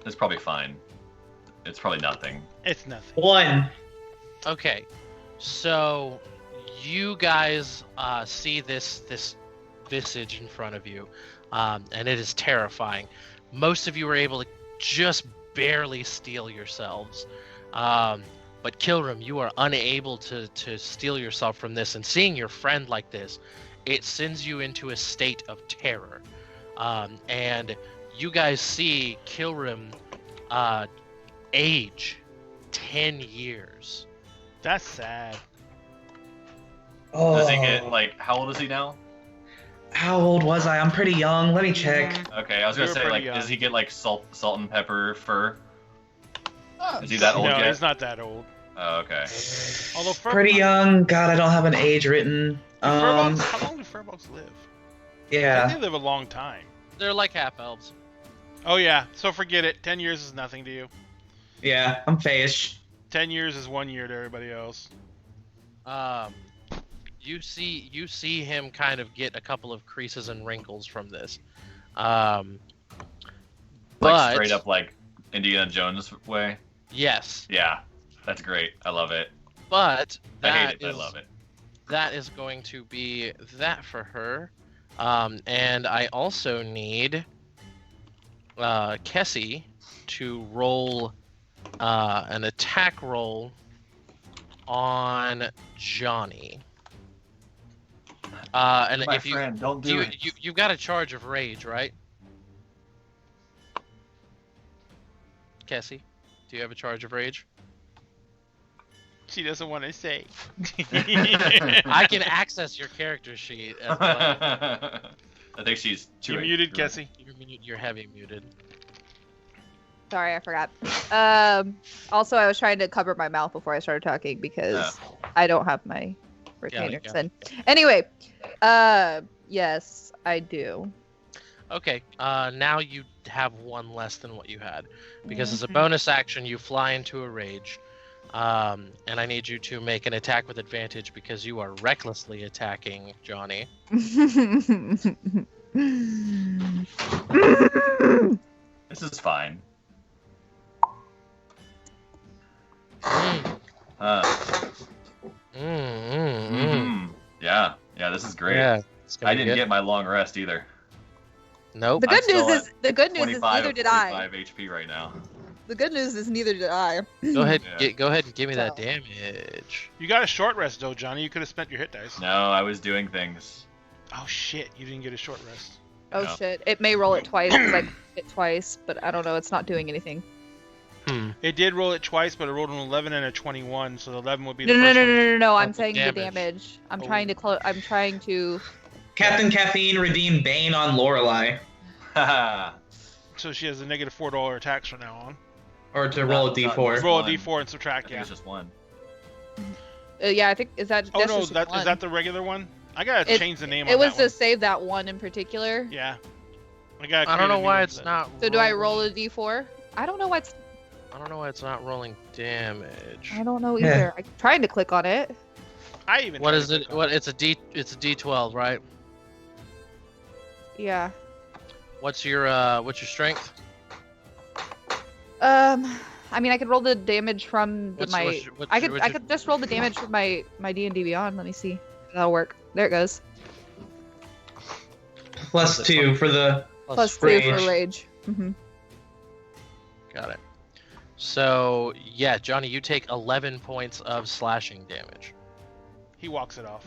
It's probably fine. It's probably nothing. It's nothing. 1. Okay, so you guys see this visage in front of you, and it is terrifying. Most of you were able to just barely steal yourselves, but Kilrim, you are unable to steal yourself from this. And seeing your friend like this, it sends you into a state of terror. And you guys see Kilrim age 10 years. That's sad. Oh. Does he get, like, how old is he now? How old was I? I'm pretty young. Let me check. Okay, I was gonna You're say, pretty like, young. does he get, like, salt and pepper fur? Is he that old No, yet? he's not that old. Oh, okay. Although Pretty young. God, I don't have an age written. How long do furbolgs live? Yeah. They live a long time. They're like half elves. Oh yeah, so forget it. 10 years is nothing to you. Yeah, I'm Fayish. 10 years is 1 year to everybody else. You see him kind of get a couple of creases and wrinkles from this. Like But straight up like Indiana Jones way. yes, Yeah, that's great. I love it. but I that hate it. I is- love it. that is going to be that for her. And I also need Kessie to roll an attack roll on Johnny. And My if friend, don't do it. you've got a charge of rage, right? Kessie, do you have a charge of rage? She doesn't want to say. I can access your character sheet as well. I think she's You chewing. muted, Kessie. You're heavy muted. Sorry, I forgot. Also, I was trying to cover my mouth before I started talking because I don't have my retainers yeah. in. Anyway, yes, I do. Okay, now you have one less than what you had. Because as a Mhm. bonus action, you fly into a rage. And I need you to make an attack with advantage because you are recklessly attacking Johnny. This is fine. Mm, Yeah, this is great. Yeah, it's gonna I be didn't good. get my long rest either. Nope. The I'm good still news is at the good news is 25 neither of did I. 45 HP right now. The good news is neither did I. Go ahead, Yeah. go ahead and give me that So- damage. You got a short rest though, Johnny. You could have spent your hit dice. No, I was doing things. Oh shit, you didn't get a short rest. Oh No. shit! It may roll it twice because I hit it twice, but I don't know. It's not doing anything. It did roll it twice, but it rolled an 11 and a 21, so the 11 would be No, the no, no, first no, one. no, no, no! I'm the saying the damage. damage. I'm Oh. trying to close. I'm trying to. Captain Caffeine redeemed Bane on Lorelei. So she has a negative $4 attacks from now on. Or to roll a d4. Roll a one. d4 and I subtract, think yeah. it's just one. Yeah, I think is that. Oh that's no, just is one. that the regular one? I gotta It- change the name It on was that to save that one in particular. one. Yeah. I gotta I don't create a know new why one it's for that. not. So do I rolling- roll a d4? I don't know why it's. I don't know why it's not rolling damage. I don't know Yeah. either. I'm trying to click on it. I even What tried is to it? click on What? It's a D12, right? Yeah. What's your strength? I mean, I could roll the damage from What's- my. what's your- what's I your- could what's I your- could just roll the damage from my D&D Beyond. Let me see. That'll work. There it goes. Plus 2 for the. Plus 2 rage. for rage. Mm-hmm. Got it. So yeah, Johnny, you take 11 points of slashing damage. He walks it off.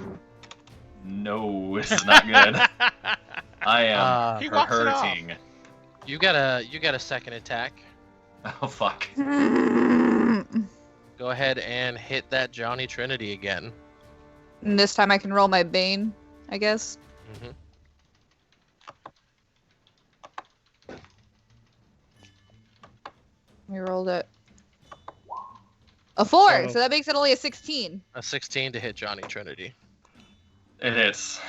No, this is not good. I am He walks it off. hurting. You got a second attack. Oh fuck. Go ahead and hit that Johnny Trinity again. And this time I can roll my Bane, I guess. Mhm. We rolled it. A 4, So- so that makes it only a 16. A 16 to hit Johnny Trinity. It hits.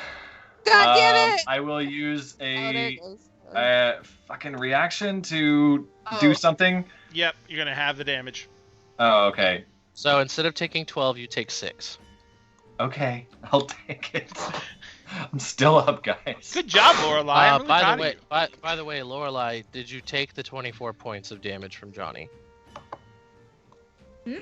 God damn it! I will use Oh, there a it goes. fucking reaction to Oh. do something. Yep, you're gonna have the damage. Oh, okay. So instead of taking 12, you take 6. Okay, I'll take it. I'm still up, guys. Good job, Lorelai. I'm really by proud the way, of you. by the way, Lorelai, did you take the 24 points of damage from Johnny? Hmm?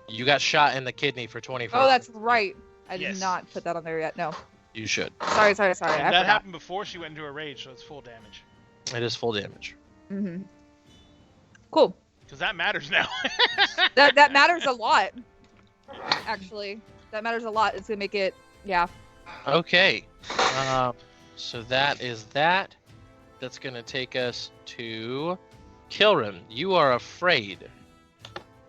You got shot in the kidney for 24. Oh, that's right. I did Yes. not put that on there yet. No. You should. Sorry. And I that forgot. happened before she went into a rage, so it's full damage. It is full damage. Mm-hmm. Cool. Because that matters now. That matters a lot. Actually, that matters a lot. It's gonna make it. Yeah. Okay. So that is that. That's gonna take us to Kilrim. You are afraid.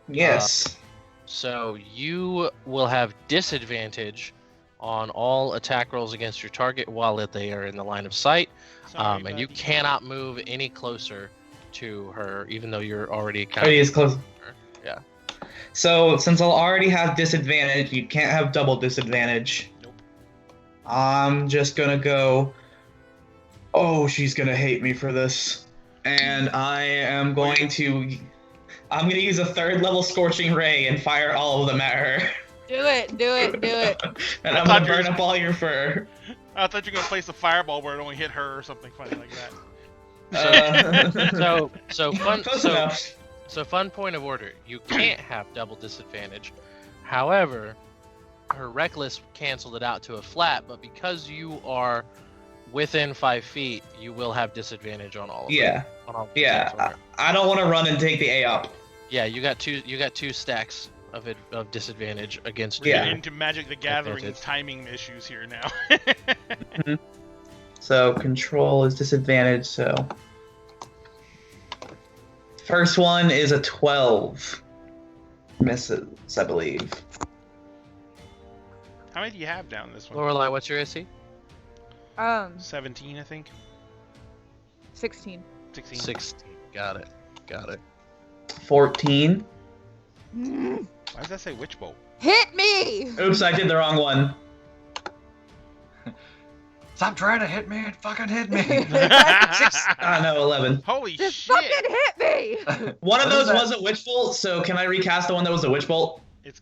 Yes. So you will have disadvantage on all attack rolls against your target while they are in the line of sight. Sorry, And you buddy. cannot move any closer to her, even though you're already kind Already of is close. Yeah. So since I'll already have disadvantage, you can't have double disadvantage. Nope. I'm just gonna go. Oh, she's gonna hate me for this, and I am going to. I'm gonna use a 3rd level Scorching Ray and fire all of them at her. Do it. And I I'm thought gonna you were- burn up all your fur. I thought you were gonna place a fireball where it only hit her or something funny like that. Close enough. So fun point of order. You can't have double disadvantage. However, her reckless canceled it out to a flat, but because you are within 5 feet, you will have disadvantage on all of them. Yeah, On all the attacks on yeah. her. I don't want to run and take the A up. Yeah, you got two stacks of disadvantage against We're Yeah. getting into Magic the Gathering Advantage. timing issues here now. So control is disadvantage. So first one is a 12. Misses, I believe. How many do you have down this one? Lorelai, what's your AC? 17, I think. 16. 16. 16. Got it. 14. Why does that say Witch Bolt? Hit me! Oops, I did the wrong one. Stop trying to hit me and fucking hit me. No, 11. Holy Just shit! fucking hit me! One of What is those that? was a witch bolt, so can I recast the one that was a witch bolt? It's-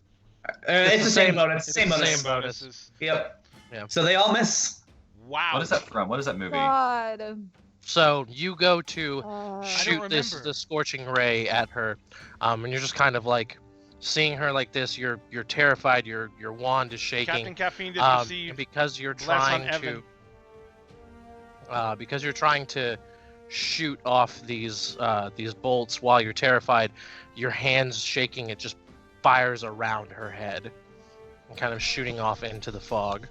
It's the same bonus. It's Same the bonus. Same bonuses. Yep. Yeah. So they all miss. Wow. What is that from? What is that movie? God. So you go to shoot don't this remember. the scorching ray at her, and you're just kind of like seeing her like this. You're terrified. Your wand is shaking. Captain Caffeine did And receive because you're less on trying Evan. to shoot off these bolts while you're terrified, your hands shaking. It just fires around her head, and kind of shooting off into the fog.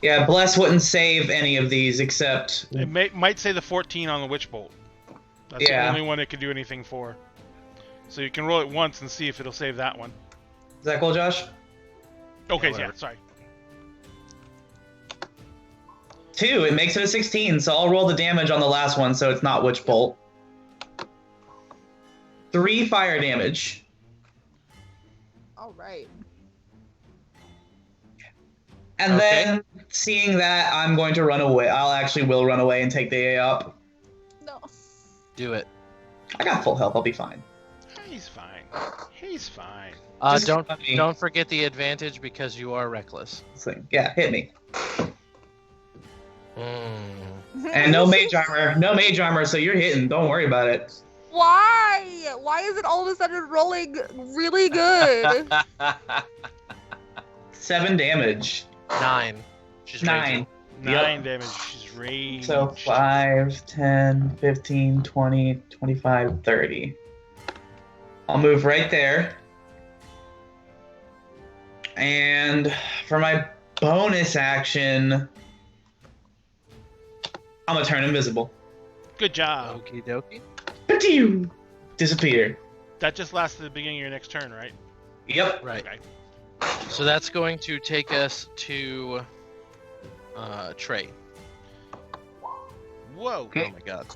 Yeah, Bless wouldn't save any of these except. It might say the 14 on the Witch Bolt. That's the Yeah. only one it could do anything for. So you can roll it once and see if it'll save that one. Is that cool, Josh? Okay, yeah, whatever. sorry. 2. It makes it a 16, so I'll roll the damage on the last one, so it's not witch bolt. 3 fire damage. All right. And Okay. then, seeing that, I'm going to run away. Will run away and take the A up. No. Do it. I got full health. I'll be fine. He's fine. He's fine. Just Don't let me- don't forget the advantage because you are reckless. Yeah, hit me. And no mage armor. No mage armor, so you're hitting. Don't worry about it. Why? Why is it all of a sudden rolling really good? 7 damage. 9. She's 9. raging. 9 damage. She's raged. So 5, 10, 15, 20, 25, 30. I'll move right there. And for my bonus action, I'm going to turn invisible. Good job. Okie dokie. Ba-doo! Disappear. That just lasts to the beginning of your next turn, right? Yep. Right. Okay. So that's going to take us to Trey. Whoa. Okay. Oh my god.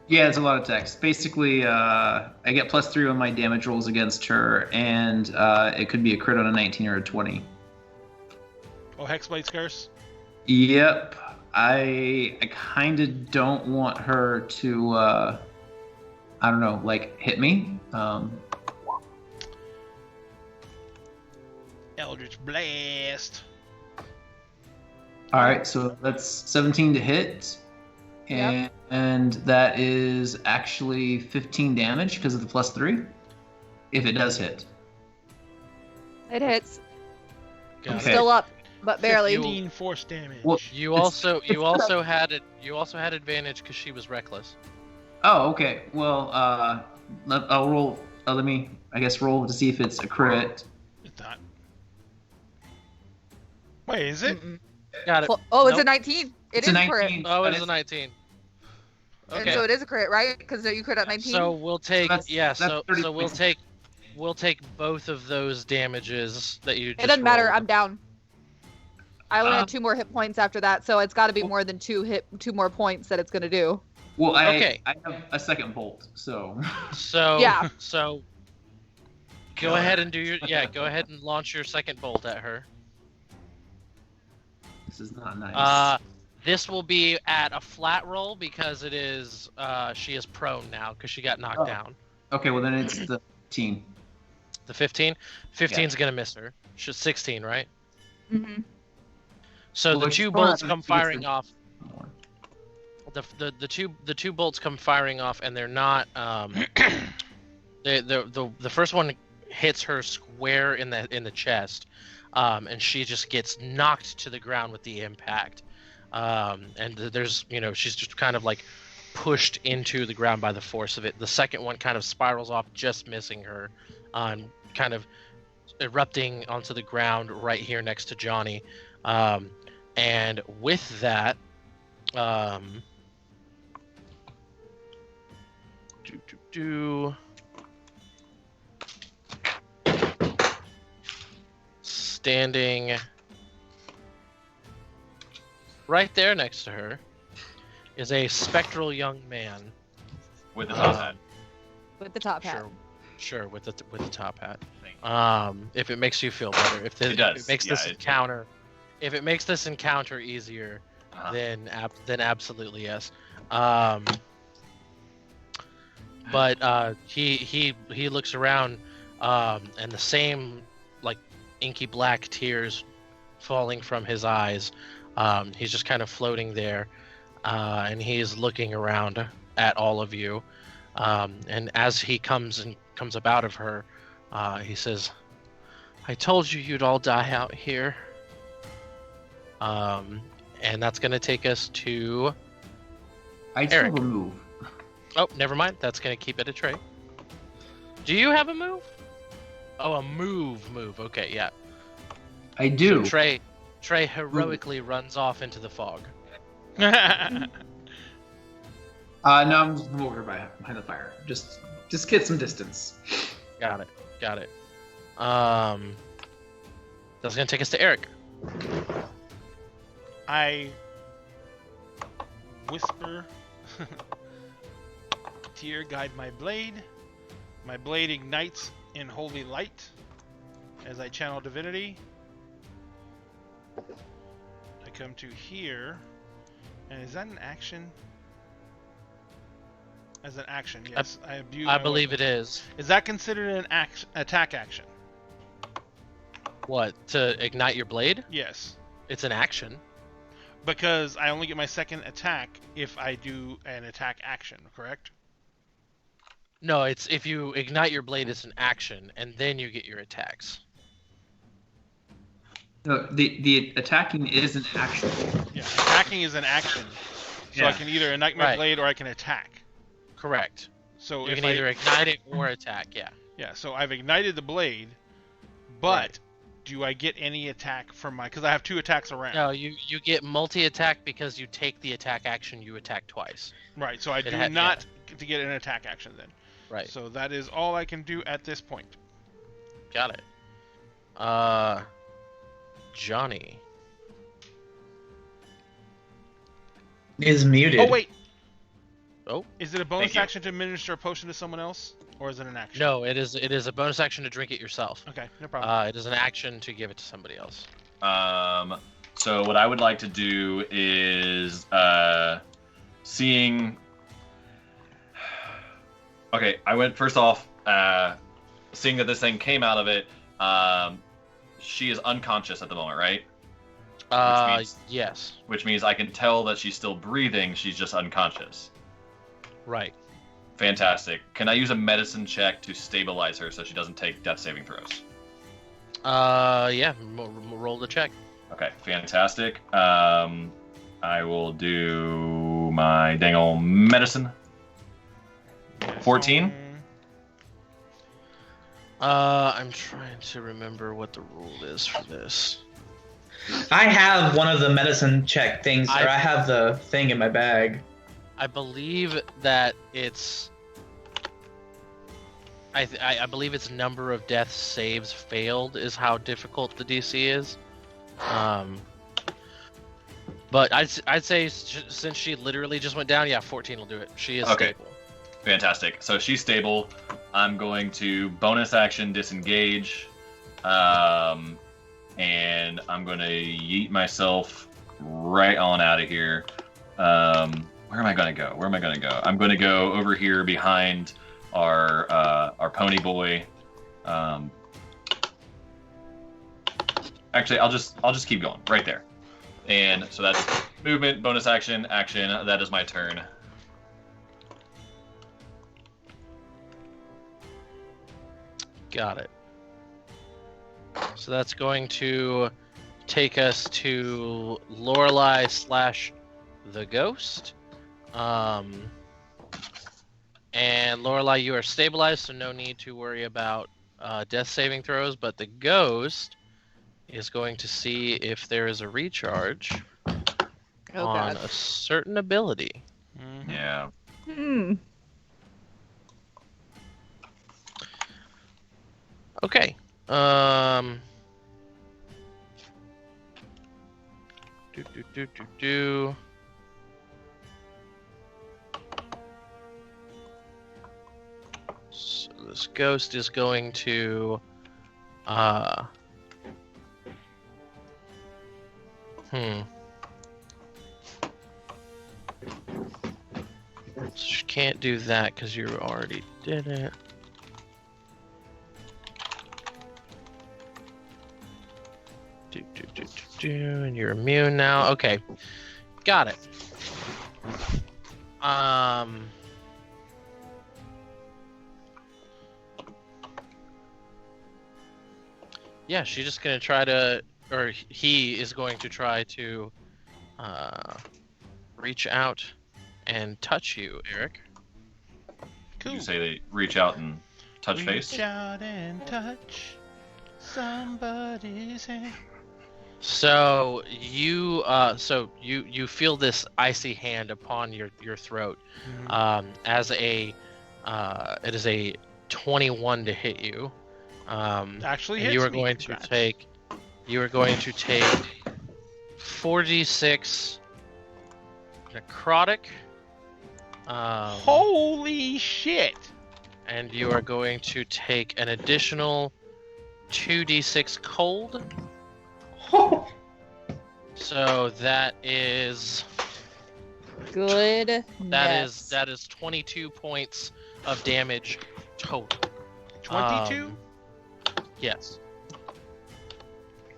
Yeah, it's a lot of text. Basically, I get +3 on my damage rolls against her, and it could be a crit on a 19 or a 20. Oh, Hexblade's Curse? Yep. I kind of don't want her to, I don't know, like, hit me. Eldritch Blast. All right, so that's 17 to hit. Yep. And that is actually 15 damage because of the +3. If it does hit. It hits. Got Okay. it. Still up, but barely. 15 force damage. Well, You It's- also had advantage because she was reckless. Oh, okay. Well, I'll roll. Let me, I guess, roll to see if it's a crit. It's not. Wait, is it? Mm-mm. Got it. Oh, it's a Nope. 19. It's It a is a crit. 19. Oh, but it is a it's- 19. And Okay. so it is a crit, right? Because you crit at 19. So we'll take That's- that's so 30 we'll points. take both of those damages that you just it doesn't matter. rolled. I'm down. I only Uh, had 2 more hit points after that, so it's got to be more than 2 more points that it's gonna do. Well, Okay. I have a second bolt, so So Yeah. So go ahead and go ahead and launch your second bolt at her. this is not nice. This will be at a flat roll because it is she is prone now because she got knocked down. Okay, well then it's the 15. The 15? 15's gonna miss her. She's 16, right? Mm-hmm. So Well, the if two you bolts want, come it's firing the- off. The two bolts come firing off, and they're not. The first one hits her square in the chest, and she just gets knocked to the ground with the impact. And there's she's just kind of like pushed into the ground by the force of it. The second one kind of spirals off, just missing her, kind of erupting onto the ground right here next to Johnny. And with that, standing right there next to her is a spectral young man. With the top hat. With the top hat. Sure, with the top hat. Thank you. If it makes you feel better, if It does, it makes yeah, this it- encounter, if it makes this encounter easier, Uh-huh. then absolutely yes. But he looks around, and the same like inky black tears falling from his eyes. He's just kind of floating there, and he's looking around at all of you. And as he comes up out of her, he says, "I told you you'd all die out here." And that's gonna take us to. I still Eric. have a move. Oh, never mind. That's gonna keep it a Trey. Do you have a move? Oh, a move. Okay, yeah. I do. Trey heroically runs off into the fog. No, I'm over behind the fire. Just get some distance. Got it. That's gonna take us to Eric. I whisper, "Tear, guide my blade." My blade ignites in holy light as I channel divinity. I come to here, and is that an action? As an action, yes. I abuse. I believe it is. Is that considered an attack action? What, to ignite your blade? Yes. It's an action. Because I only get my second attack if I do an attack action, correct? No, it's if you ignite your blade, it's an action, and then you get your attacks. No, the attacking is an action. Yeah, attacking is an action. So I Yeah. can either ignite my Right. blade or I can attack. Correct. So You if can either ignite it or attack. Yeah. Yeah, so I've ignited the blade, but Right. do I get any attack from my... Because I have 2 attacks around. No, you get multi-attack because you take the attack action. You attack twice. Right, so I do had- not get to get an attack action then. Right. So that is all I can do at this point. Got it. Johnny. Is muted. Oh, wait! Oh. Is it a bonus Thank you. action to administer a potion to someone else? Or is it an action? No, it is a bonus action to drink it yourself. Okay, no problem. It is an action to give it to somebody else. So what I would like to do is seeing. Okay, I went first off. Seeing that this thing came out of it, she is unconscious at the moment, right? means- Yes. Which means I can tell that she's still breathing. She's just unconscious. Right. Fantastic. Can I use a medicine check to stabilize her so she doesn't take death saving throws? Yeah. Roll the check. Okay, fantastic. I will do my dang old medicine. Yes, 14? I'm trying to remember what the rule is for this. I have one of the medicine check things, or I have the thing in my bag. I believe that it's. I believe it's number of death saves failed is how difficult the DC is. But I'd say since she literally just went down, yeah, 14 will do it. She is Okay. stable. Fantastic. So she's stable. I'm going to bonus action disengage, and I'm going to yeet myself right on out of here. Where am I going to go? I'm going to go over here behind our pony boy. Actually, I'll just keep going right there. And so that's movement, bonus action, action. That is my turn. Got it. So that's going to take us to Lorelei / the ghost. And Lorelei, you are stabilized, so no need to worry about death saving throws. But the ghost is going to see if there is a recharge on God. a certain ability. Mhm. Yeah. Hmm. Okay. Do. So this ghost is going to She can't do that because you already did it. And you're immune now. Okay, got it. Yeah, she's just gonna try to, or he is going to try to, reach out and touch you, Eric. Did you say they reach out and touch face? Reach out and touch somebody's hand. So you feel this icy hand upon your throat. Mhm. As a it is a 21 to hit you. Actually And hits you are me. going Congrats. to take 4d6 necrotic. Holy shit! And you are going to take an additional 2d6 cold. So that is Good. that is 22 points of damage total. 22? Yes.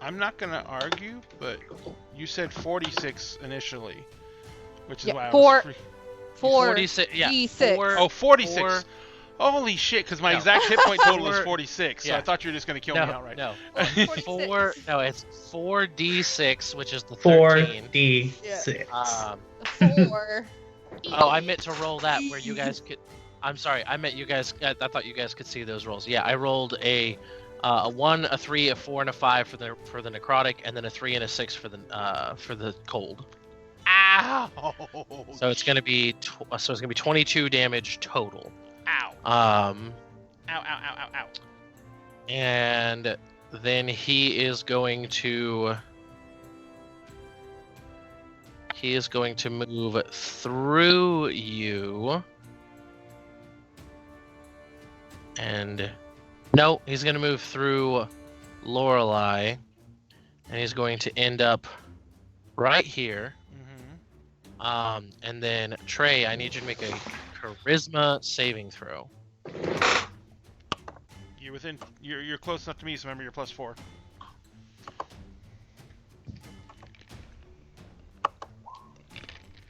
I'm not gonna argue, but you said 46 initially, which is Yeah, why I four- was free. 46. Yeah. D6. Four, Oh, 46. four- Holy shit, because my No. exact hit point total is Four- 46, so yeah. I thought you were just gonna kill me outright. No. Oh, 46. It's 4d6, which is the 13. 4d6. 4. Oh, I meant to roll that where you guys could. I'm sorry, I meant you guys. I thought you guys could see those rolls. Yeah, I rolled a 1, a 3, a 4, and a 5 for the necrotic, and then a 3 and a 6 for the cold. Ow! So it's gonna be 22 damage total. Ow. Ow. Ow. And then he is going to move through you. And no, he's going to move through Lorelei, and he's going to end up right here. Mm-hmm. And then Trey, I need you to make a charisma saving throw. You're close enough to me, so remember you're +4.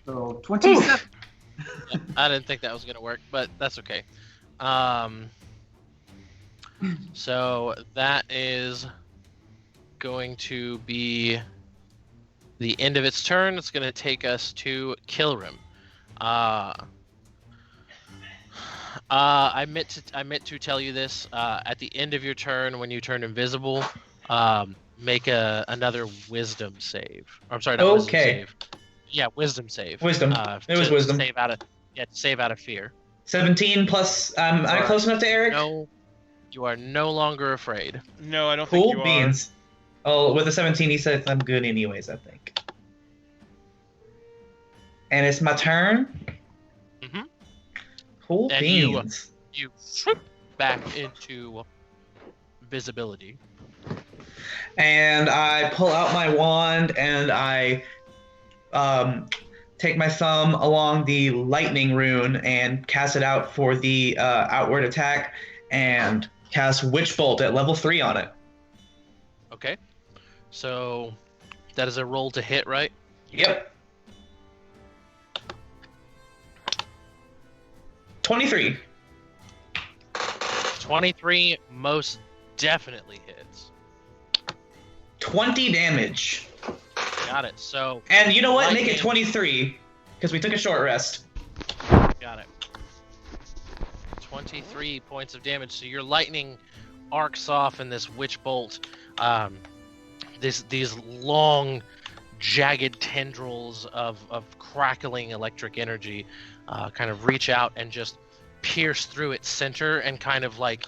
So 27. I didn't think that was going to work, but that's okay. So that is going to be the end of its turn. It's going to take us to Kilrim. I meant to tell you this. At the end of your turn, when you turn invisible, make another Wisdom save. I'm sorry, not Wisdom Okay. save. Yeah, Wisdom save. Wisdom. It was wisdom. Save out of fear. 17 plus. I'm close enough to Eric. No, you are no longer afraid. No, I don't think Cool you beans. Oh, with a 17, he said I'm good anyways, I think. And it's my turn. Mhm. Cool And beans. You swoop back into visibility. And I pull out my wand and I take my thumb along the lightning rune and cast it out for the outward attack and cast Witch Bolt at level 3 on it. Okay. So that is a roll to hit, right? Yep. 23. 23 most definitely hits. 20 damage. Got it. So And you know what? Make it lightning- 23 because we took a short rest. Got it. 23 points of damage. So your lightning arcs off in this witch bolt. These long, jagged tendrils of crackling electric energy kind of reach out and just pierce through its center and kind of like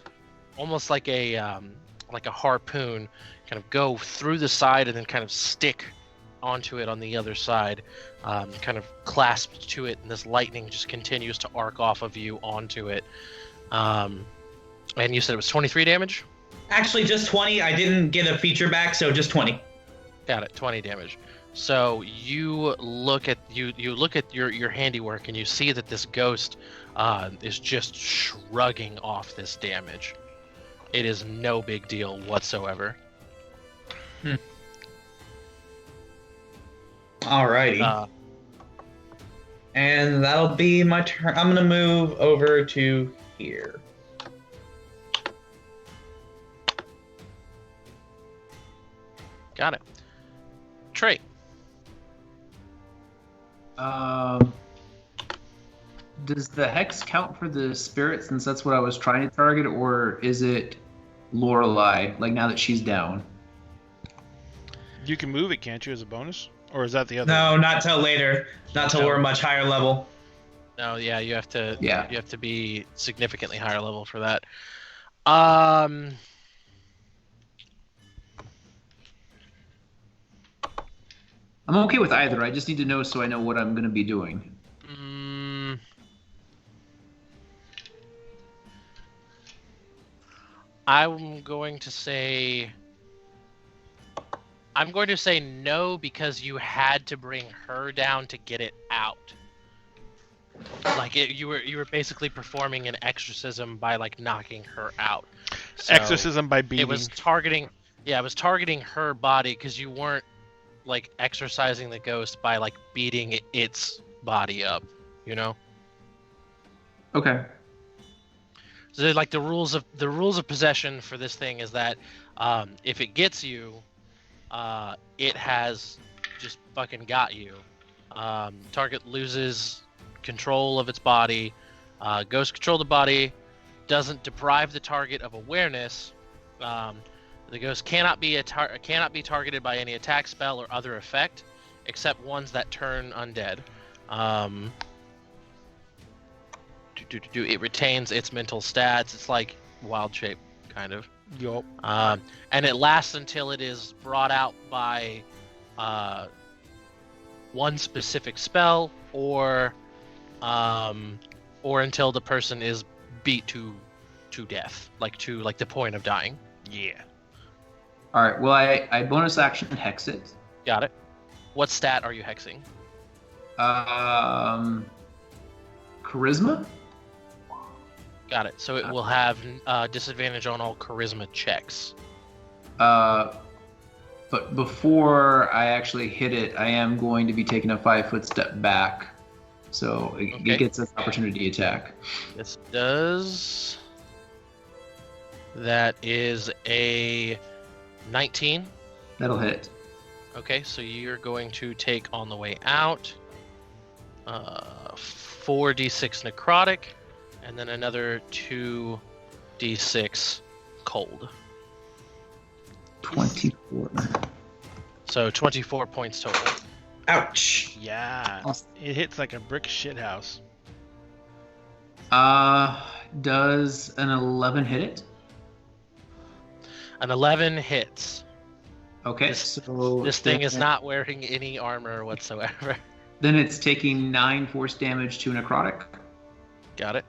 almost like a harpoon, kind of go through the side and then kind of stick onto it on the other side, kind of clasped to it, and this lightning just continues to arc off of you onto it. And you said it was 23 damage? Actually, just 20. I didn't get a feature back, so just 20. Got it, 20 damage. So you look at your handiwork and you see that this ghost is just shrugging off this damage. It is no big deal whatsoever. Alrighty. And that'll be my turn. I'm gonna move over to here. Got it. Trey. Does the hex count for the spirit since that's what I was trying to target, or is it Lorelei, like now that she's down? You can move it, can't you, as a bonus? Or is that the other? No, not till later. Not till No. we're much higher level. No, yeah, you have to. Yeah. You have to be significantly higher level for that. I'm okay with either. I just need to know so I know what I'm going to be doing. I'm going to say no because you had to bring her down to get it out. Like you were basically performing an exorcism by like knocking her out. So Exorcism by beating. it was targeting her body because you weren't like exorcising the ghost by like beating its body up, you know? Okay. So like the rules of possession for this thing is that if it gets you, it has just fucking got you. Target loses control of its body. Ghost control the body, doesn't deprive the target of awareness. The ghost cannot be targeted by any attack, spell, or other effect, except ones that turn undead. It retains its mental stats. It's like wild shape, kind of. Yup. And it lasts until it is brought out by one specific spell, or until the person is beat to death, like the point of dying. Yeah. All right. Well, I bonus action hex it. Got it. What stat are you hexing? Charisma? Got it. So it will have disadvantage on all charisma checks. But before I actually hit it, I am going to be taking a 5-foot step back. So it Okay. gets an opportunity attack. This does. That is a 19. That'll hit. Okay, so you're going to take on the way out 4d6 necrotic, and then another 2d6 cold. 24. So 24 points total. Ouch. Yeah. It hits like a brick shithouse. Does an 11 hit it? An 11 hits. Okay, This- so This thing is not wearing any armor whatsoever. Then it's taking 9 force damage to necrotic. Got it.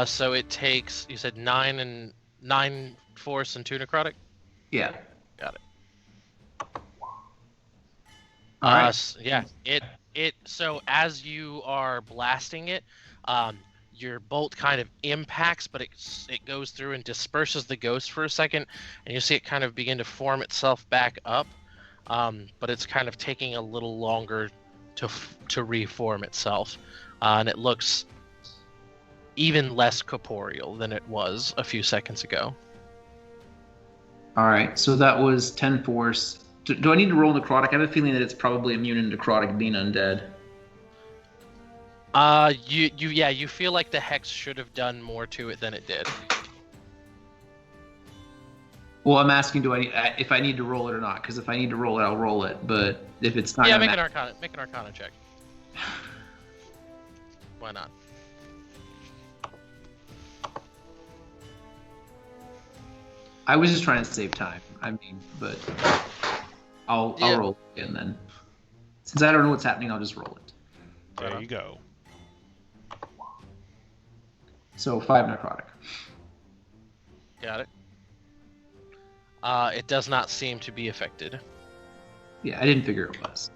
So it takes, you said 9 force and 2 necrotic? Yeah. Got it. All right. Yeah, so as you are blasting it, your bolt kind of impacts, but it goes through and disperses the ghost for a second, and you see it kind of begin to form itself back up. But it's kind of taking a little longer to reform itself, and it looks even less corporeal than it was a few seconds ago. All right. So that was 10 force. Do I need to roll necrotic? I have a feeling that it's probably immune to necrotic being undead. You feel like the hex should have done more to it than it did. Well, I'm asking, if I need to roll it or not? Because if I need to roll it, I'll roll it. But if it's not, Yeah, make an arcana check. Why not? I was just trying to save time. I mean, but I'll roll it again then. Since I don't know what's happening, I'll just roll it. There you go. So 5 necrotic. Got it. It does not seem to be affected. Yeah, I didn't figure it was.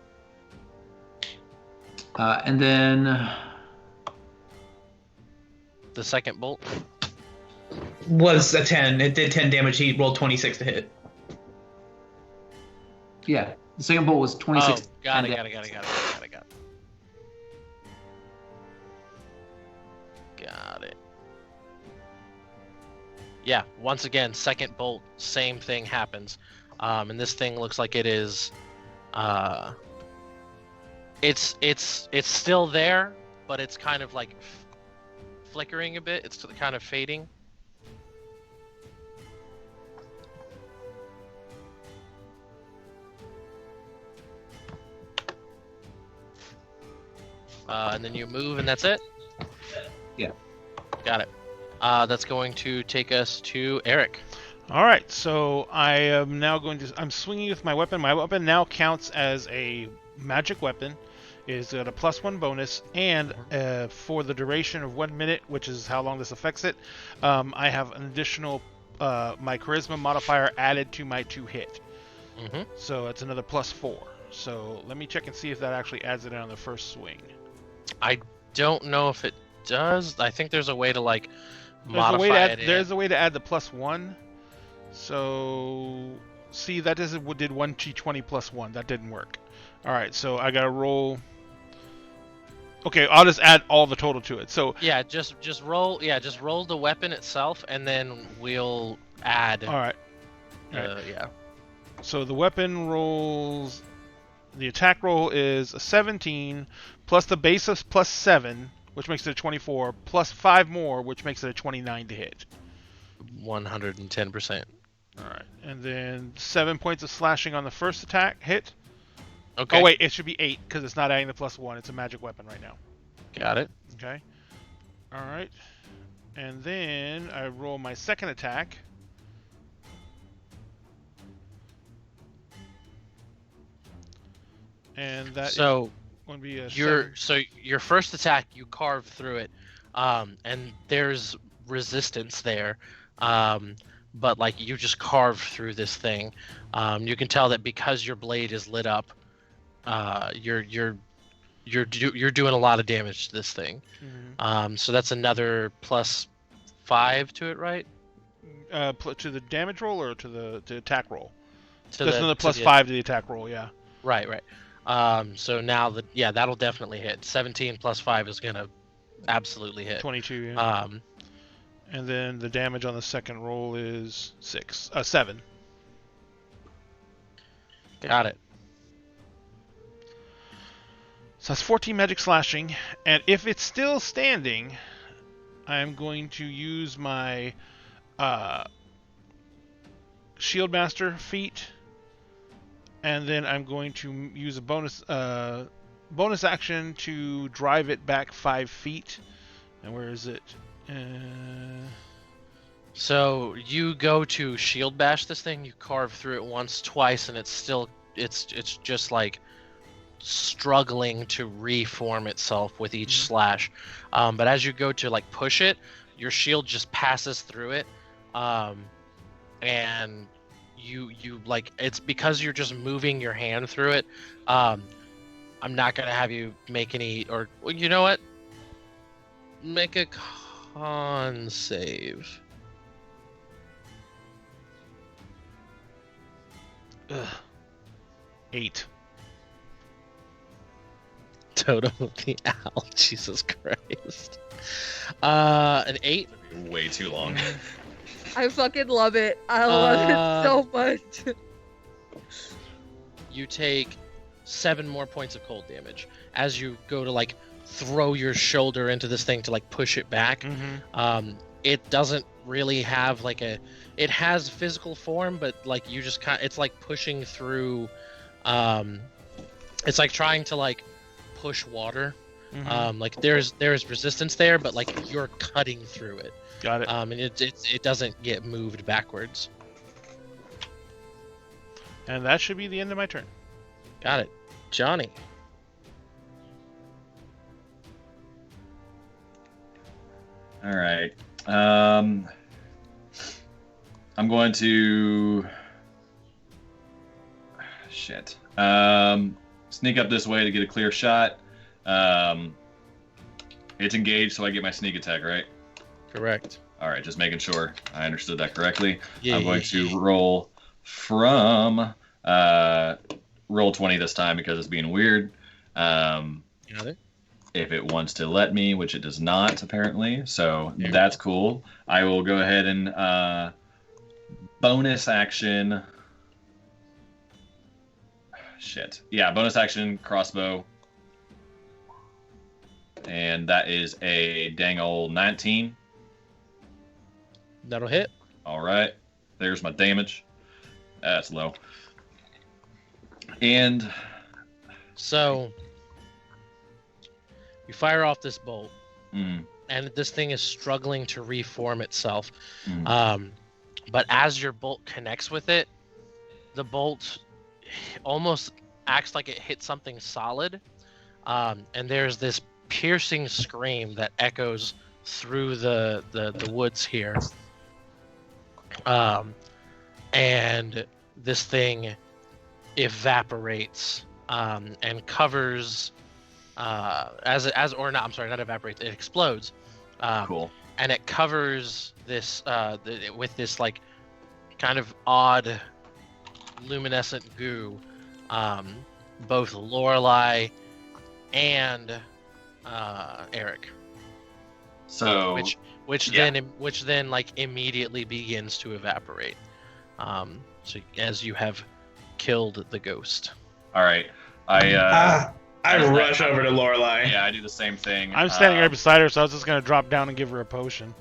And then The second bolt. Was a 10. It did 10 damage. He rolled 26 to hit. yeah, the second bolt was 26. Oh, got it. Got it. Yeah, once again, second bolt, same thing happens. And this thing looks like it is it's still there, but it's kind of like flickering a bit. It's kind of fading. And then you move, and that's it? Yeah. Got it. That's going to take us to Eric. All right, so I am now I'm swinging with my weapon. My weapon now counts as a magic weapon. It's got a +1 bonus, and for the duration of 1 minute, which is how long this affects it, I have an additional my charisma modifier added to my 2 hit. Mm-hmm. So it's another +4. So let me check and see if that actually adds it on the first swing. I don't know if it does. I think there's a way to like modify it. There's a way to add the +1. So see, that did 1d20 +1. That didn't work. All right, so I gotta roll. Okay, I'll just add all the total to it. So yeah, just roll. Yeah, just roll the weapon itself, and then we'll add. All right. Right. Yeah. So the weapon rolls. The attack roll is a 17 plus the base of +7, which makes it a 24, plus 5 more, which makes it a 29 to hit. 110%. All right, and then 7 points of slashing on the first attack hit. Okay. Oh wait, it should be 8 because it's not adding the +1. It's a magic weapon right now. Got it. Okay. All right, and then I roll my second attack. And that is going to be a your first attack, you carve through it, and there's resistance there, but like you just carve through this thing. You can tell that because your blade is lit up, you're doing a lot of damage to this thing. Mm-hmm. So that's another +5 to it, right? To the damage roll or to the attack roll? To There's another +5 to the attack roll, yeah. Right. So now that'll definitely hit. 17 + 5 is gonna absolutely hit. 22. Yeah. And then the damage on the second roll is 7. Got it. So that's 14 magic slashing, and if it's still standing, I'm going to use my Shieldmaster feat. And then I'm going to use a bonus action to drive it back 5 feet. And where is it? So you go to shield bash this thing. You carve through it once, twice, and it's just like struggling to reform itself with each slash. But as you go to like push it, your shield just passes through it, and you like, it's because you're just moving your hand through it. I'm not gonna have you make any, or well, you know what? Make a con save. Ugh. 8. Totem of the owl. Jesus Christ. An 8. Way too long. I fucking love it. I love it so much. You take 7 more points of cold damage as you go to like throw your shoulder into this thing to like push it back. It doesn't really have like it has physical form, but like you just it's like pushing through, it's like trying to like push water. Like there's resistance there, but like you're cutting through it. Got it. And it doesn't get moved backwards. And that should be the end of my turn. Got it. Johnny. All right. I'm going to sneak up this way to get a clear shot. It's engaged, so I get my sneak attack, right? Correct. All right, just making sure I understood that correctly. Yeah, I'm going to roll from roll 20 this time because it's being weird. Got it. If it wants to let me, which it does not apparently, so Yeah. that's cool. I will go ahead and bonus action. Bonus action crossbow, and that is a dang old 19. That'll hit. All right, there's my damage. That's low. And So you fire off this bolt, mm, and this thing is struggling to reform itself. mm. But as your bolt connects with it, the bolt almost acts like it hit something solid, and there's this piercing scream that echoes through the woods here. And this thing evaporates and covers not evaporates, it explodes. Cool. And it covers this with this like kind of odd luminescent goo, both Lorelei and Eric, So which yeah. then like immediately begins to evaporate, so as you have killed the ghost. all right, I rush over to Lorelei. yeah, I do the same thing. I'm standing right beside her, so I was just gonna drop down and give her a potion.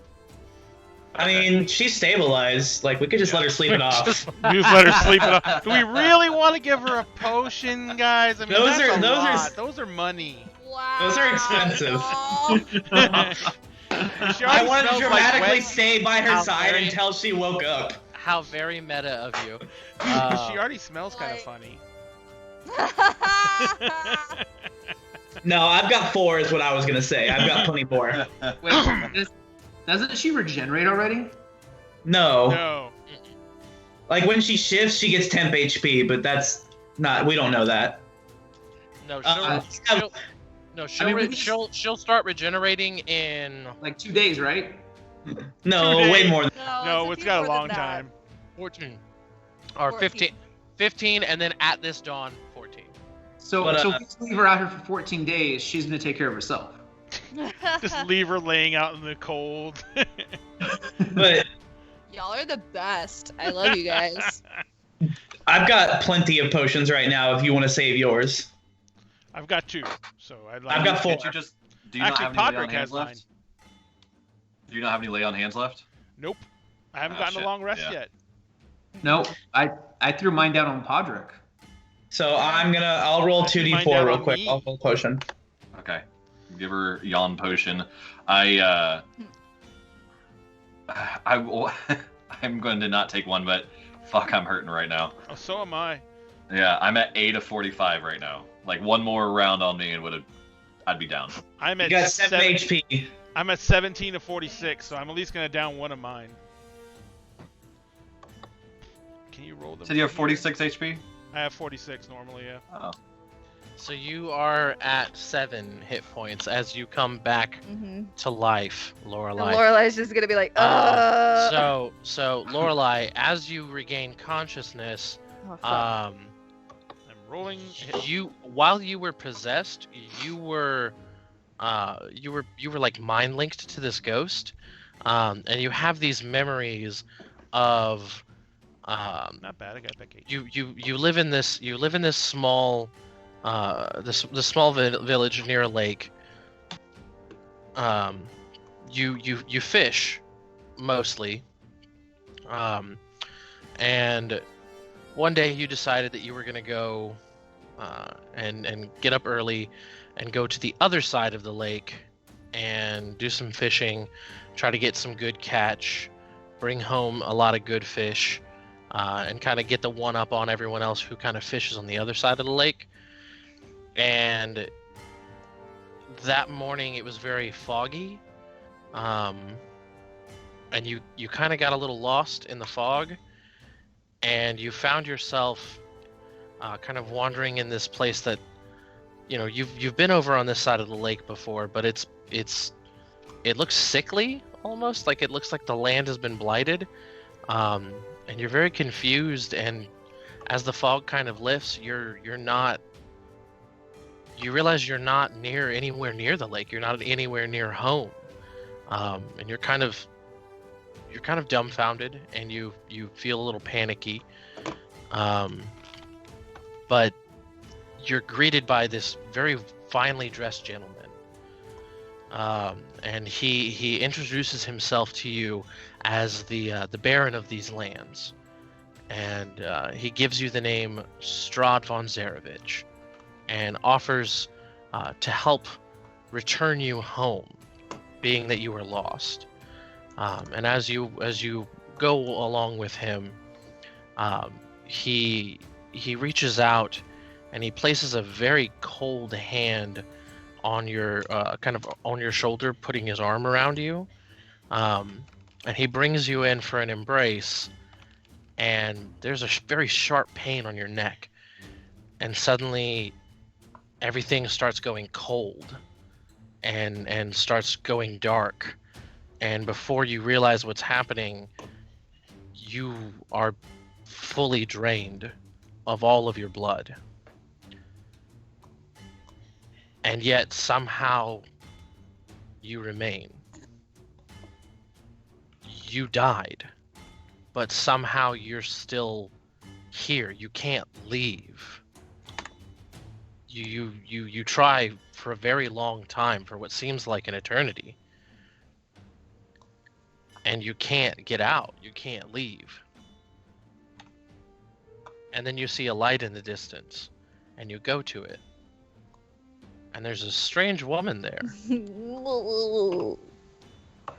I mean, she's stabilized. Like, we could just let her sleep it off. Just let her sleep it off. Do we really want to give her a potion, guys? I mean, Those that's are- a those are- lot. Those are money. Wow. Those are expensive. She I already wanted to smells like dramatically wet- stay by her How side very- until she woke up. How very meta of you. She already smells kind of Like- funny. No, I've got 4 is what I was going to say. I've got plenty more. Wait, doesn't she regenerate already? No. No. Like, when she shifts, she gets temp HP, but that's not... We don't know that. No, Uh, she'll start regenerating in Like 2 days, right? No, 2 way days. more. No, it's got a long time. 14 or 15, and then at this dawn 14. So, But, so if we leave her out here for 14 days, she's gonna take care of herself. Just leave her laying out in the cold. But Y'all are the best. I love you guys. I've got plenty of potions right now if you want to save yours. I've got 2, so I'd like. I've got 4. Can't you just do you Actually, not have any lay Podrick on hands has mine. left? Do you not have any lay on hands left? Nope. I haven't Oh, gotten shit. a long rest Yeah. yet. No, I threw mine down on Podrick. So I'll roll I should find 2d4 out real on quick. me. I'll roll potion. Okay. Give her yawn potion. I'm going to not take one, but fuck, I'm hurting right now. Oh, so am I. Yeah, I'm at 8 of 45 right now. Like one more round on me and I'd be down. I'm You at got 7 HP. I'm at 17 to 46, so I'm at least gonna down one of mine. Can you roll them? So you have 46 HP? I have 46 normally, yeah. Oh. So you are at 7 hit points as you come back Mm-hmm. to life, And Lorelai. Lorelai's just gonna be like, So Lorelai, as you regain consciousness, Oh, fuck. I'm rolling. while you were possessed, you were like mind linked to this ghost, and you have these memories of Not bad. I got back 8. you live in this small this small village near a lake. You fish mostly, and one day you decided that you were gonna go and get up early and go to the other side of the lake and do some fishing, try to get some good catch, bring home a lot of good fish, and kind of get the one up on everyone else who kind of fishes on the other side of the lake. And that morning it was very foggy, and you kind of got a little lost in the fog, and you found yourself kind of wandering in this place that, you know, you've been over on this side of the lake before, but it looks sickly, almost like it looks like the land has been blighted, and you're very confused. And as the fog kind of lifts, you realize you're not anywhere near the lake. You're not anywhere near home, and you're kind of dumbfounded, and you feel a little panicky, but you're greeted by this very finely dressed gentleman, and he introduces himself to you as the Baron of these lands, and he gives you the name Strahd von Zarevich, and offers to help return you home, being that you were lost. And as you go along with him, he reaches out and he places a very cold hand on your kind of on your shoulder, putting his arm around you, and he brings you in for an embrace. And there's a very sharp pain on your neck, and suddenly everything starts going cold and starts going dark. And before you realize what's happening, you are fully drained of all of your blood. And yet somehow you remain. You died, but somehow you're still here. You can't leave. You try for a very long time, for what seems like an eternity, and you can't get out. You can't leave. And then you see a light in the distance, and you go to it, and there's a strange woman there,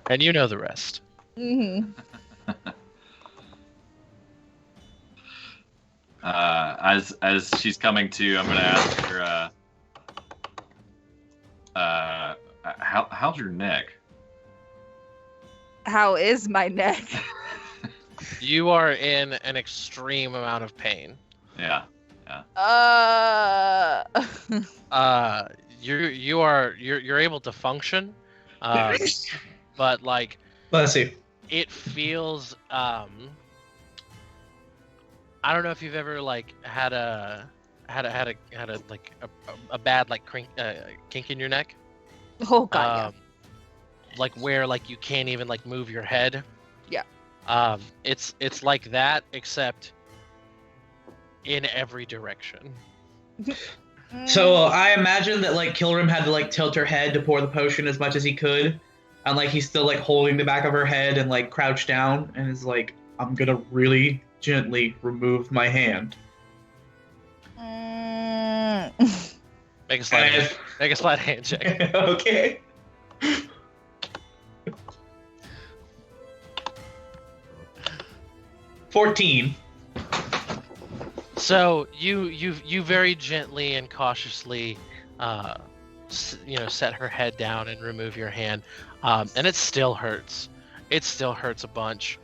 and you know the rest. Mm-hmm. As she's coming to, I'm gonna ask her, how's your neck? How is my neck? You are in an extreme amount of pain. Yeah. You're able to function, but like Let's see. it feels I don't know if you've ever like had a like a bad like kink in your neck, Oh god, like where like you can't even like move your head. Yeah. It's like that, except in every direction. yeah. So I imagine that like Kilrim had to like tilt her head to pour the potion as much as he could, and like he's still like holding the back of her head and like crouched down and is like, I'm gonna really gently remove my hand. Make a sleight hand check. Okay. 14. So you very gently and cautiously, set her head down and remove your hand, and it still hurts. It still hurts a bunch.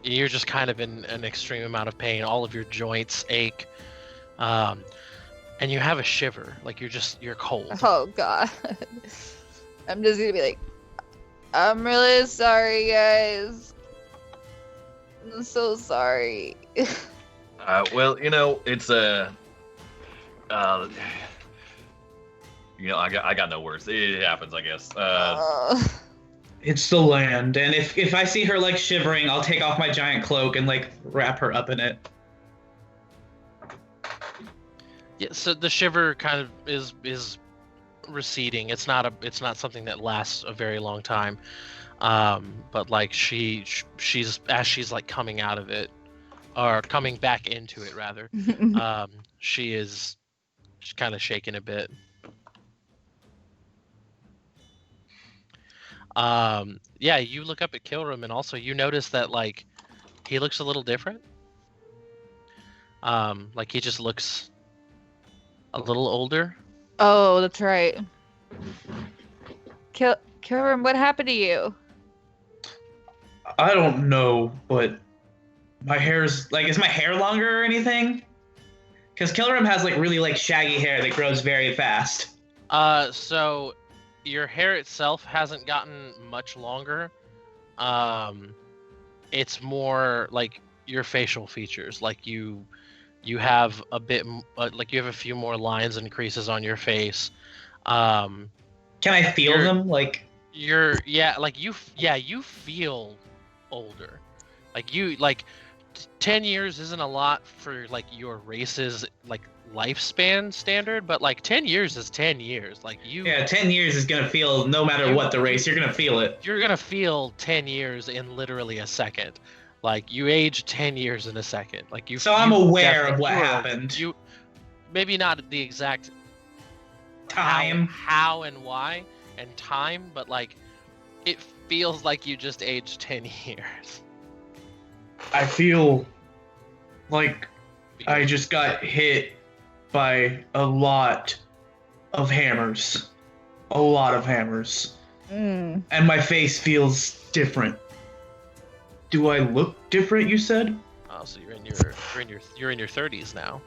You're just kind of in an extreme amount of pain. All of your joints ache, and you have a shiver. Like you're cold. Oh god. I'm just gonna be like, I'm really sorry, guys. I'm so sorry. Well, it's a. I got no words. It happens, I guess. It's the land, and if I see her like shivering, I'll take off my giant cloak and like wrap her up in it. Yeah, so the shiver kind of is receding. It's not something that lasts a very long time. But like she's as she's like coming out of it, or coming back into it rather, she's kind of shaking a bit. Yeah, you look up at Kilram, and also you notice that like he looks a little different. Like he just looks a little older. Oh, that's right. Kilram, what happened to you? I don't know, but my hair's like, is my hair longer or anything? Because Kilram has like really like shaggy hair that grows very fast. So your hair itself hasn't gotten much longer. It's more like your facial features. Like you have a bit, like you have a few more lines and creases on your face. Can I feel them? Like you feel older. Like 10 years isn't a lot for like your race's like lifespan standard, but like 10 years is 10 years. Like 10 years is gonna feel, no matter what the race, you're gonna feel it. You're gonna feel 10 years in literally a second. Like you age 10 years in a second. Like you. So I'm aware of what happened. You maybe not the exact time, how and why and time, but like it feels like you just aged 10 years. I feel like I just got hit by a lot of hammers. A lot of hammers. And my face feels different. Do I look different, you said? Oh, so you're in your 30s now.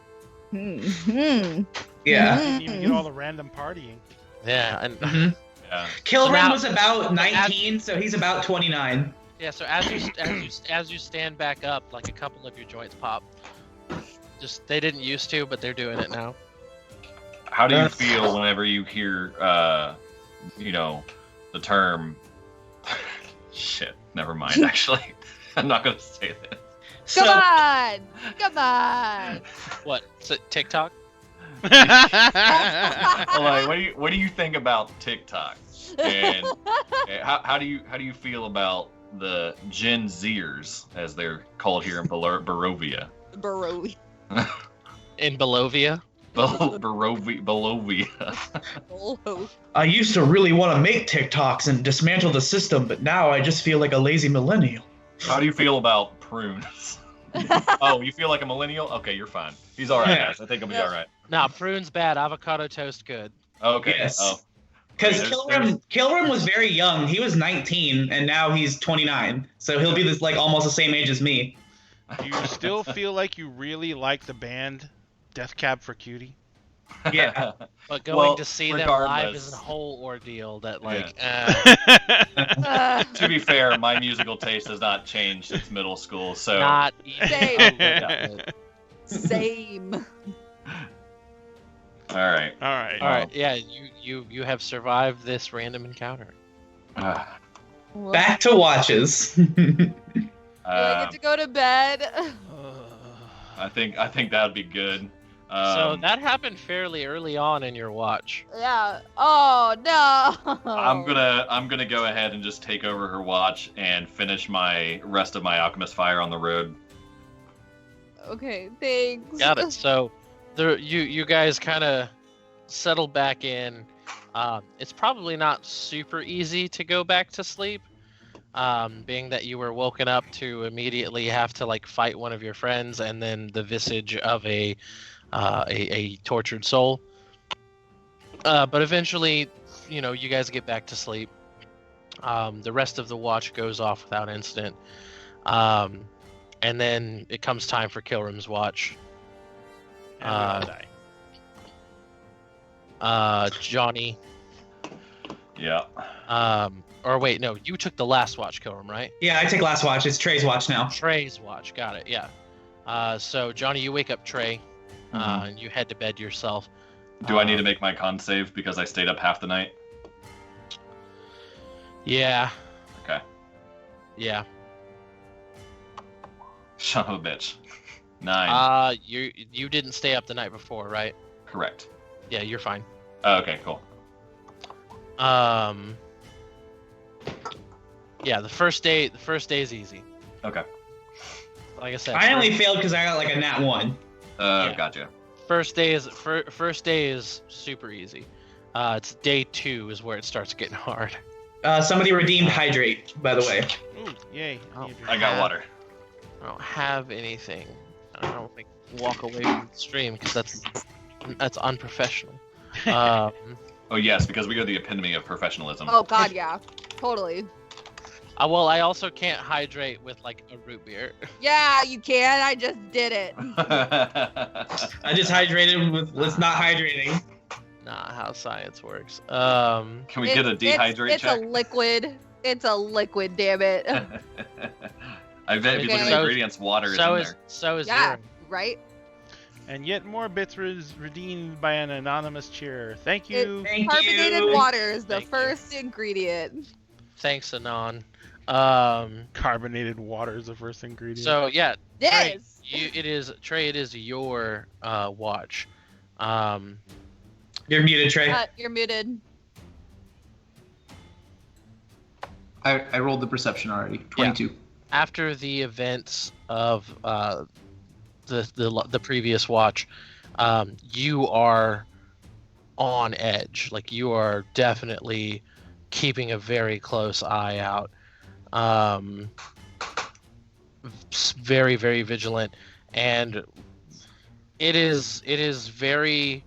Mm-hmm. Yeah. You didn't even get all the random partying. Yeah, and Yeah. Kilram was about 19, so he's about 29. yeah, so as you stand back up, like a couple of your joints pop. Just they didn't used to, but they're doing it now. How do you feel whenever you hear, the term? Shit, never mind. Actually, I'm not gonna say that. Come on! What? So, TikTok? Like, what do you think about TikTok? And how do you feel about the Gen Zers, as they're called here in Barovia? Barovia. In Barovia? Barovia. I used to really want to make TikToks and dismantle the system, but now I just feel like a lazy millennial. How do you feel about prunes? Oh, you feel like a millennial? Okay, you're fine. He's all right, guys. I think he'll be all right. Nah, prunes bad. Avocado toast good. Okay. Yes. Oh. Because There's- Kilram was very young. He was 19, and now he's 29. So he'll be this like almost the same age as me. Do you still feel like you really like the band Death Cab for Cutie? Yeah. But going Well, to see them live regardless. is a whole ordeal that like To be fair, my musical taste has not changed since middle school, so not even Same. a little bit. Same. all right. All right. All right, yeah, you have survived this random encounter. Back to watches. Do I get to go to bed? I think that would be good. So that happened fairly early on in your watch. Yeah. Oh no. I'm gonna go ahead and just take over her watch and finish my rest of my alchemist fire on the road. Okay, thanks. Got it. So, you guys kind of settle back in. It's probably not super easy to go back to sleep. being that you were woken up to immediately have to like fight one of your friends and then the visage of a tortured soul. But eventually, you guys get back to sleep. The rest of the watch goes off without incident. And then it comes time for Kilrim's watch. And we all die. Johnny. Yeah. Or wait, no, you took the last watch, Kilrim, right? Yeah, I take last watch. It's Trey's watch now. Trey's watch, got it, yeah. So Johnny, you wake up Trey, Mhm. and you head to bed yourself. Do I need to make my con save because I stayed up half the night? Yeah. Okay. Yeah. Son of a bitch. 9. You didn't stay up the night before, right? Correct. Yeah, you're fine. Oh, okay, cool. Yeah, the first day is easy. Okay. Like I said, I only failed because I got like a nat 1. Yeah. Gotcha. first day is super easy. It's day 2 is where it starts getting hard. Somebody redeemed hydrate, by the way. Ooh, yay. Oh, Need a drink. I got water. I don't have anything. I don't like walk away from the stream because that's unprofessional. Oh, yes, because we are the epitome of professionalism. Oh God, yeah, totally. Well, I also can't hydrate with like a root beer. Yeah, you can. I just did it. I just hydrated with not hydrating. Not how science works. Can we get a dehydrate it's check? a liquid. It's a liquid. Damn it. I bet if you look at the So- ingredients, water is so in is there. so is Yeah. urine. Right. And yet more bits was redeemed by an anonymous cheer. Thank you. Thank Carbonated you. water is the Thank you. first ingredient. Thanks, Anon. Carbonated water is the first ingredient. So yeah, Trey, Yes. it is your watch. You're muted, Trey. You're muted. I rolled the perception already. 22. After the events of the previous watch, you are on edge. Like you are definitely keeping a very close eye out. Very, very vigilant, and it is very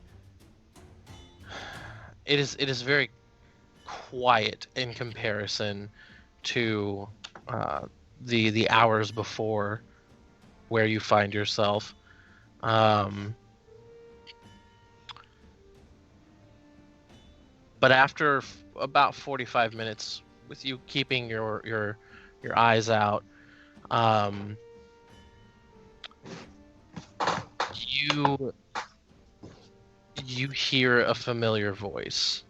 quiet in comparison to the hours before where you find yourself. But after about 45 minutes with you keeping your eyes out, you hear a familiar voice.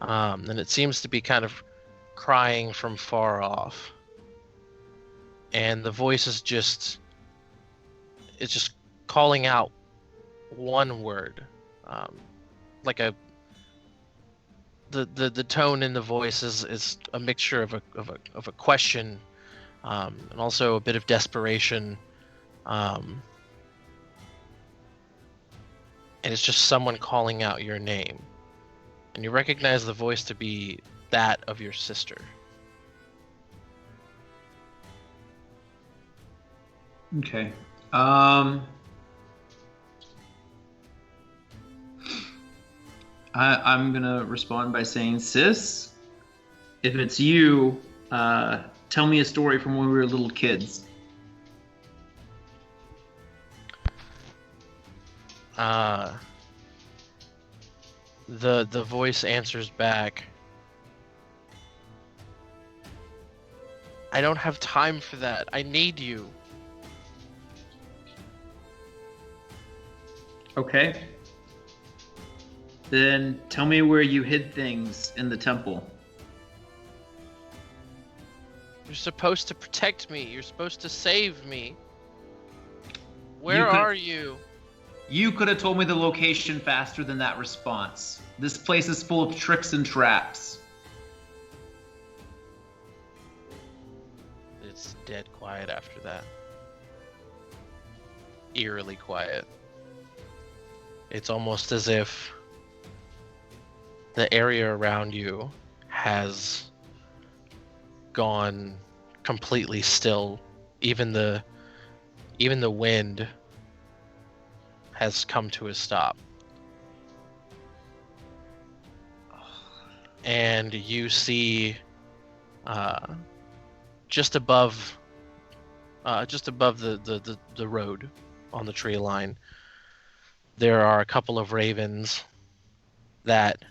And it seems to be kind of crying from far off. And the voice is just calling out one word. Like the tone in the voice is a mixture of a question, and also a bit of desperation. And it's just someone calling out your name. And you recognize the voice to be that of your sister. Okay. I'm gonna respond by saying, "Sis, if it's you, tell me a story from when we were little kids." The voice answers back. I don't have time for that. I need you. Okay. Then tell me where you hid things in the temple. You're supposed to protect me. You're supposed to save me. Where could- are you? You could have told me the location faster than that response. This place is full of tricks and traps. It's dead quiet after that. Eerily quiet. It's almost as if the area around you has gone completely still. Even the wind has come to a stop. And you see just above the road on the tree line, there are a couple of ravens that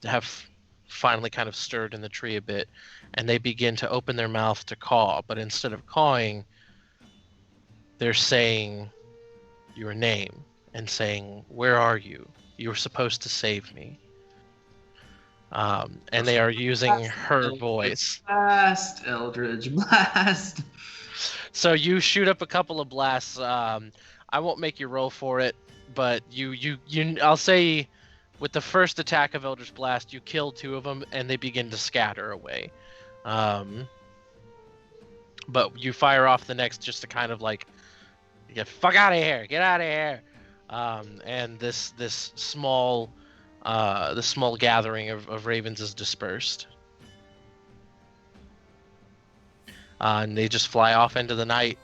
have finally kind of stirred in the tree a bit, and they begin to open their mouth to caw, but instead of cawing, they're saying your name and saying, "Where are you? You were supposed to save me." And they are using her voice. Blast, Eldritch Blast. So you shoot up a couple of blasts. I won't make you roll for it, but you I'll say with the first attack of Eldritch Blast, you kill 2 of them and they begin to scatter away. But you fire off the next just to kind of like, get fuck out of here, get out of here. And this small gathering of ravens is dispersed. And they just fly off into the night,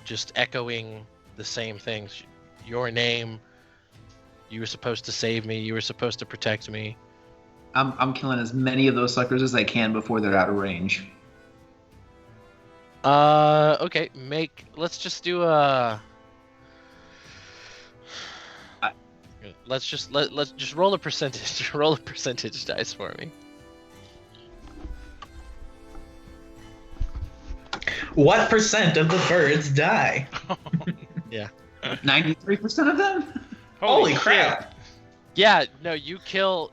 just echoing the same things. Your name, you were supposed to save me, you were supposed to protect me. I'm killing as many of those suckers as I can before they're out of range. Okay, let's just do a... Let's just roll a percentage. Roll a percentage dice for me. What percent of the birds die? Yeah. 93% of them? Holy shit. crap! Yeah, no, you kill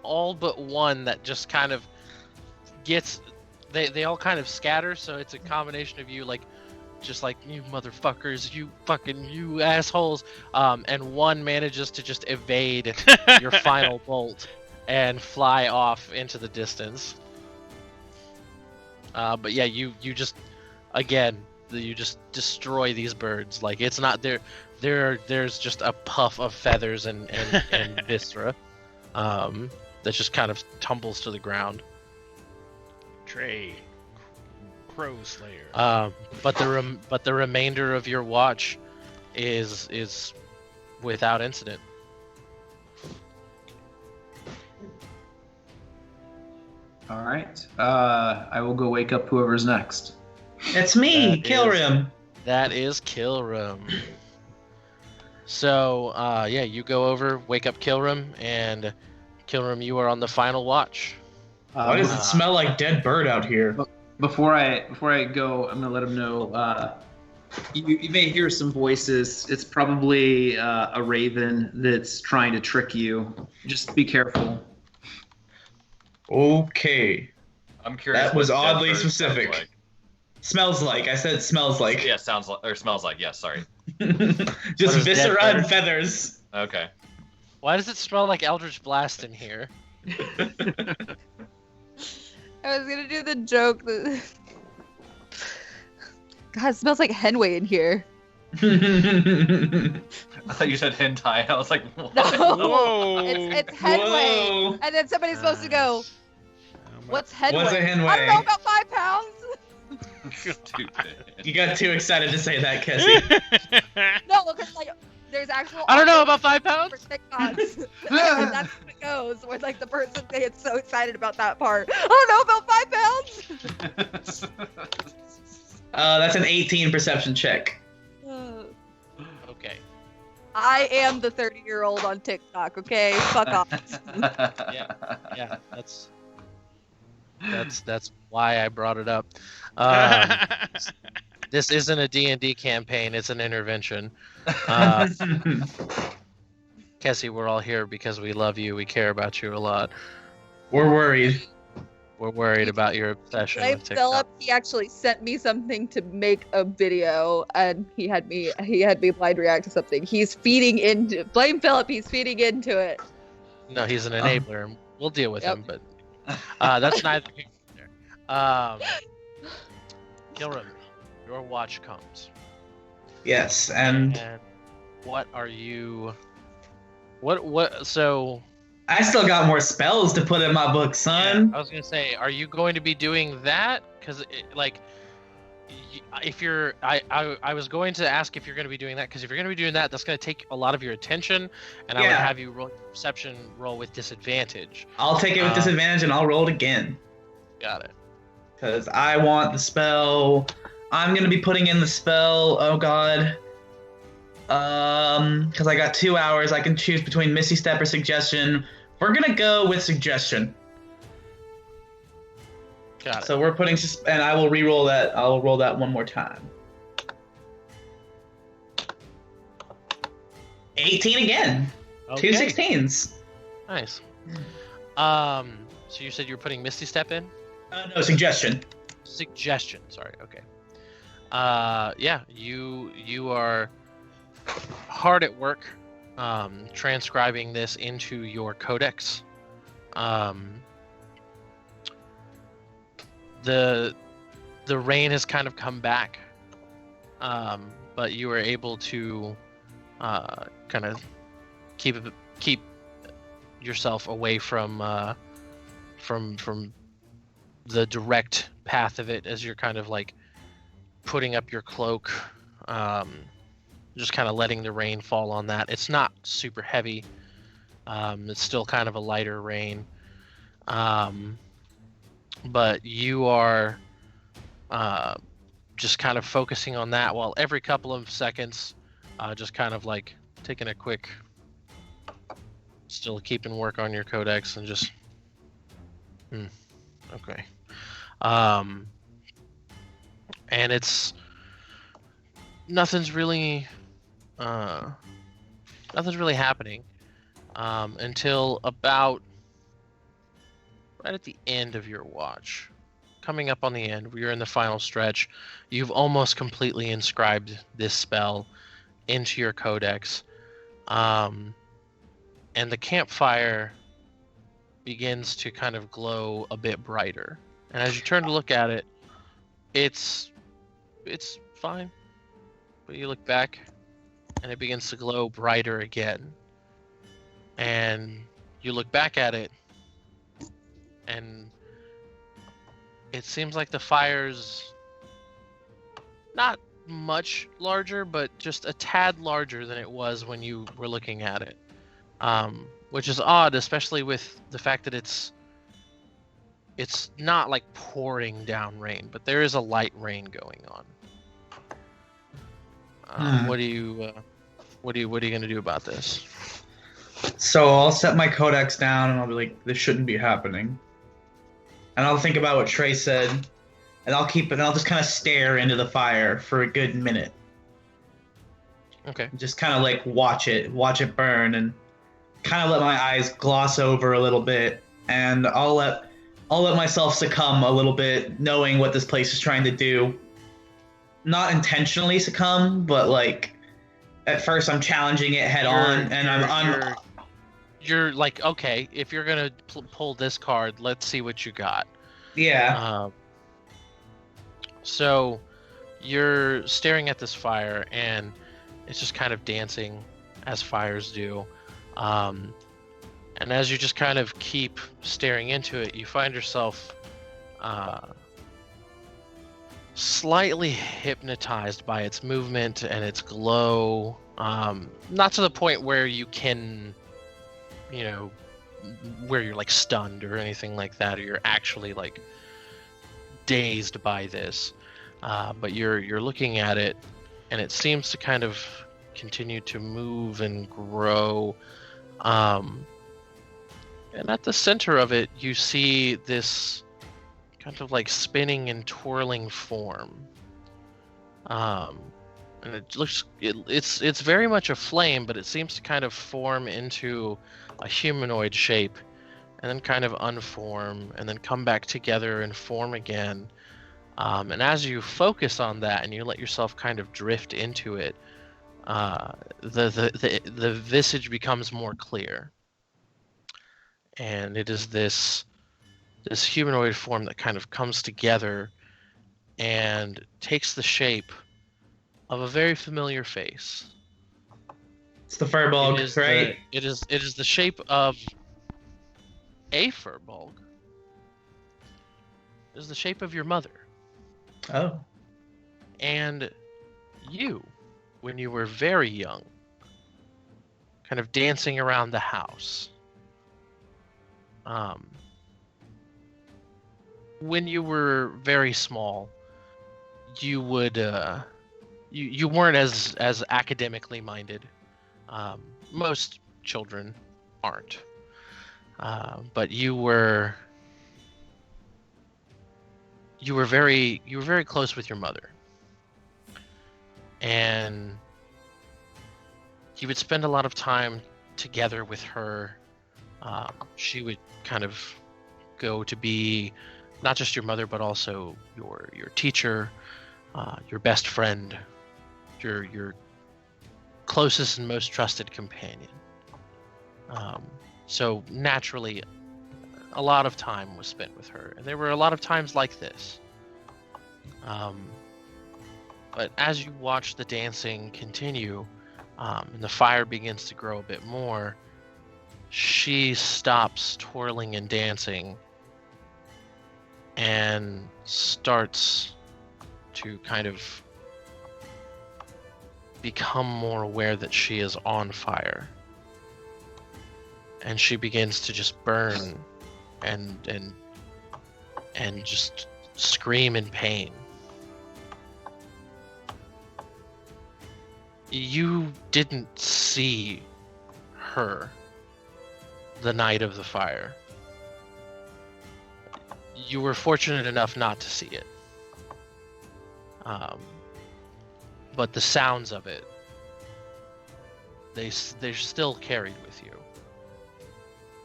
all but one that just kind of gets... They all kind of scatter, so it's a combination of you, like, just like, you motherfuckers, you assholes, and one manages to just evade your final bolt and fly off into the distance. But yeah, you just, again, you just destroy these birds. Like, it's not there's just a puff of feathers and viscera that just kind of tumbles to the ground. Trey, Crow Slayer. But the remainder of your watch is without incident. All right. I will go wake up whoever's next. It's me, That Kilrim. That is Kilrim. So yeah, you go over, wake up Kilrim, and Kilrim, you are on the final watch. Why does it smell like dead bird out here? Before I go, I'm gonna let him know. You may hear some voices. It's probably a raven that's trying to trick you. Just be careful. Okay. I'm curious. That was what oddly Dead Bird sounds specific. like. Smells like. I said smells like. Yeah, sounds like, or smells like. Yeah, sorry. Just What is viscera dead and bird? feathers. Okay. Why does it smell like Eldritch Blast in here? I was gonna do the joke that. God, it smells like Henway in here. I thought you said hentai. I was like, what? No, Whoa. it's Henway. Whoa. And then somebody's supposed to go, "What's Henway?" What's a Henway? I don't know, about 5 pounds. Dude. You got too excited to say that, Kessie. No, because like there's actual. I don't know, about 5 pounds? For TikToks. And that's what it goes. Where like the person gets so excited about that part. I don't know, about 5 pounds. That's an 18 perception check. Okay. I am the 30-year-old on TikTok. Okay, fuck off. Yeah, that's why I brought it up. This isn't a D&D campaign, it's an intervention. Kessie, we're all here because we love you, we care about you a lot. We're worried. We're worried about your obsession Blame with TikTok. Philip, he actually sent me something to make a video, and he had me blind react to something. He's feeding into blame Philip. He's feeding into it. No, he's an enabler, and we'll deal with Yep. him, but that's neither here nor there. Kilrim, your watch comes. Yes, and And what are you... What, so... I still got more spells to put in my book, son. I was gonna say, are you going to be doing that? Because like, if you're, I was going to ask if you're going to be doing that, because if you're going to be doing that, that's going to take a lot of your attention, and I would Yeah. have you roll your perception roll with disadvantage. I'll take it with disadvantage and I'll roll it again. Got it. Because I want the spell. I'm going to be putting in the spell. Oh, God. Because I got 2 hours. I can choose between Misty Step or Suggestion. We're going to go with Suggestion. Got it. So we're putting... And I will re-roll that. I'll roll that one more time. 18 again. Okay. 2 16s. Nice. So you said you were putting Misty Step in? No, Suggestion. Suggestion. Sorry. Okay. Yeah. You are hard at work, transcribing this into your codex. The rain has kind of come back, but you were able to kind of keep yourself away from the direct path of it, as you're kind of like putting up your cloak, just kind of letting the rain fall on that. It's not super heavy. It's still kind of a lighter rain. But you are just kind of focusing on that, while every couple of seconds, just kind of like taking a quick, still keeping work on your codex and just, okay. And it's, nothing's really happening until about right at the end of your watch. Coming up on the end, you're in the final stretch. You've almost completely inscribed this spell into your codex. And the campfire begins to kind of glow a bit brighter. And as you turn to look at it, it's fine. But you look back, and it begins to glow brighter again. And you look back at it, and it seems like the fire's not much larger, but just a tad larger than it was when you were looking at it. Which is odd, especially with the fact that it's not like pouring down rain, but there is a light rain going on. What are you gonna do about this? So I'll set my codex down and I'll be like, this shouldn't be happening. And I'll think about what Trey said, and I'll just kind of stare into the fire for a good minute. Okay. Just kind of like watch it burn, and kind of let my eyes gloss over a little bit, and I'll let myself succumb a little bit, knowing what this place is trying to do. Not intentionally succumb, but like at first I'm challenging it head on, and you're like, okay, if you're gonna pull this card, let's see what you got. Yeah. So you're staring at this fire, and it's just kind of dancing as fires do. And as you just kind of keep staring into it, you find yourself slightly hypnotized by its movement and its glow. Not to the point where you can, where you're like stunned or anything like that, or you're actually like dazed by this. But you're looking at it, and it seems to kind of continue to move and grow. And at the center of it, you see this kind of like spinning and twirling form. And it's very much a flame, but it seems to kind of form into a humanoid shape, and then kind of unform, and then come back together and form again. And as you focus on that and you let yourself kind of drift into it, the visage becomes more clear. And it is this humanoid form that kind of comes together and takes the shape of a very familiar face. It's the Firbolg, right? It is the shape of a furball is the shape of your mother. Oh. And you, when you were very young, kind of dancing around the house. When you were very small, you would you weren't as academically minded. Most children aren't, but you were very close with your mother, and you would spend a lot of time together with her. She would kind of go to be not just your mother, but also your teacher, your best friend, your closest and most trusted companion. So naturally, a lot of time was spent with her, and there were a lot of times like this. But as you watch the dancing continue, and the fire begins to grow a bit more, she stops twirling and dancing and starts to kind of become more aware that she is on fire. And she begins to just burn and just scream in pain. You didn't see her the night of the fire. You were fortunate enough not to see it. But the sounds of it, they're still carried with you.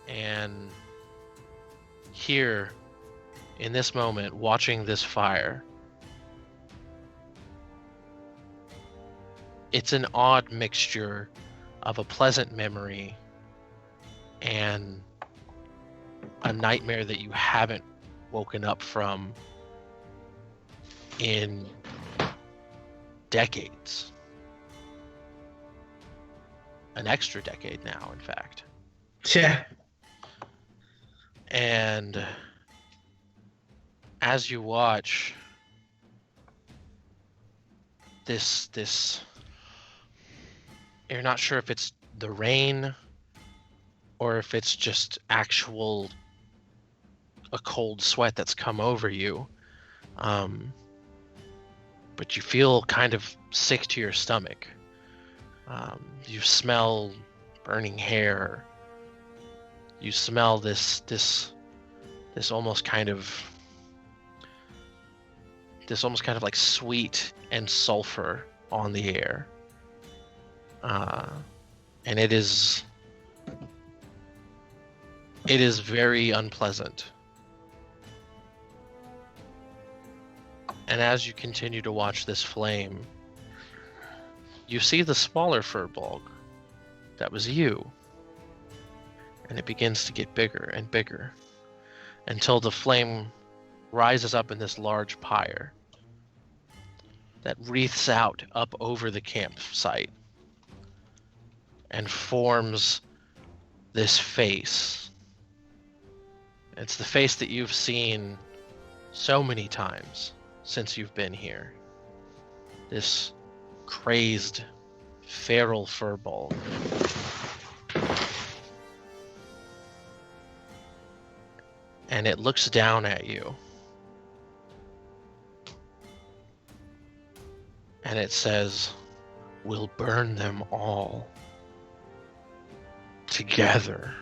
And here, in this moment, watching this fire, it's an odd mixture of a pleasant memory and a nightmare that you haven't woken up from in decades. An extra decade now, in fact. Yeah. And as you watch this, you're not sure if it's the rain or if it's just actual a cold sweat that's come over you. But you feel kind of sick to your stomach. You smell burning hair. You smell this almost kind of like sweet and sulfur on the air. And it is very unpleasant. And as you continue to watch this flame, you see the smaller furball that was you. And it begins to get bigger and bigger until the flame rises up in this large pyre that wreaths out up over the campsite and forms this face. It's the face that you've seen so many times since you've been here. This crazed, feral furball. And it looks down at you. And it says, "We'll burn them all together."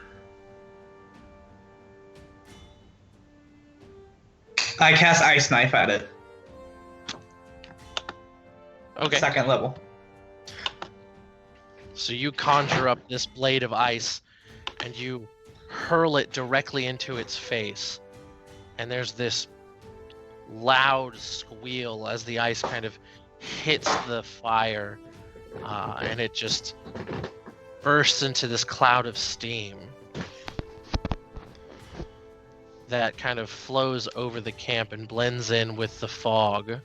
I cast Ice Knife at it. Okay. Second level. So you conjure up this blade of ice and you hurl it directly into its face. And there's this loud squeal as the ice kind of hits the fire. And it just bursts into this cloud of steam that kind of flows over the camp and blends in with the fog.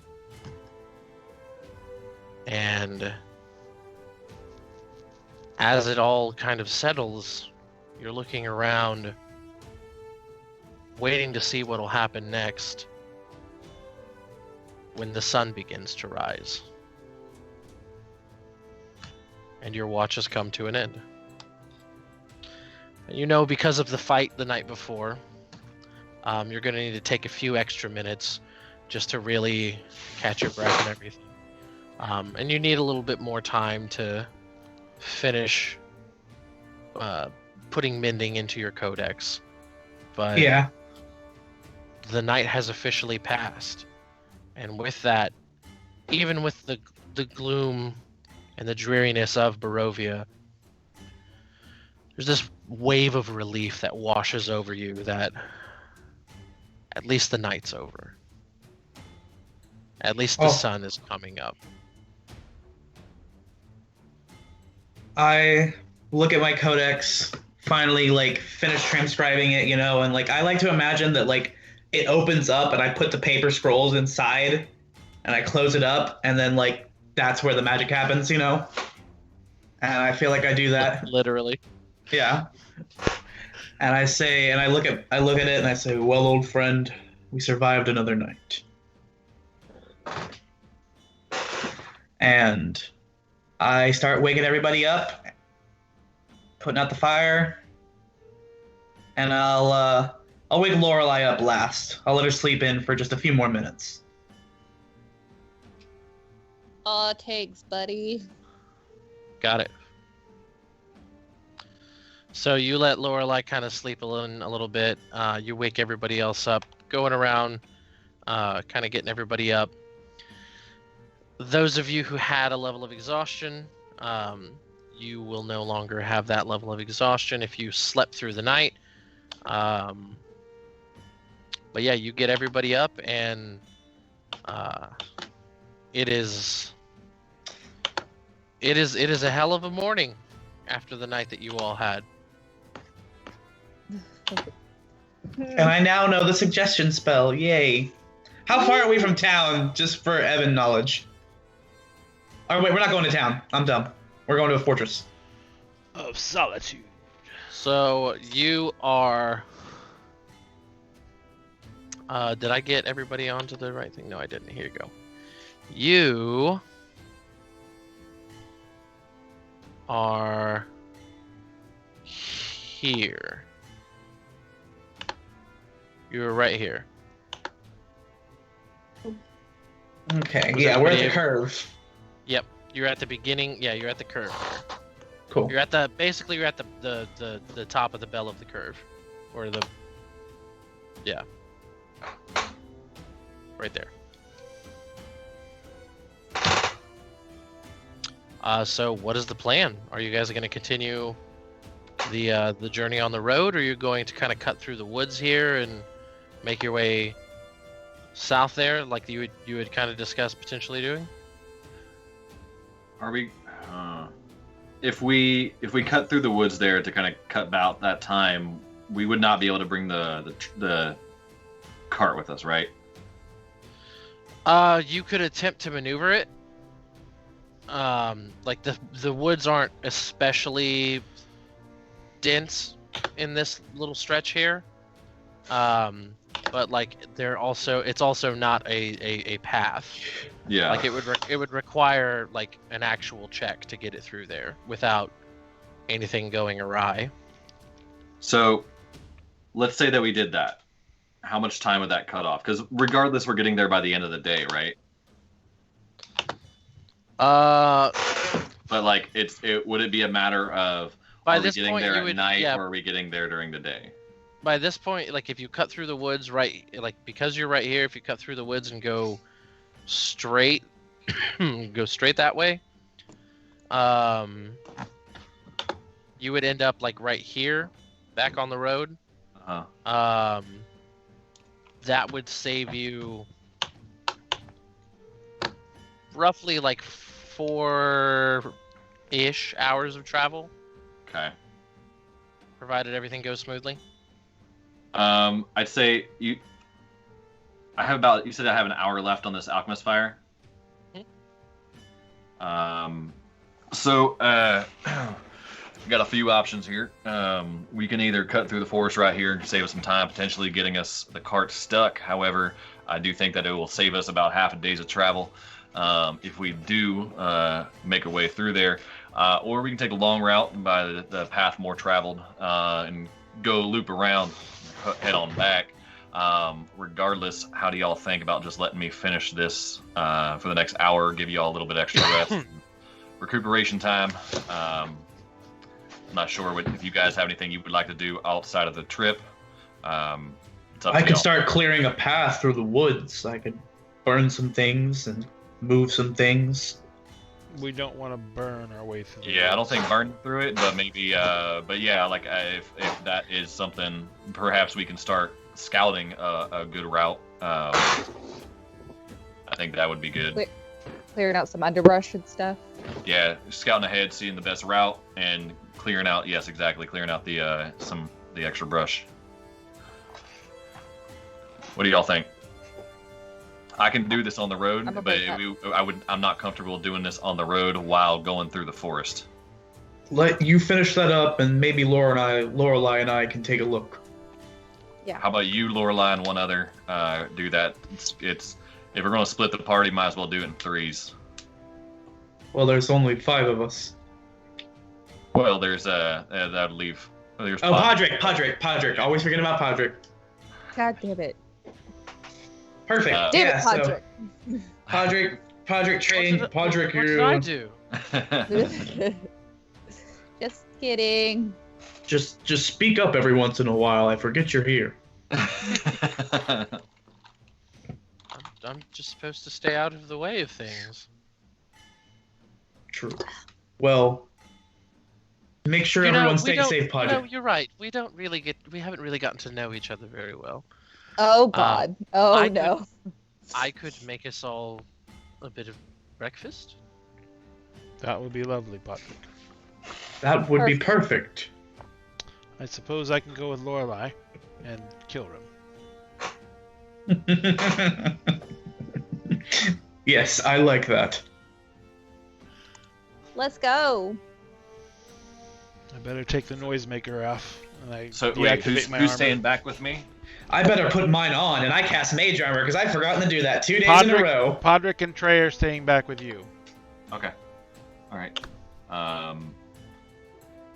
And as it all kind of settles, you're looking around waiting to see what'll happen next when the sun begins to rise. And your watch has come to an end. And you know, because of the fight the night before, you're going to need to take a few extra minutes just to really catch your breath and everything. And you need a little bit more time to finish putting mending into your codex. But Yeah. the night has officially passed. And with that, even with the gloom and the dreariness of Barovia, there's this wave of relief that washes over you that at least the night's over. At least the sun is coming up. I look at my codex, finally like finish transcribing it, and like I like to imagine that like it opens up and I put the paper scrolls inside and I close it up and then like that's where the magic happens, And I feel like I do that. Literally. Yeah. And I say, and I look at it and I say, well, old friend, we survived another night. And I start waking everybody up, putting out the fire, and I'll wake Lorelei up last. I'll let her sleep in for just a few more minutes. Aw, takes, buddy. Got it. So you let Lorelei kind of sleep a little bit. You wake everybody else up, going around, kind of getting everybody up. Those of you who had a level of exhaustion, you will no longer have that level of exhaustion if you slept through the night. But yeah, you get everybody up, and it is a hell of a morning after the night that you all had. And I now know the suggestion spell. Yay. How far are we from town, just for Evan knowledge? Oh, wait, we're not going to town. I'm dumb. We're going to a fortress. Of solitude. So you are... did I get everybody onto the right thing? No, I didn't. Here you go. You are here. You're right here. Okay, Was yeah, we're at everybody the curve. Yep, you're at the beginning. Yeah, you're at the curve. Cool. You're at basically you're at the top of the bell of the curve, or yeah, right there. So what is the plan? Are you guys going to continue the journey on the road, or are you going to kind of cut through the woods here and make your way south there, like you had kind of discussed potentially doing? Are we? If we cut through the woods there to kind of cut about that time, we would not be able to bring the cart with us, right? You could attempt to maneuver it. Like the woods aren't especially dense in this little stretch here. But like it's also not a path. Yeah. Like it would require like an actual check to get it through there without anything going awry. So, let's say that we did that. How much time would that cut off? Because regardless, we're getting there by the end of the day, right? But like, would it be a matter of by are we this getting point, there you at would, night, yeah, or are we getting there during the day? by this point, like if you cut through the woods because you're right here, if you cut through the woods and go straight, go straight that way, you would end up like right here, back on the road. Uh-huh. That would save you roughly like 4-ish hours of travel. Okay. Provided everything goes smoothly. I'd say you said I have an hour left on this alchemist fire. Mm-hmm. So got a few options here. We can either cut through the forest right here and save us some time, potentially getting us the cart stuck. However, I do think that it will save us about half a day's of travel if we do make our way through there. Or we can take a long route by the path more traveled and go loop around, head on back. Regardless, how do y'all think about just letting me finish this for the next hour, give y'all a little bit extra rest, recuperation time? I'm not sure if you guys have anything you would like to do outside of the trip. It's up I to could y'all. start clearing a path through the woods. I could burn some things and move some things. We don't want to burn our way through. Yeah, I don't think burn through it, but maybe. But yeah, like if that is something, perhaps we can start scouting a good route. I think that would be good. Clearing out some underbrush and stuff. Yeah, scouting ahead, seeing the best route, and clearing out. Yes, exactly, clearing out the extra brush. What do y'all think? I can do this on the road, I'm but okay with I'm not comfortable doing this on the road while going through the forest. Let you finish that up, and maybe Lorelai and I can take a look. How about you, Lorelai, and one other do that? It's if we're going to split the party, might as well do it in threes. Well, there's only 5 of us. Well, there's that'd leave. There's Oh, Podrick. Always forget about Podrick. God damn it. Perfect. Damn yeah, it, so Podrick. Podrick train. Podrick, What you. did I do? Just kidding. Just speak up every once in a while. I forget you're here. I'm just supposed to stay out of the way of things. True. Well, make sure everyone stays safe, Podrick. You're right. We haven't really gotten to know each other very well. Oh God. No. I could make us all a bit of breakfast. That would be lovely, Patrick. That would be perfect. I suppose I can go with Lorelai and kill him. Yes, I like that. Let's go. I better take the noisemaker off. And I So wait, deactivate my who's armor. staying back with me? I better put mine on, and I cast Mage Armor because I've forgotten to do that 2 days in a row. Podrick and Trey are staying back with you. Okay. All right. All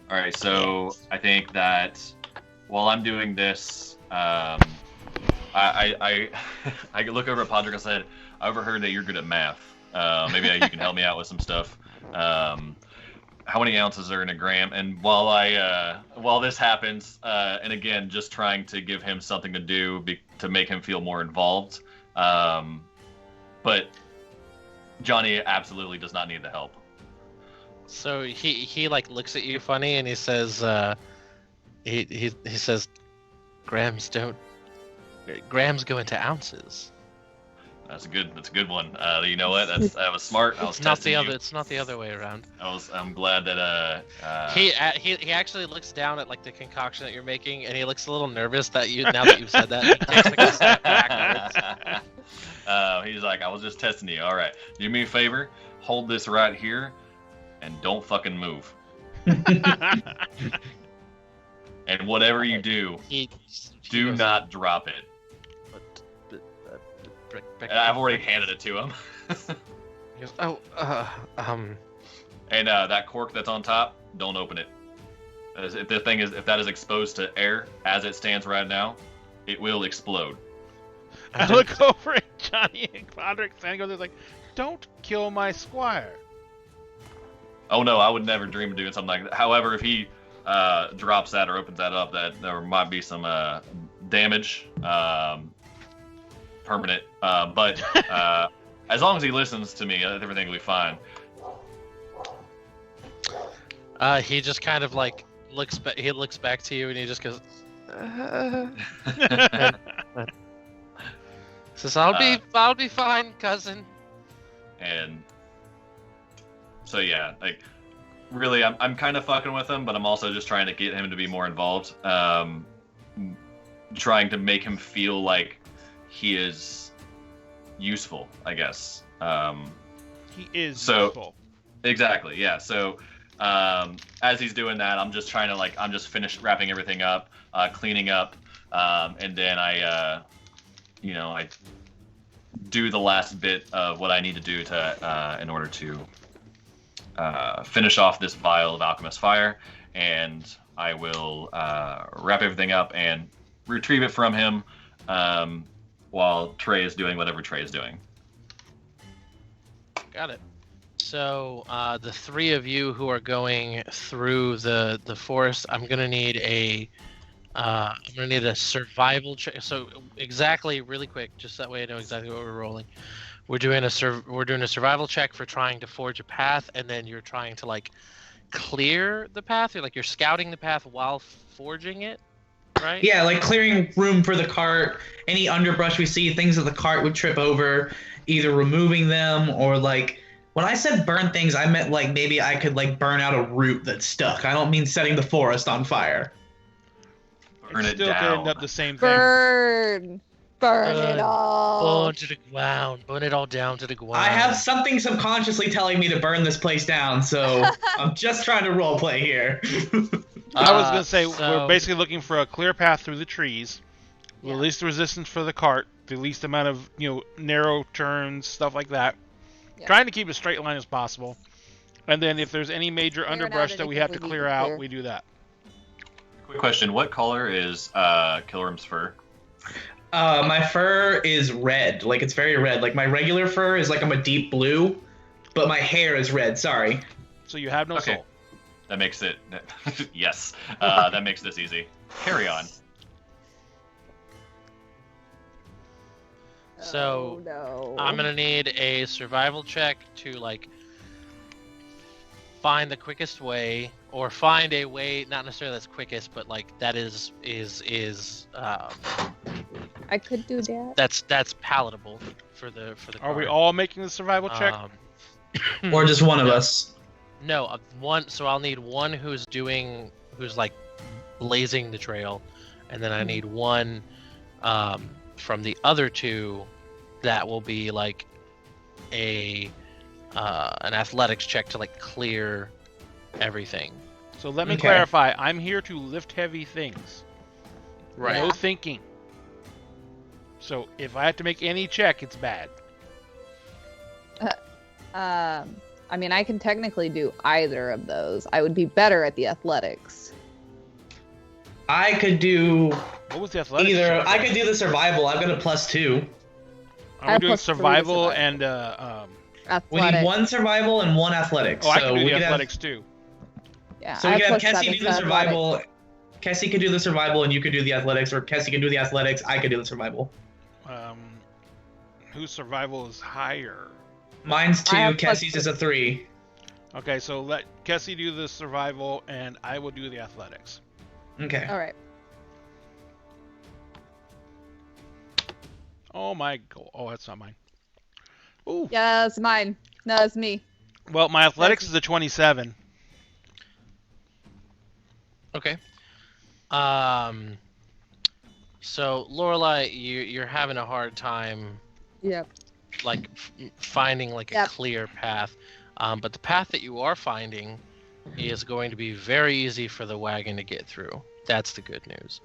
right. So I think that while I'm doing this, I look over at Podrick and said, "I overheard that you're good at math. Maybe you can help me out with some stuff. How many ounces are in a gram?" And while this happens, and again, just trying to give him something to do to make him feel more involved. But Johnny absolutely does not need the help. So he like looks at you funny and he says, he says, grams go into ounces. That's a good one. You know what? That was smart. I was testing you. It's not the other way around. I'm glad that He actually looks down at like the concoction that you're making, and he looks a little nervous that now that you've said that, he takes like a step backwards. He's like, I was just testing you. All right, do me a favor, hold this right here, and don't fucking move. And whatever you do, do not drop it. And I've already handed it to him. He goes, oh, And that cork that's on top, don't open it. If that is exposed to air as it stands right now, it will explode. I look over at Johnny and Podrick and goes like, "Don't kill my squire." Oh no, I would never dream of doing something like that. However, if he drops that or opens that up, that there might be some damage, permanent. But as long as he listens to me, everything will be fine. He just kind of like looks back to you and he just goes, says, I'll be fine, cousin. And so yeah, like really, I'm kind of fucking with him, but I'm also just trying to get him to be more involved. Trying to make him feel like he is useful, I guess. He is so useful. Exactly, yeah. So As he's doing that, I'm just trying to I'm just finished wrapping everything up, cleaning up, and then I do the last bit of what I need to do to in order to finish off this vial of alchemist fire, and I will wrap everything up and retrieve it from him while Trey is doing whatever Trey is doing. Got it. So the three of you who are going through the forest, I'm gonna need a survival check. So exactly, really quick, just that way I know exactly what we're rolling. We're doing a survival check for trying to forge a path, and then you're trying to clear the path. You're scouting the path while forging it, right? Yeah, clearing room for the cart. Any underbrush we see, things that the cart would trip over, either removing them or when I said burn things, I meant maybe I could burn out a root that's stuck. I don't mean setting the forest on fire. Burn It's it still down. gonna end up the same thing. Burn it all. Burn to the ground. Burn it all down to the ground. I have something subconsciously telling me to burn this place down, so I'm just trying to roleplay here. I was gonna say so- we're basically looking for a clear path through the trees, Yeah. the least resistance for the cart, the least amount of narrow turns, stuff like that. Yeah. Trying to keep a straight line as possible, and then if there's any major Clear it out underbrush that we have to anything we clear need to out, clear. we do that. Quick question: what color is Kilrim's fur? My fur is red. It's very red. My regular fur is I'm a deep blue, but my hair is red. Sorry. So you have no Okay. soul. That makes it yes. That makes this easy. Carry on. So, Oh, no. I'm gonna need a survival check to find the quickest way, or find a way, not necessarily that's quickest, but that is I could do that. that's palatable for the Are we card. all making the survival check? Or just one of us. No, one. So I'll need one who's blazing the trail, and then I need one from the other two that will be an athletics check to clear everything. So let me Okay. clarify. I'm here to lift heavy things. Right. No thinking. So if I have to make any check, it's bad. I mean, I can technically do either of those. I would be better at the athletics. I could do What was the athletics? either. check? I could do the survival. I've got a +2. Are I we doing plus 3 to survival survival. and We Athletic. need one survival and one athletics. oh, I so can do we the could athletics too. Yeah, So I we could have have Kessie +7 do to the athletics. survival. Kessie could do the survival and you could do the athletics, or Kessie could do the athletics, I could do the survival. Whose survival is higher? Mine's I 2, have Kessie's is a 3. Okay, so let Kessie do the survival, and I will do the athletics. Okay. All right. Oh my god! Oh, that's not mine. Ooh. Yeah, it's mine. No, it's me. Well, my athletics is a 27. Okay. So Lorelai, you're having a hard time Yep. finding a Yep. clear path, but the path that you are finding is going to be very easy for the wagon to get through. That's the good news.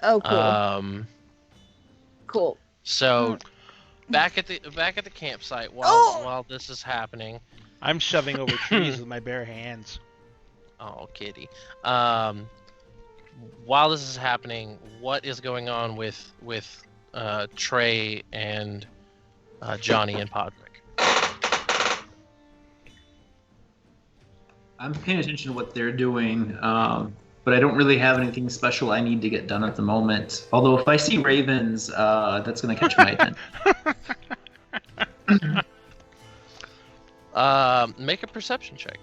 Oh, cool. Cool. So back at the campsite while Oh! while this is happening. I'm shoving over trees with my bare hands. Oh, kitty. While this is happening, what is going on with Trey and Johnny and Podrick? I'm paying attention to what they're doing, but I don't really have anything special I need to get done at the moment. Although if I see ravens, that's going to catch my attention. Make a perception check.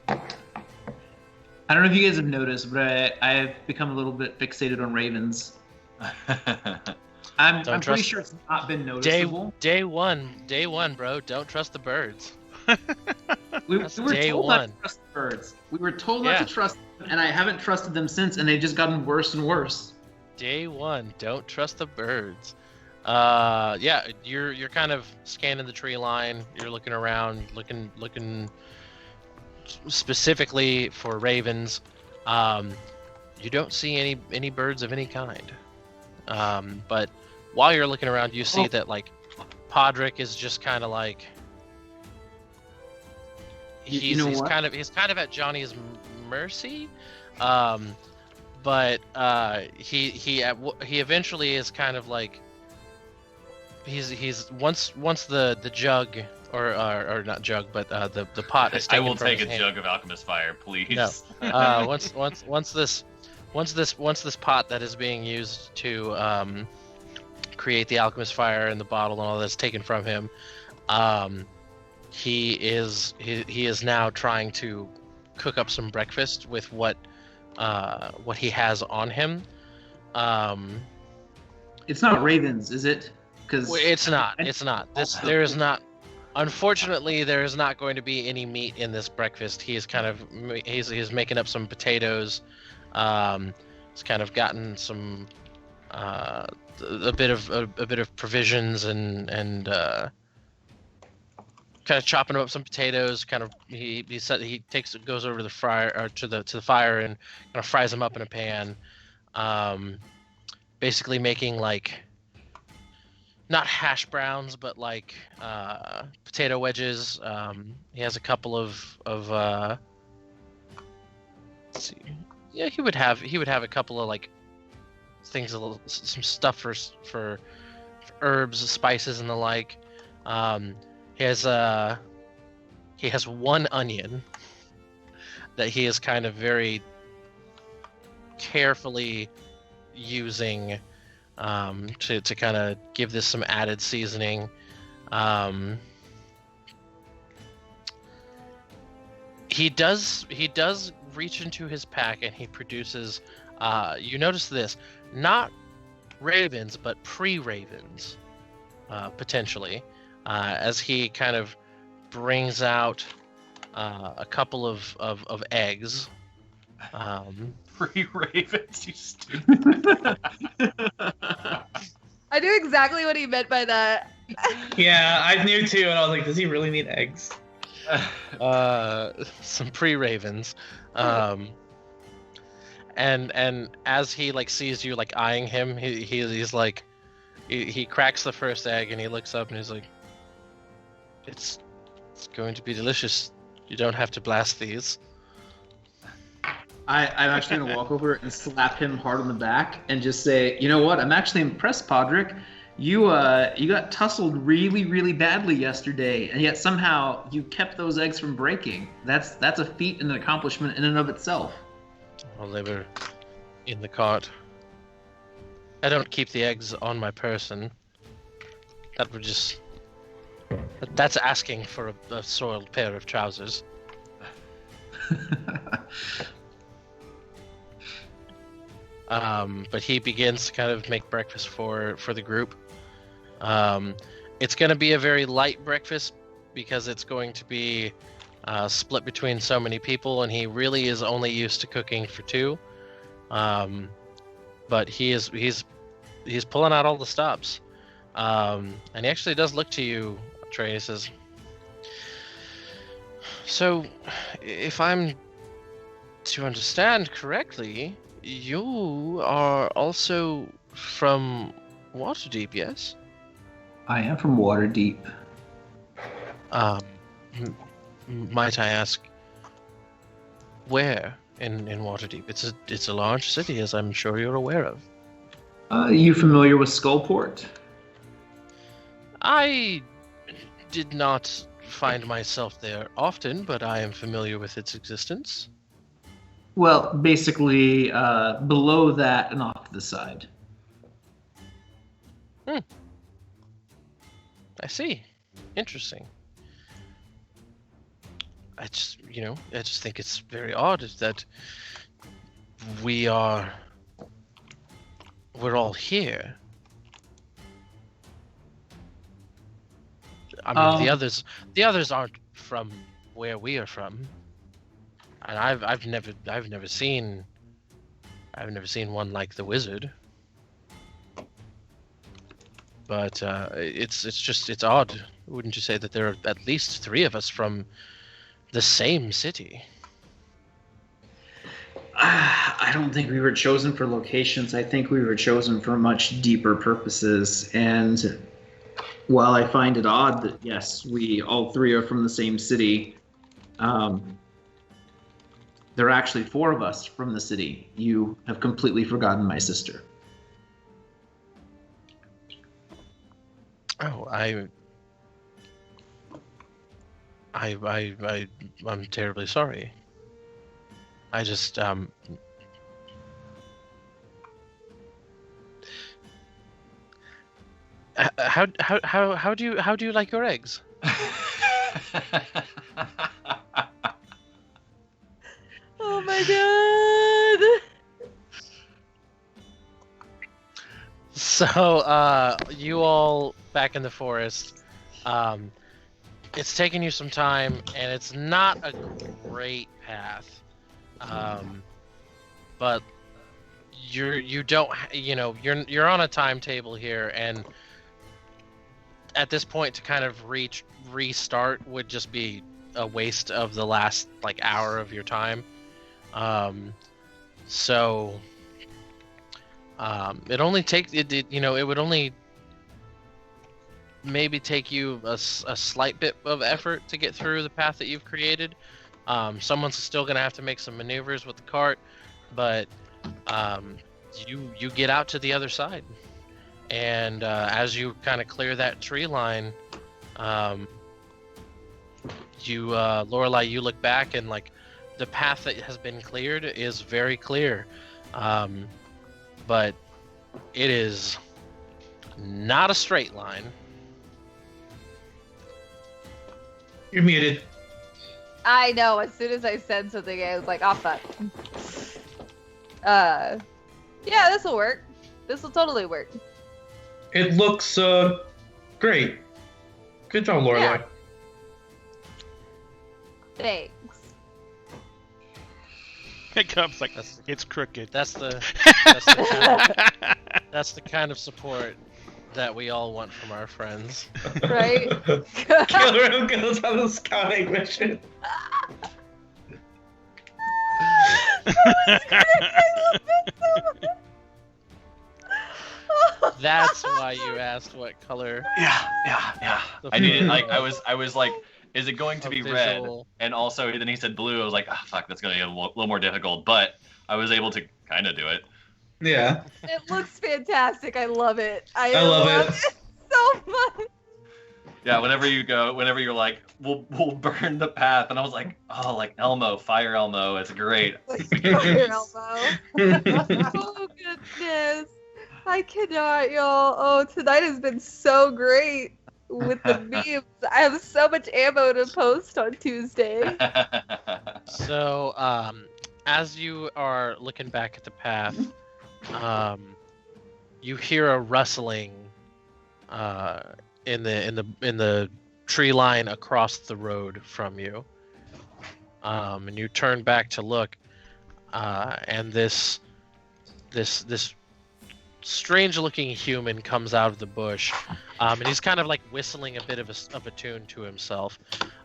I don't know if you guys have noticed, but I have become a little bit fixated on ravens. I'm pretty trust- sure it's not been noticeable. Day one, bro. Don't trust the birds. We That's were day told not one. to trust the birds. We were told not Yeah. to trust them, and I haven't trusted them since, and they've just gotten worse and worse. Day one, don't trust the birds. Yeah, you're kind of scanning the tree line. You're looking around, looking specifically for ravens, you don't see any birds of any kind. But while you're looking around, you see that like Podrick is just kind of like he's kind of at Johnny's mercy. But he eventually is kind of like he's once the jug or not jug, but the pot is I taken will from take his a hand. jug of alchemist fire, please. No. Once this pot that is being used to create the alchemist fire and the bottle and all that's taken from him, he is now trying to cook up some breakfast with what he has on him. It's not ravens, is it? Because It's not. There is not. Unfortunately, there is not going to be any meat in this breakfast. He's making up some potatoes. He's kind of gotten some a bit of provisions and kind of chopping up some potatoes. Kind of he goes over to the fire or to the fire and kind of fries them up in a pan. Basically making like not hash browns, but like potato wedges. He has a couple of let's see. Yeah, he would have a couple of like things, some stuff for herbs, spices, and the like. He has one onion that he is kind of very carefully using to kind of give this some added seasoning. He does reach into his pack and he produces you notice this, not ravens but pre-ravens, potentially, as he kind of brings out a couple of eggs. Pre-ravens, you stupid. I knew exactly what he meant by that. Yeah, I knew too, and I was like, does he really need eggs? Some pre-ravens. And as he like sees you like eyeing him, he's like he cracks the first egg and he looks up and he's like, it's going to be delicious. You don't have to blast these. I'm actually going to walk over and slap him hard on the back and just say, you know what? I'm actually impressed, Podrick. You got tussled really, really badly yesterday, and yet somehow you kept those eggs from breaking. That's a feat and an accomplishment in and of itself. Well, they were in the cart. I don't keep the eggs on my person. That would just... That's asking for a soiled pair of trousers. But he begins to kind of make breakfast for the group. It's going to be a very light breakfast because it's going to be split between so many people, and he really is only used to cooking for two. But he's pulling out all the stops, and he actually does look to you, Trey. He says, "So, if I'm to understand correctly, you are also from Waterdeep, yes?" I am from Waterdeep. Might I ask, where in Waterdeep? It's a large city, as I'm sure you're aware of. You familiar with Skullport? I did not find myself there often, but I am familiar with its existence. Well, basically, below that and off to the side. I see. Interesting. I just think it's very odd that we're all here. I mean, the others aren't from where we are from, and I've never seen one like the wizard. But it's odd, wouldn't you say, that there are at least three of us from The same city. I don't think we were chosen for locations. I think we were chosen for much deeper purposes. And while I find it odd that, yes, we all three are from the same city, there are actually 4 of us from the city. You have completely forgotten my sister. Oh, I'm terribly sorry. I just how do you like your eggs? Oh my god. So you all back in the forest. It's taken you some time, and it's not a great path. But you're on a timetable here, and at this point to kind of restart would just be a waste of the last like hour of your time. It only takes it would only maybe take you a slight bit of effort to get through the path that you've created. Someone's still gonna have to make some maneuvers with the cart, but you get out to the other side, and as you kind of clear that tree line, Lorelei, you look back, and like the path that has been cleared is very clear, but it is not a straight line. You're muted. I know. As soon as I said something, I was like, "Oh fuck." Yeah, this will work. This will totally work. It looks great. Good job, Lorelei. Yeah. Thanks. It comes like it's crooked. That's the kind of support that we all want from our friends. Right? Killer goes on a scouting mission. That's why you asked what color. Yeah. I needed I was like, is it going to be red? Visual. And also then he said blue. I was like, oh, fuck, that's gonna get a little more difficult. But I was able to kind of do it. Yeah. It looks fantastic. I love it. I love love it. it so much. Yeah, whenever you're like, we'll burn the path, and I was like, oh, like Elmo, Fire Elmo, it's great. Your elbow. Oh goodness. I cannot, y'all. Oh, tonight has been so great with the memes. I have so much ammo to post on Tuesday. So, as you are looking back at the path, you hear a rustling in the tree line across the road from you, and you turn back to look, and this strange-looking human comes out of the bush, and he's kind of like whistling a bit of a tune to himself.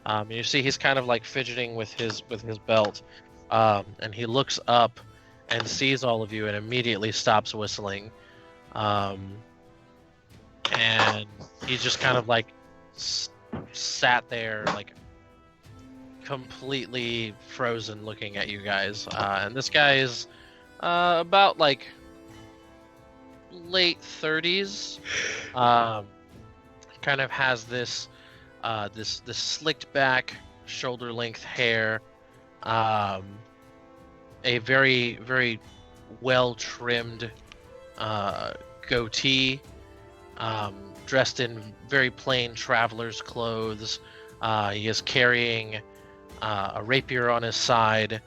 And you see he's kind of like fidgeting with his belt, and he looks up and sees all of you and immediately stops whistling, and he's just kind of like sat there like completely frozen looking at you guys. And this guy is about like late 30s, kind of has this slicked back shoulder length hair, a very very well trimmed goatee, dressed in very plain traveler's clothes. He is carrying a rapier on his side,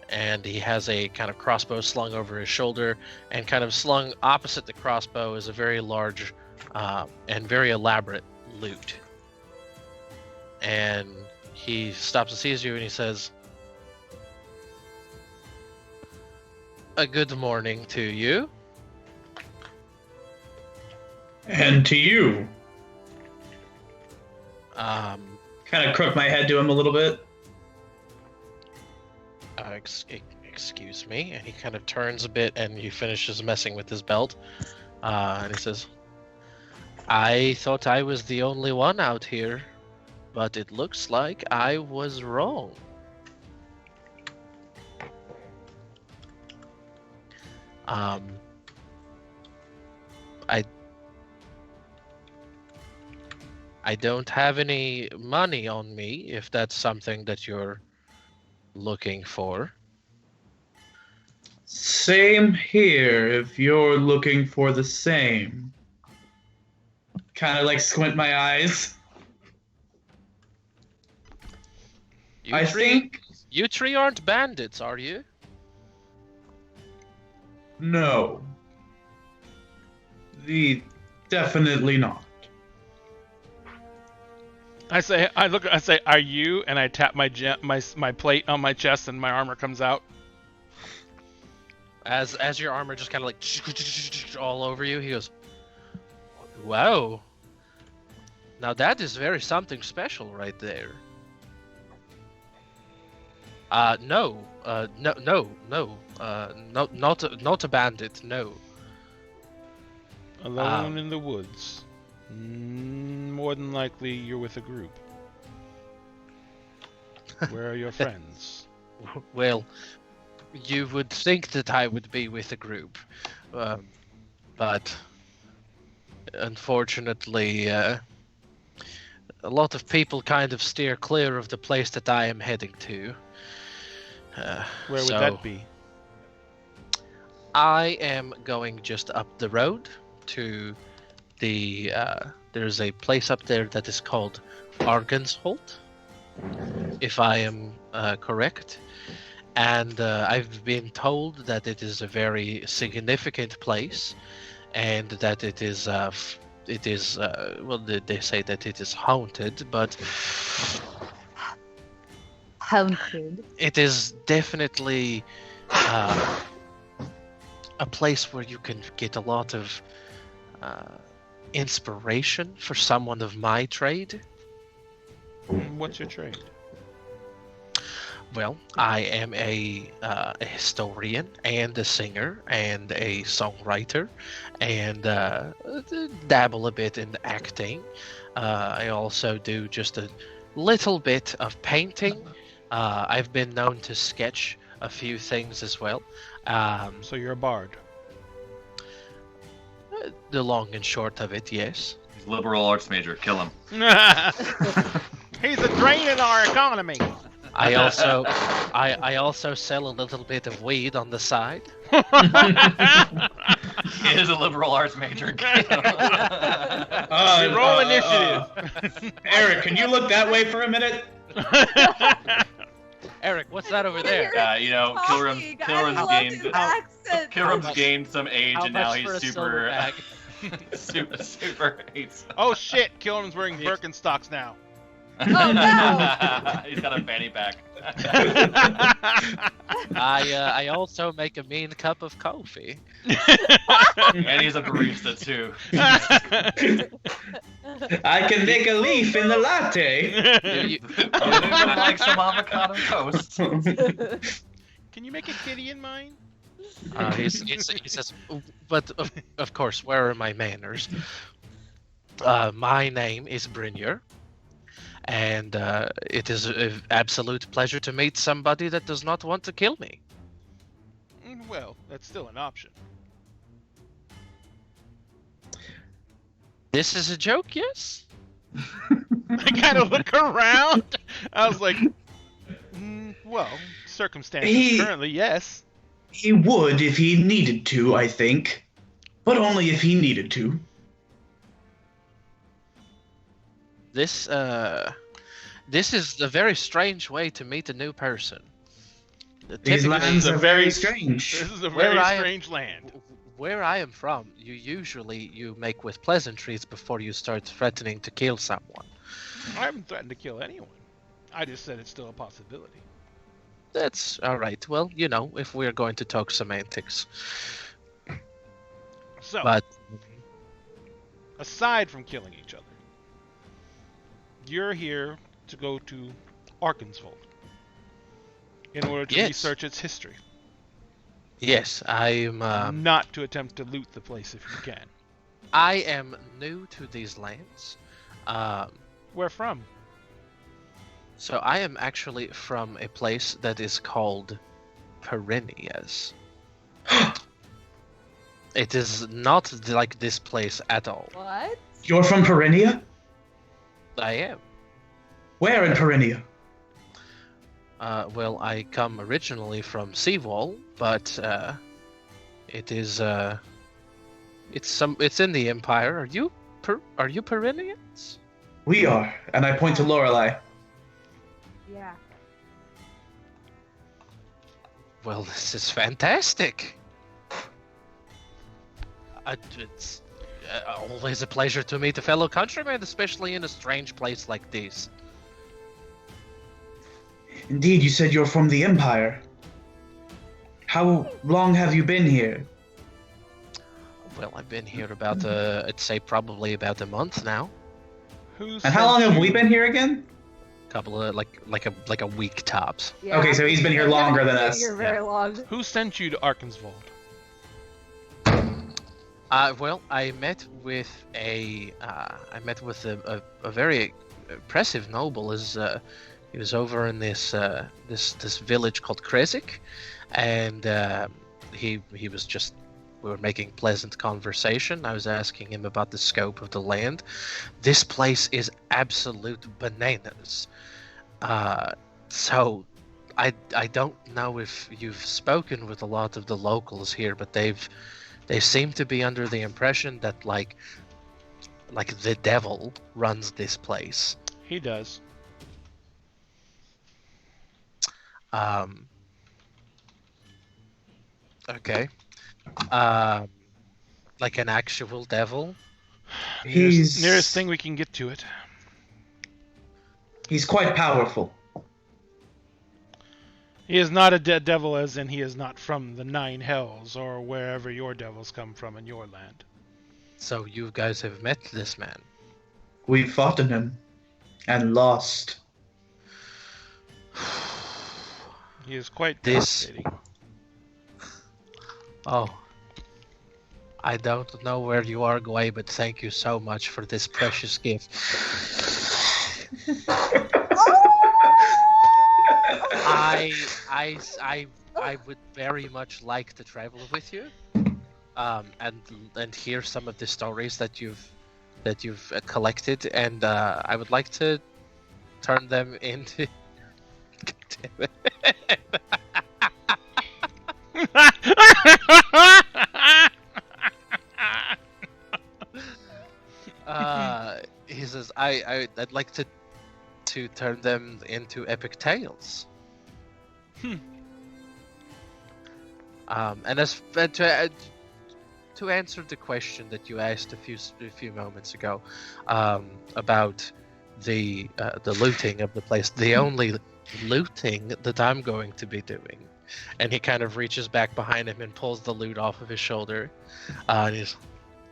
and he has a kind of crossbow slung over his shoulder, and kind of slung opposite the crossbow is a very large and very elaborate lute. And he stops and sees you, and he says, "A good morning to you." And to you. kind of crook my head to him a little bit. Excuse me, and he kind of turns a bit and he finishes messing with his belt, and he says, I thought I was the only one out here, but it looks like I was wrong. I don't have any money on me, if that's something that you're looking for. Same here, if you're looking for the same. Kind of like squint my eyes. I think... You three aren't bandits, are you? No. Definitely not. I say, are you? And I tap my plate on my chest, and my armor comes out. As your armor just kind of like all over you, he goes, wow. Now that is very something special right there. No, not a bandit, no. Alone in the woods. More than likely, you're with a group. Where are your friends? Well, you would think that I would be with a group, but unfortunately, a lot of people kind of steer clear of the place that I am heading to. Where would that be? I am going just up the road to the. There's a place up there that is called Argensholt, if I am correct. And I've been told that it is a very significant place, and that it is well, they say that it is haunted, but Haunted. it is definitely a place where you can get a lot of inspiration for someone of my trade. What's your trade? Well, I am a historian and a singer and a songwriter, and dabble a bit in acting. I also do just a little bit of painting. I've been known to sketch a few things as well. So you're a bard. The long and short of it, yes. He's a liberal arts major. Kill him. He's a drain in our economy. I also sell a little bit of weed on the side. He is a liberal arts major. Roll initiative. Eric, can you look that way for a minute? Eric, what's that over there? Kilram's gained some age, How and now much for he's a silver bag? super hates. Oh shit! Killam's wearing Birkenstocks now. Oh no! He's got a fanny pack. I also make a mean cup of coffee. And he's a barista too. I can make a leaf in the latte. You- Anyone like some avocado toast? Can you make a kitty in mine? he says, but of course, where are my manners? My name is Brynjar, and it is an absolute pleasure to meet somebody that does not want to kill me. Well, that's still an option. This is a joke, yes? I kind of look around. I was like, well, circumstances currently, yes. He would if he needed to, I think. But only if he needed to. This is a very strange way to meet a new person. These Typically, lands are very strange. This is a Where very I am- strange land. where I am from, you make with pleasantries before you start threatening to kill someone. I haven't threatened to kill anyone. I just said it's still a possibility. That's all right. Well, if we're going to talk semantics. So, But aside from killing each other, you're here to go to Arkansvold in order to Yes. research its history, Yes, I'm. not to attempt to loot the place if you can. I am new to these lands. Um, Where from? so I am actually from a place that is called Perennias. It is not like this place at all. What? You're from Perennia? I am. Where in Perennia? Well, I come originally from Seawall, but it is it's in the Empire. Are you Perennians? We are, and I point to Lorelei. Yeah. Well, this is fantastic. It's always a pleasure to meet a fellow countryman, especially in a strange place like this. Indeed, you said you're from the Empire. How long have you been here? Well, I've been here about I'd say probably about a month now. Who's And how long have we been here again? Couple of like a week tops. Yeah. Okay, so he's been here longer than us. You're very long. Who sent you to Arkansvold? Well, I met with a very impressive noble. He was over in this village called Kresik, and he was just, we were making pleasant conversation. I was asking him about the scope of the land. This place is absolute bananas. So I don't know if you've spoken with a lot of the locals here, but they seem to be under the impression that like the devil runs this place. He does. Okay. Like an actual devil. Nearest thing we can get to it. He's quite powerful. He is not a dead devil, as in he is not from the Nine Hells or wherever your devils come from in your land. So you guys have met this man. We fought in him and lost. He is quite This- devastating. Oh. I don't know where you are, Gwei, but thank you so much for this precious gift. I would very much like to travel with you, and hear some of the stories that you've collected, and I would like to turn them into. He says, I'd like to turn them into epic tales. And to answer the question that you asked a few moments ago, about the looting of the place, the only looting that I'm going to be doing, and he kind of reaches back behind him and pulls the loot off of his shoulder,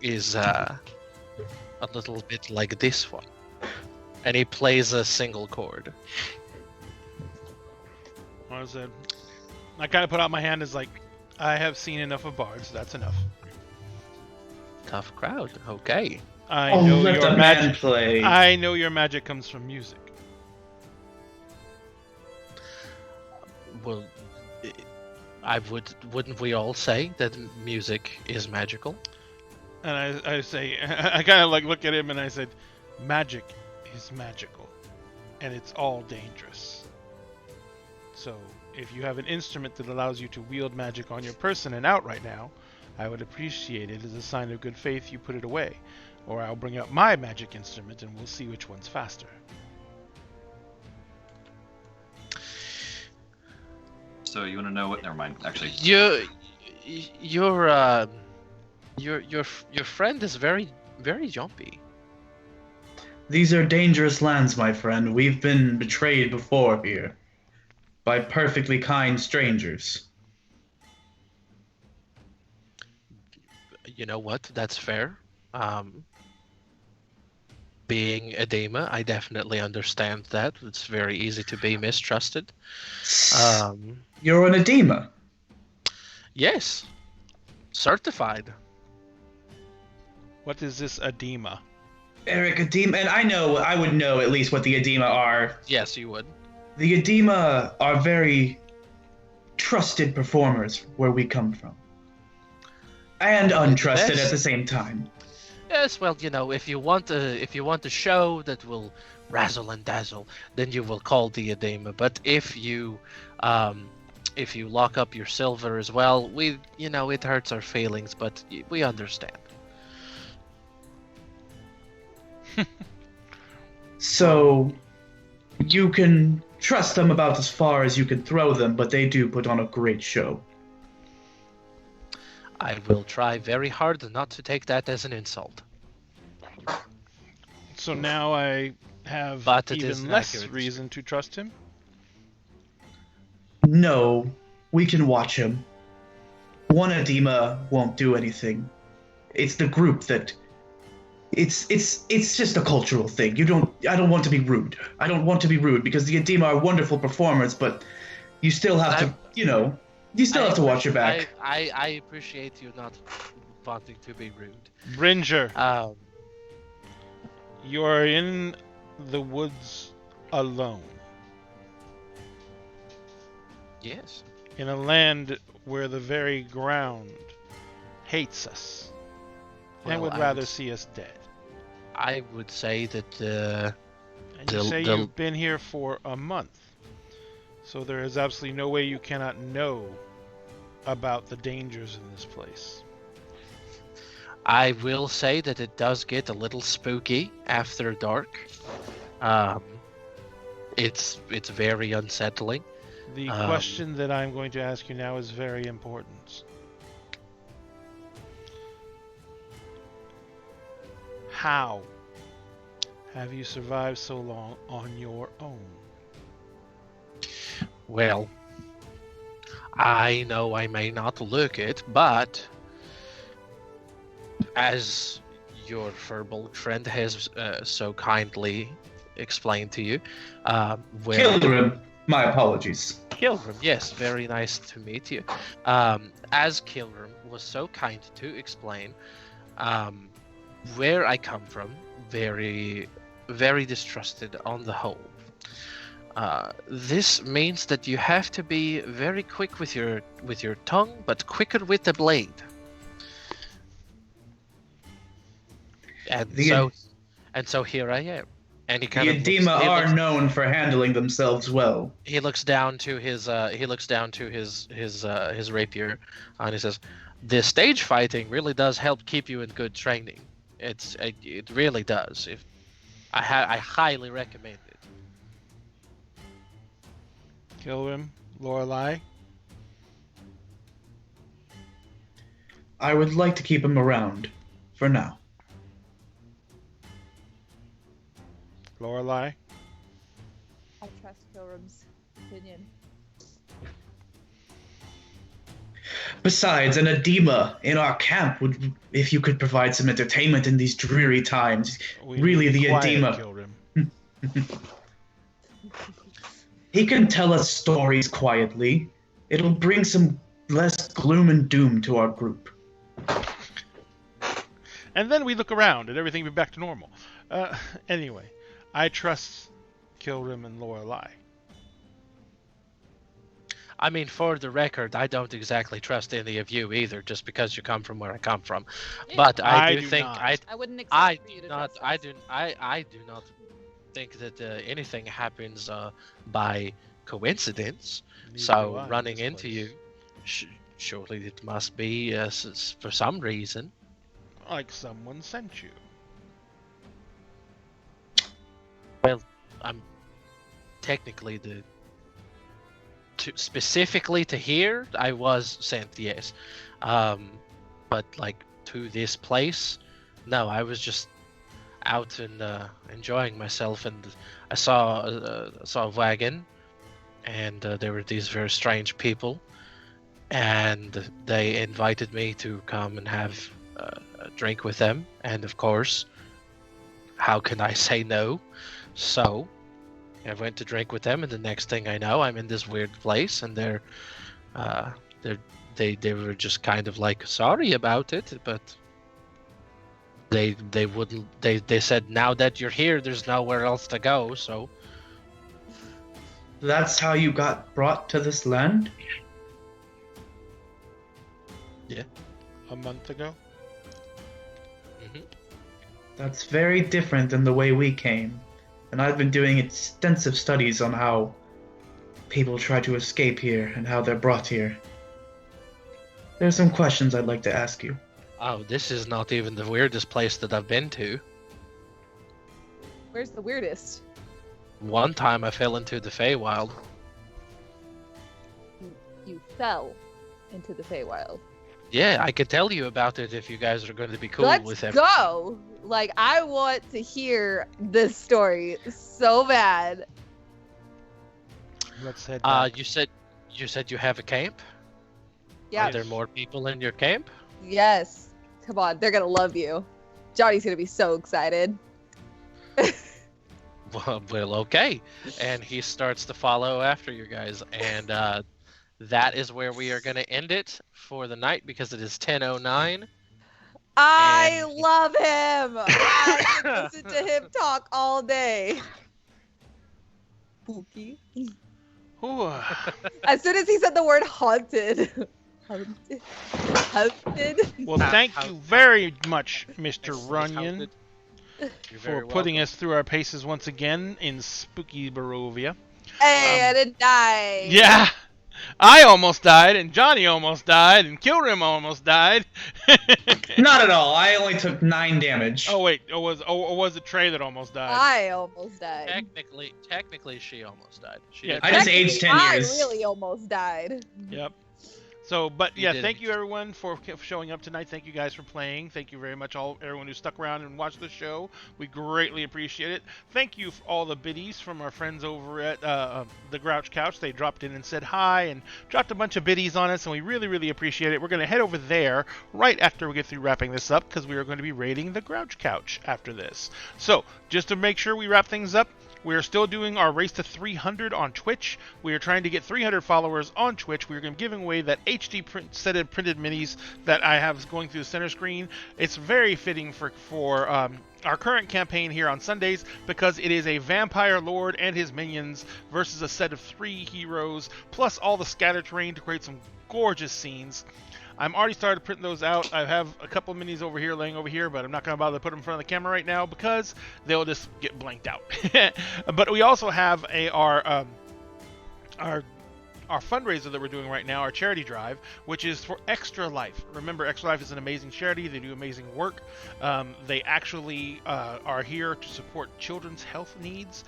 is a little bit like this one, and he plays a single chord. What is it? I kind of put out my hand as like, I have seen enough of bards. That's enough. Tough crowd. Okay. I Oh, know let your the magic. man play. I know your magic comes from music. Well, wouldn't we all say that music is magical? And I say, I kind of like look at him and I said, magic is magical, and it's all dangerous. So if you have an instrument that allows you to wield magic on your person and out right now, I would appreciate it as a sign of good faith you put it away. Or I'll bring out my magic instrument and we'll see which one's faster. So you want to know what? Never mind. Actually, Your friend is very jumpy. These are dangerous lands, my friend. We've been betrayed before here by perfectly kind strangers. You know what? That's fair. being edema, I definitely understand that. It's very easy to be mistrusted. You're an edema. Yes, certified. What is this edema? Eric, edema, and I would know at least what the edema are. Yes, you would. The edema are very trusted performers where we come from. And untrusted at the same time. Yes, well, if you want a show that will razzle and dazzle, then you will call the edema. But if you lock up your silver as well, it hurts our feelings, but we understand. So, you can trust them about as far as you can throw them, but they do put on a great show. I will try very hard not to take that as an insult. So now I have But it is even an less accurate reason to trust him? No, we can watch him. One edema won't do anything. It's the group that... It's just a cultural thing. I don't want to be rude. I don't want to be rude because the edema are wonderful performers, but you still have to, you still have to watch your back. I appreciate you not wanting to be rude. Bringer, Um, you're in the woods alone. yes. In a land where the very ground hates us and Well, would I rather would- see us dead. I would say that And you say you've been here for a month. So there is absolutely no way you cannot know about the dangers in this place. I will say that it does get a little spooky after dark. It's very unsettling. The question that I'm going to ask you now is very important. How have you survived so long on your own? Well, I know I may not look it, but as your Furbolg friend has so kindly explained to you, Kilgrim, my apologies. Kilgrim, yes, very nice to meet you. As Kilgrim was so kind to explain, where I come from, very, very distrusted on the whole. This means that you have to be very quick with your tongue, but quicker with the blade. And so here I am. And he kind The of edema are known for handling themselves well. he looks down to his rapier, and he says, "The stage fighting really does help keep you in good training. It really does. I highly recommend it." Kilrim, Lorelei? I would like to keep him around, for now. Lorelei? I trust Pilgrim's opinion. Besides, an edema in our camp would, if you could provide some entertainment in these dreary times. We Really, need the quiet, edema. Kilrim. He can tell us stories quietly. It'll bring some less gloom and doom to our group. And then we look around and everything will be back to normal. Anyway, I trust Kilrim and Lorelei. I mean, for the record, I don't exactly trust any of you either, just because you come from where I come from. Yeah. But I I do do think not. I wouldn't I expect for you do to not. trust us. I do not think that anything happens by coincidence. Neither do So I in running this into place. you, surely it must be for some reason. Like someone sent you. I'm technically specifically to here, I was sent, yes. But like to this place, no, I was just out and enjoying myself, and I saw a wagon, and there were these very strange people, and they invited me to come and have a drink with them, and of course, how can I say no? So I went to drink with them, and the next thing I know, I'm in this weird place, and they were just kind of like sorry about it, but they wouldn't. They said, now that you're here, there's nowhere else to go. So That's how you got brought to this land? A month ago. That's very different than the way we came. And I've been doing extensive studies on how people try to escape here and how they're brought here. There's some questions I'd like to ask you. oh, this is not even the weirdest place that I've been to. Where's the weirdest? One time I fell into the Feywild. You fell into the Feywild. Yeah, I could tell you about it if you guys are going to be cool Let's with everything. go! Like, I want to hear this story so bad. Let's head back. You said you have a camp? Yeah. Are there more people in your camp? Yes. Come on, they're gonna love you. Johnny's gonna be so excited. Well, okay. And he starts to follow after you guys, and that is where we are going to end it for the night because it is 10:09. I And- love him! I can listen to him talk all day. Spooky. Ooh, As soon as he said the word haunted. Haunted. Haunted. well, thank you very much, Mr. Runyon, You're for very putting welcome. us through our paces once again in spooky Barovia. Hey, I didn't die. Yeah, I almost died, and Johnny almost died, and Kilrim almost died. Not at all. I only took 9 damage. Oh wait, or was it Trey that almost died? I almost died. Technically, she almost died. She Yeah, did. I just aged 10 I years. really almost died. Yep. So, but You yeah, did. thank you everyone for showing up tonight. Thank you guys for playing. Thank you very much, everyone who stuck around and watched the show. We greatly appreciate it. Thank you for all the biddies from our friends over at the Grouch Couch. They dropped in and said hi and dropped a bunch of biddies on us, and we really, really appreciate it. We're going to head over there right after we get through wrapping this up because we are going to be raiding the Grouch Couch after this. So, just to make sure we wrap things up, we are still doing our race to 300 on Twitch. We are trying to get 300 followers on Twitch. We're going to be giving away that HD set of printed minis that I have going through the center screen. It's very fitting for our current campaign here on Sundays because it is a vampire lord and his minions versus a set of 3 heroes plus all the scatter terrain to create some gorgeous scenes. I'm already started printing those out. I have a couple minis over here, laying over here, but I'm not going to bother to put them in front of the camera right now because they'll just get blanked out. But we also have our fundraiser that we're doing right now, our charity drive, which is for Extra Life. Remember, Extra Life is an amazing charity. They do amazing work. They actually are here to support children's health needs.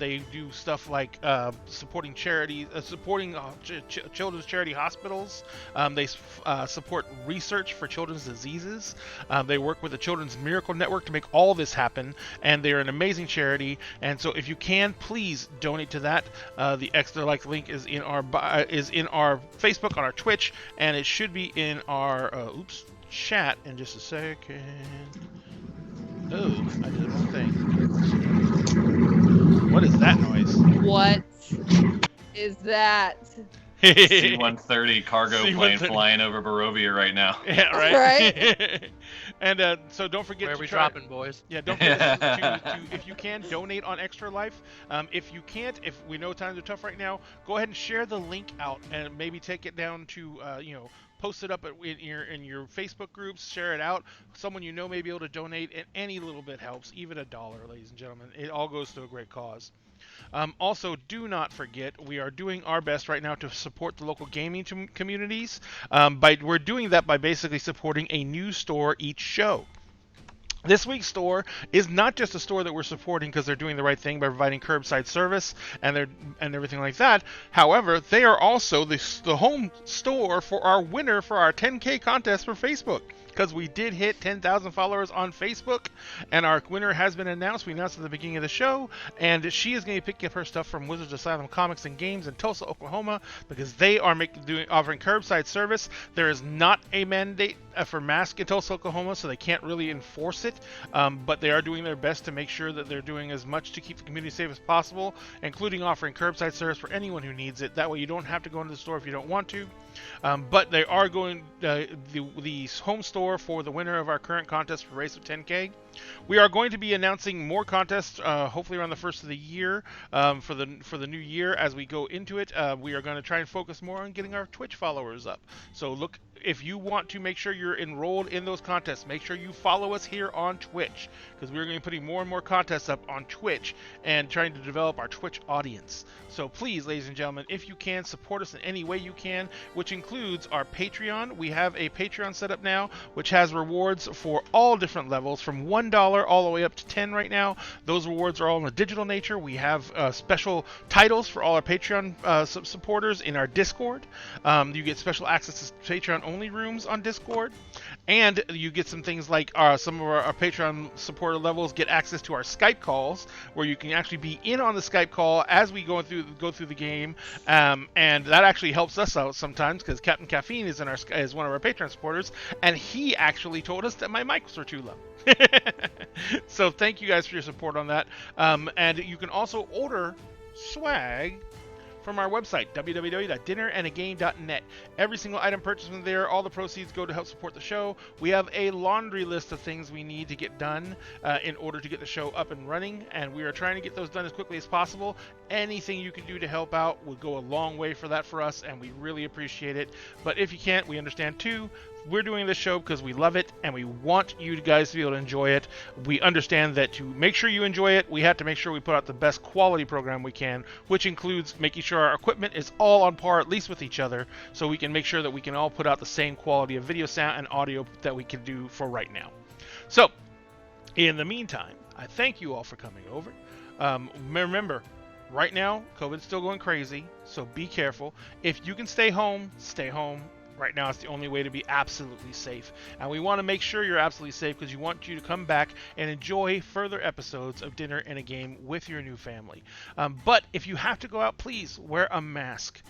They do stuff like supporting charities, supporting children's charity hospitals. They support research for children's diseases. They work with the Children's Miracle Network to make all this happen, and they're an amazing charity. And so if you can, please donate to that. The Extra Life link is in our Facebook, on our Twitch, and it should be in our chat in just a second. Oh, I did the wrong thing. What is that noise? What is that? C-130 cargo plane C-130. flying over Barovia right now. Yeah, right. Right. And so don't forget Where are to we try. dropping, boys? Yeah, don't forget to if you can, donate on Extra Life. If you can't, if we know times are tough right now, go ahead and share the link out and maybe take it down to post it up in your Facebook groups, share it out. Someone you know may be able to donate, and any little bit helps, even $1, ladies and gentlemen. It all goes to a great cause. Also, do not forget, we are doing our best right now to support the local gaming communities. We're doing that by basically supporting a new store each show. This week's store is not just a store that we're supporting because they're doing the right thing by providing curbside service and everything like that. However, they are also the home store for our winner for our 10K contest for Facebook. Because we did hit 10,000 followers on Facebook, and our winner has been announced. We announced at the beginning of the show, and she is going to pick up her stuff from Wizards Asylum Comics and Games in Tulsa, Oklahoma, because they are offering curbside service. There is not a mandate for mask in Tulsa, Oklahoma, so they can't really enforce it. But they are doing their best to make sure that they're doing as much to keep the community safe as possible, including offering curbside service for anyone who needs it. That way, you don't have to go into the store if you don't want to. But they are going the home store for the winner of our current contest for Race of 10K. We are going to be announcing more contests, hopefully around the first of the year, for the new year. As we go into it, we are going to try and focus more on getting our Twitch followers up. So look, if you want to make sure you're enrolled in those contests, make sure you follow us here on Twitch, because we're going to be putting more and more contests up on Twitch and trying to develop our Twitch audience. So please, ladies and gentlemen, if you can, support us in any way you can, which includes our Patreon. We have a Patreon set up now, which has rewards for all different levels, from $1 all the way up to 10 right now. Those rewards are all in a digital nature. We have special titles for all our Patreon supporters in our Discord. You get special access to Patreon-only rooms on Discord, and you get some things like some of our Patreon supporter levels get access to our Skype calls, where you can actually be in on the Skype call as we go through the game, and that actually helps us out sometimes, because Captain Caffeine is one of our Patreon supporters, and he actually told us that my mics were too low. So thank you guys for your support on that. And you can also order swag from our website, www.dinnerandagame.net. Every single item purchased from there, all the proceeds go to help support the show. We have a laundry list of things we need to get done in order to get the show up and running, and we are trying to get those done as quickly as possible. Anything you can do to help out would go a long way for us, and we really appreciate it. But if you can't, we understand too. We're doing this show because we love it, and we want you guys to be able to enjoy it. We understand that to make sure you enjoy it, we have to make sure we put out the best quality program we can, which includes making sure our equipment is all on par, at least with each other, so we can make sure that we can all put out the same quality of video, sound, and audio that we can do for right now. So, in the meantime, I thank you all for coming over. Remember, right now, COVID's still going crazy, so be careful. If you can stay home, stay home. Right now, it's the only way to be absolutely safe. And we want to make sure you're absolutely safe, because you want you to come back and enjoy further episodes of Dinner and a Game with your new family. But if you have to go out, please wear a mask.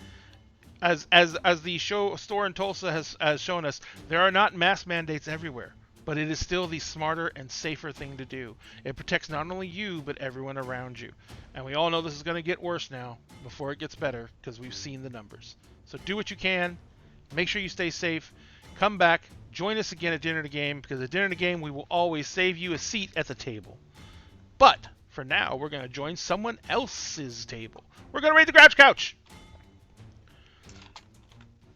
As the store in Tulsa has shown us, there are not mask mandates everywhere, but it is still the smarter and safer thing to do. It protects not only you, but everyone around you. And we all know this is going to get worse now before it gets better, because we've seen the numbers. So do what you can. Make sure you stay safe. Come back. Join us again at Dinner and a Game, because at Dinner and a Game, we will always save you a seat at the table. But for now, we're going to join someone else's table. We're going to raid the Grouch Couch.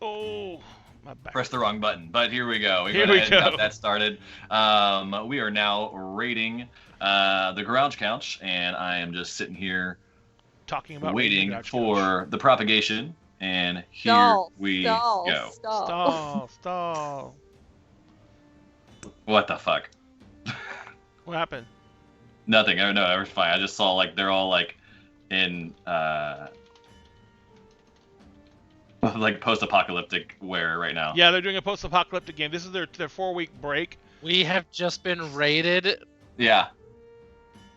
Oh, my back. Press the wrong button, but here we go. Here we go. Got that started. We are now raiding the Grouch Couch, and I am just sitting here Talking about waiting Grouch for Couch. the propagation. And here we go. Stall. What the fuck? What happened? Nothing. Oh, no, it was fine. I just saw they're all in post-apocalyptic wear right now. Yeah, they're doing a post-apocalyptic game. This is their 4-week break. We have just been raided. Yeah.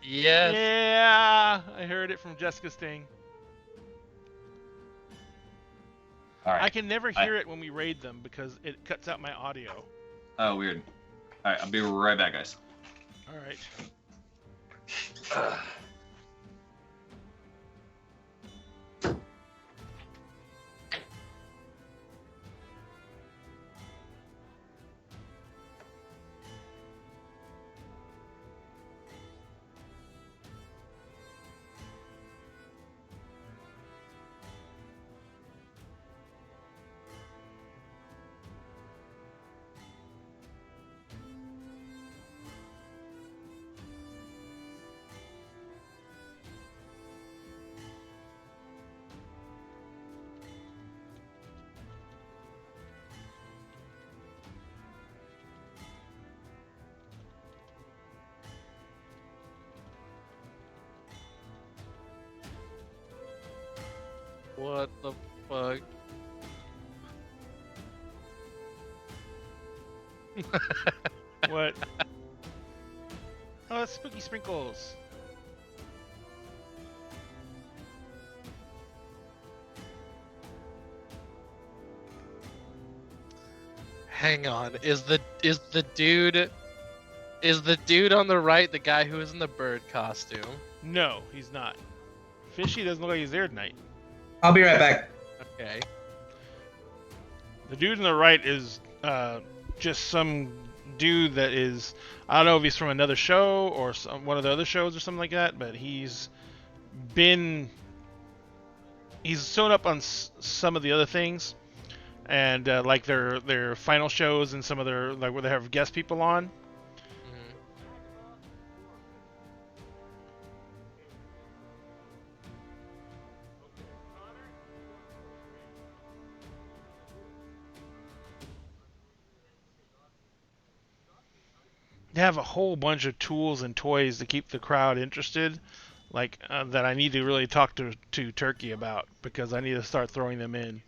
Yes. Yeah, I heard it from Jessica Sting. All right. I can never hear it when we raid them because it cuts out my audio. Oh, weird. All right, I'll be right back, guys. All right. What the fuck? What? Oh, that's Spooky Sprinkles. Hang on. Is the dude on the right the guy who is in the bird costume? No, he's not. Fishy doesn't look like he's there tonight. I'll be right back. Okay. The dude on the right is just some dude that is, I don't know if he's from another show or one of the other shows or something like that, but he's shown up on some of the other things, and like their final shows and some of their, like, where they have guest people on. Mhm. They have a whole bunch of tools and toys to keep the crowd interested, like that I need to really talk to Turkey about, because I need to start throwing them in.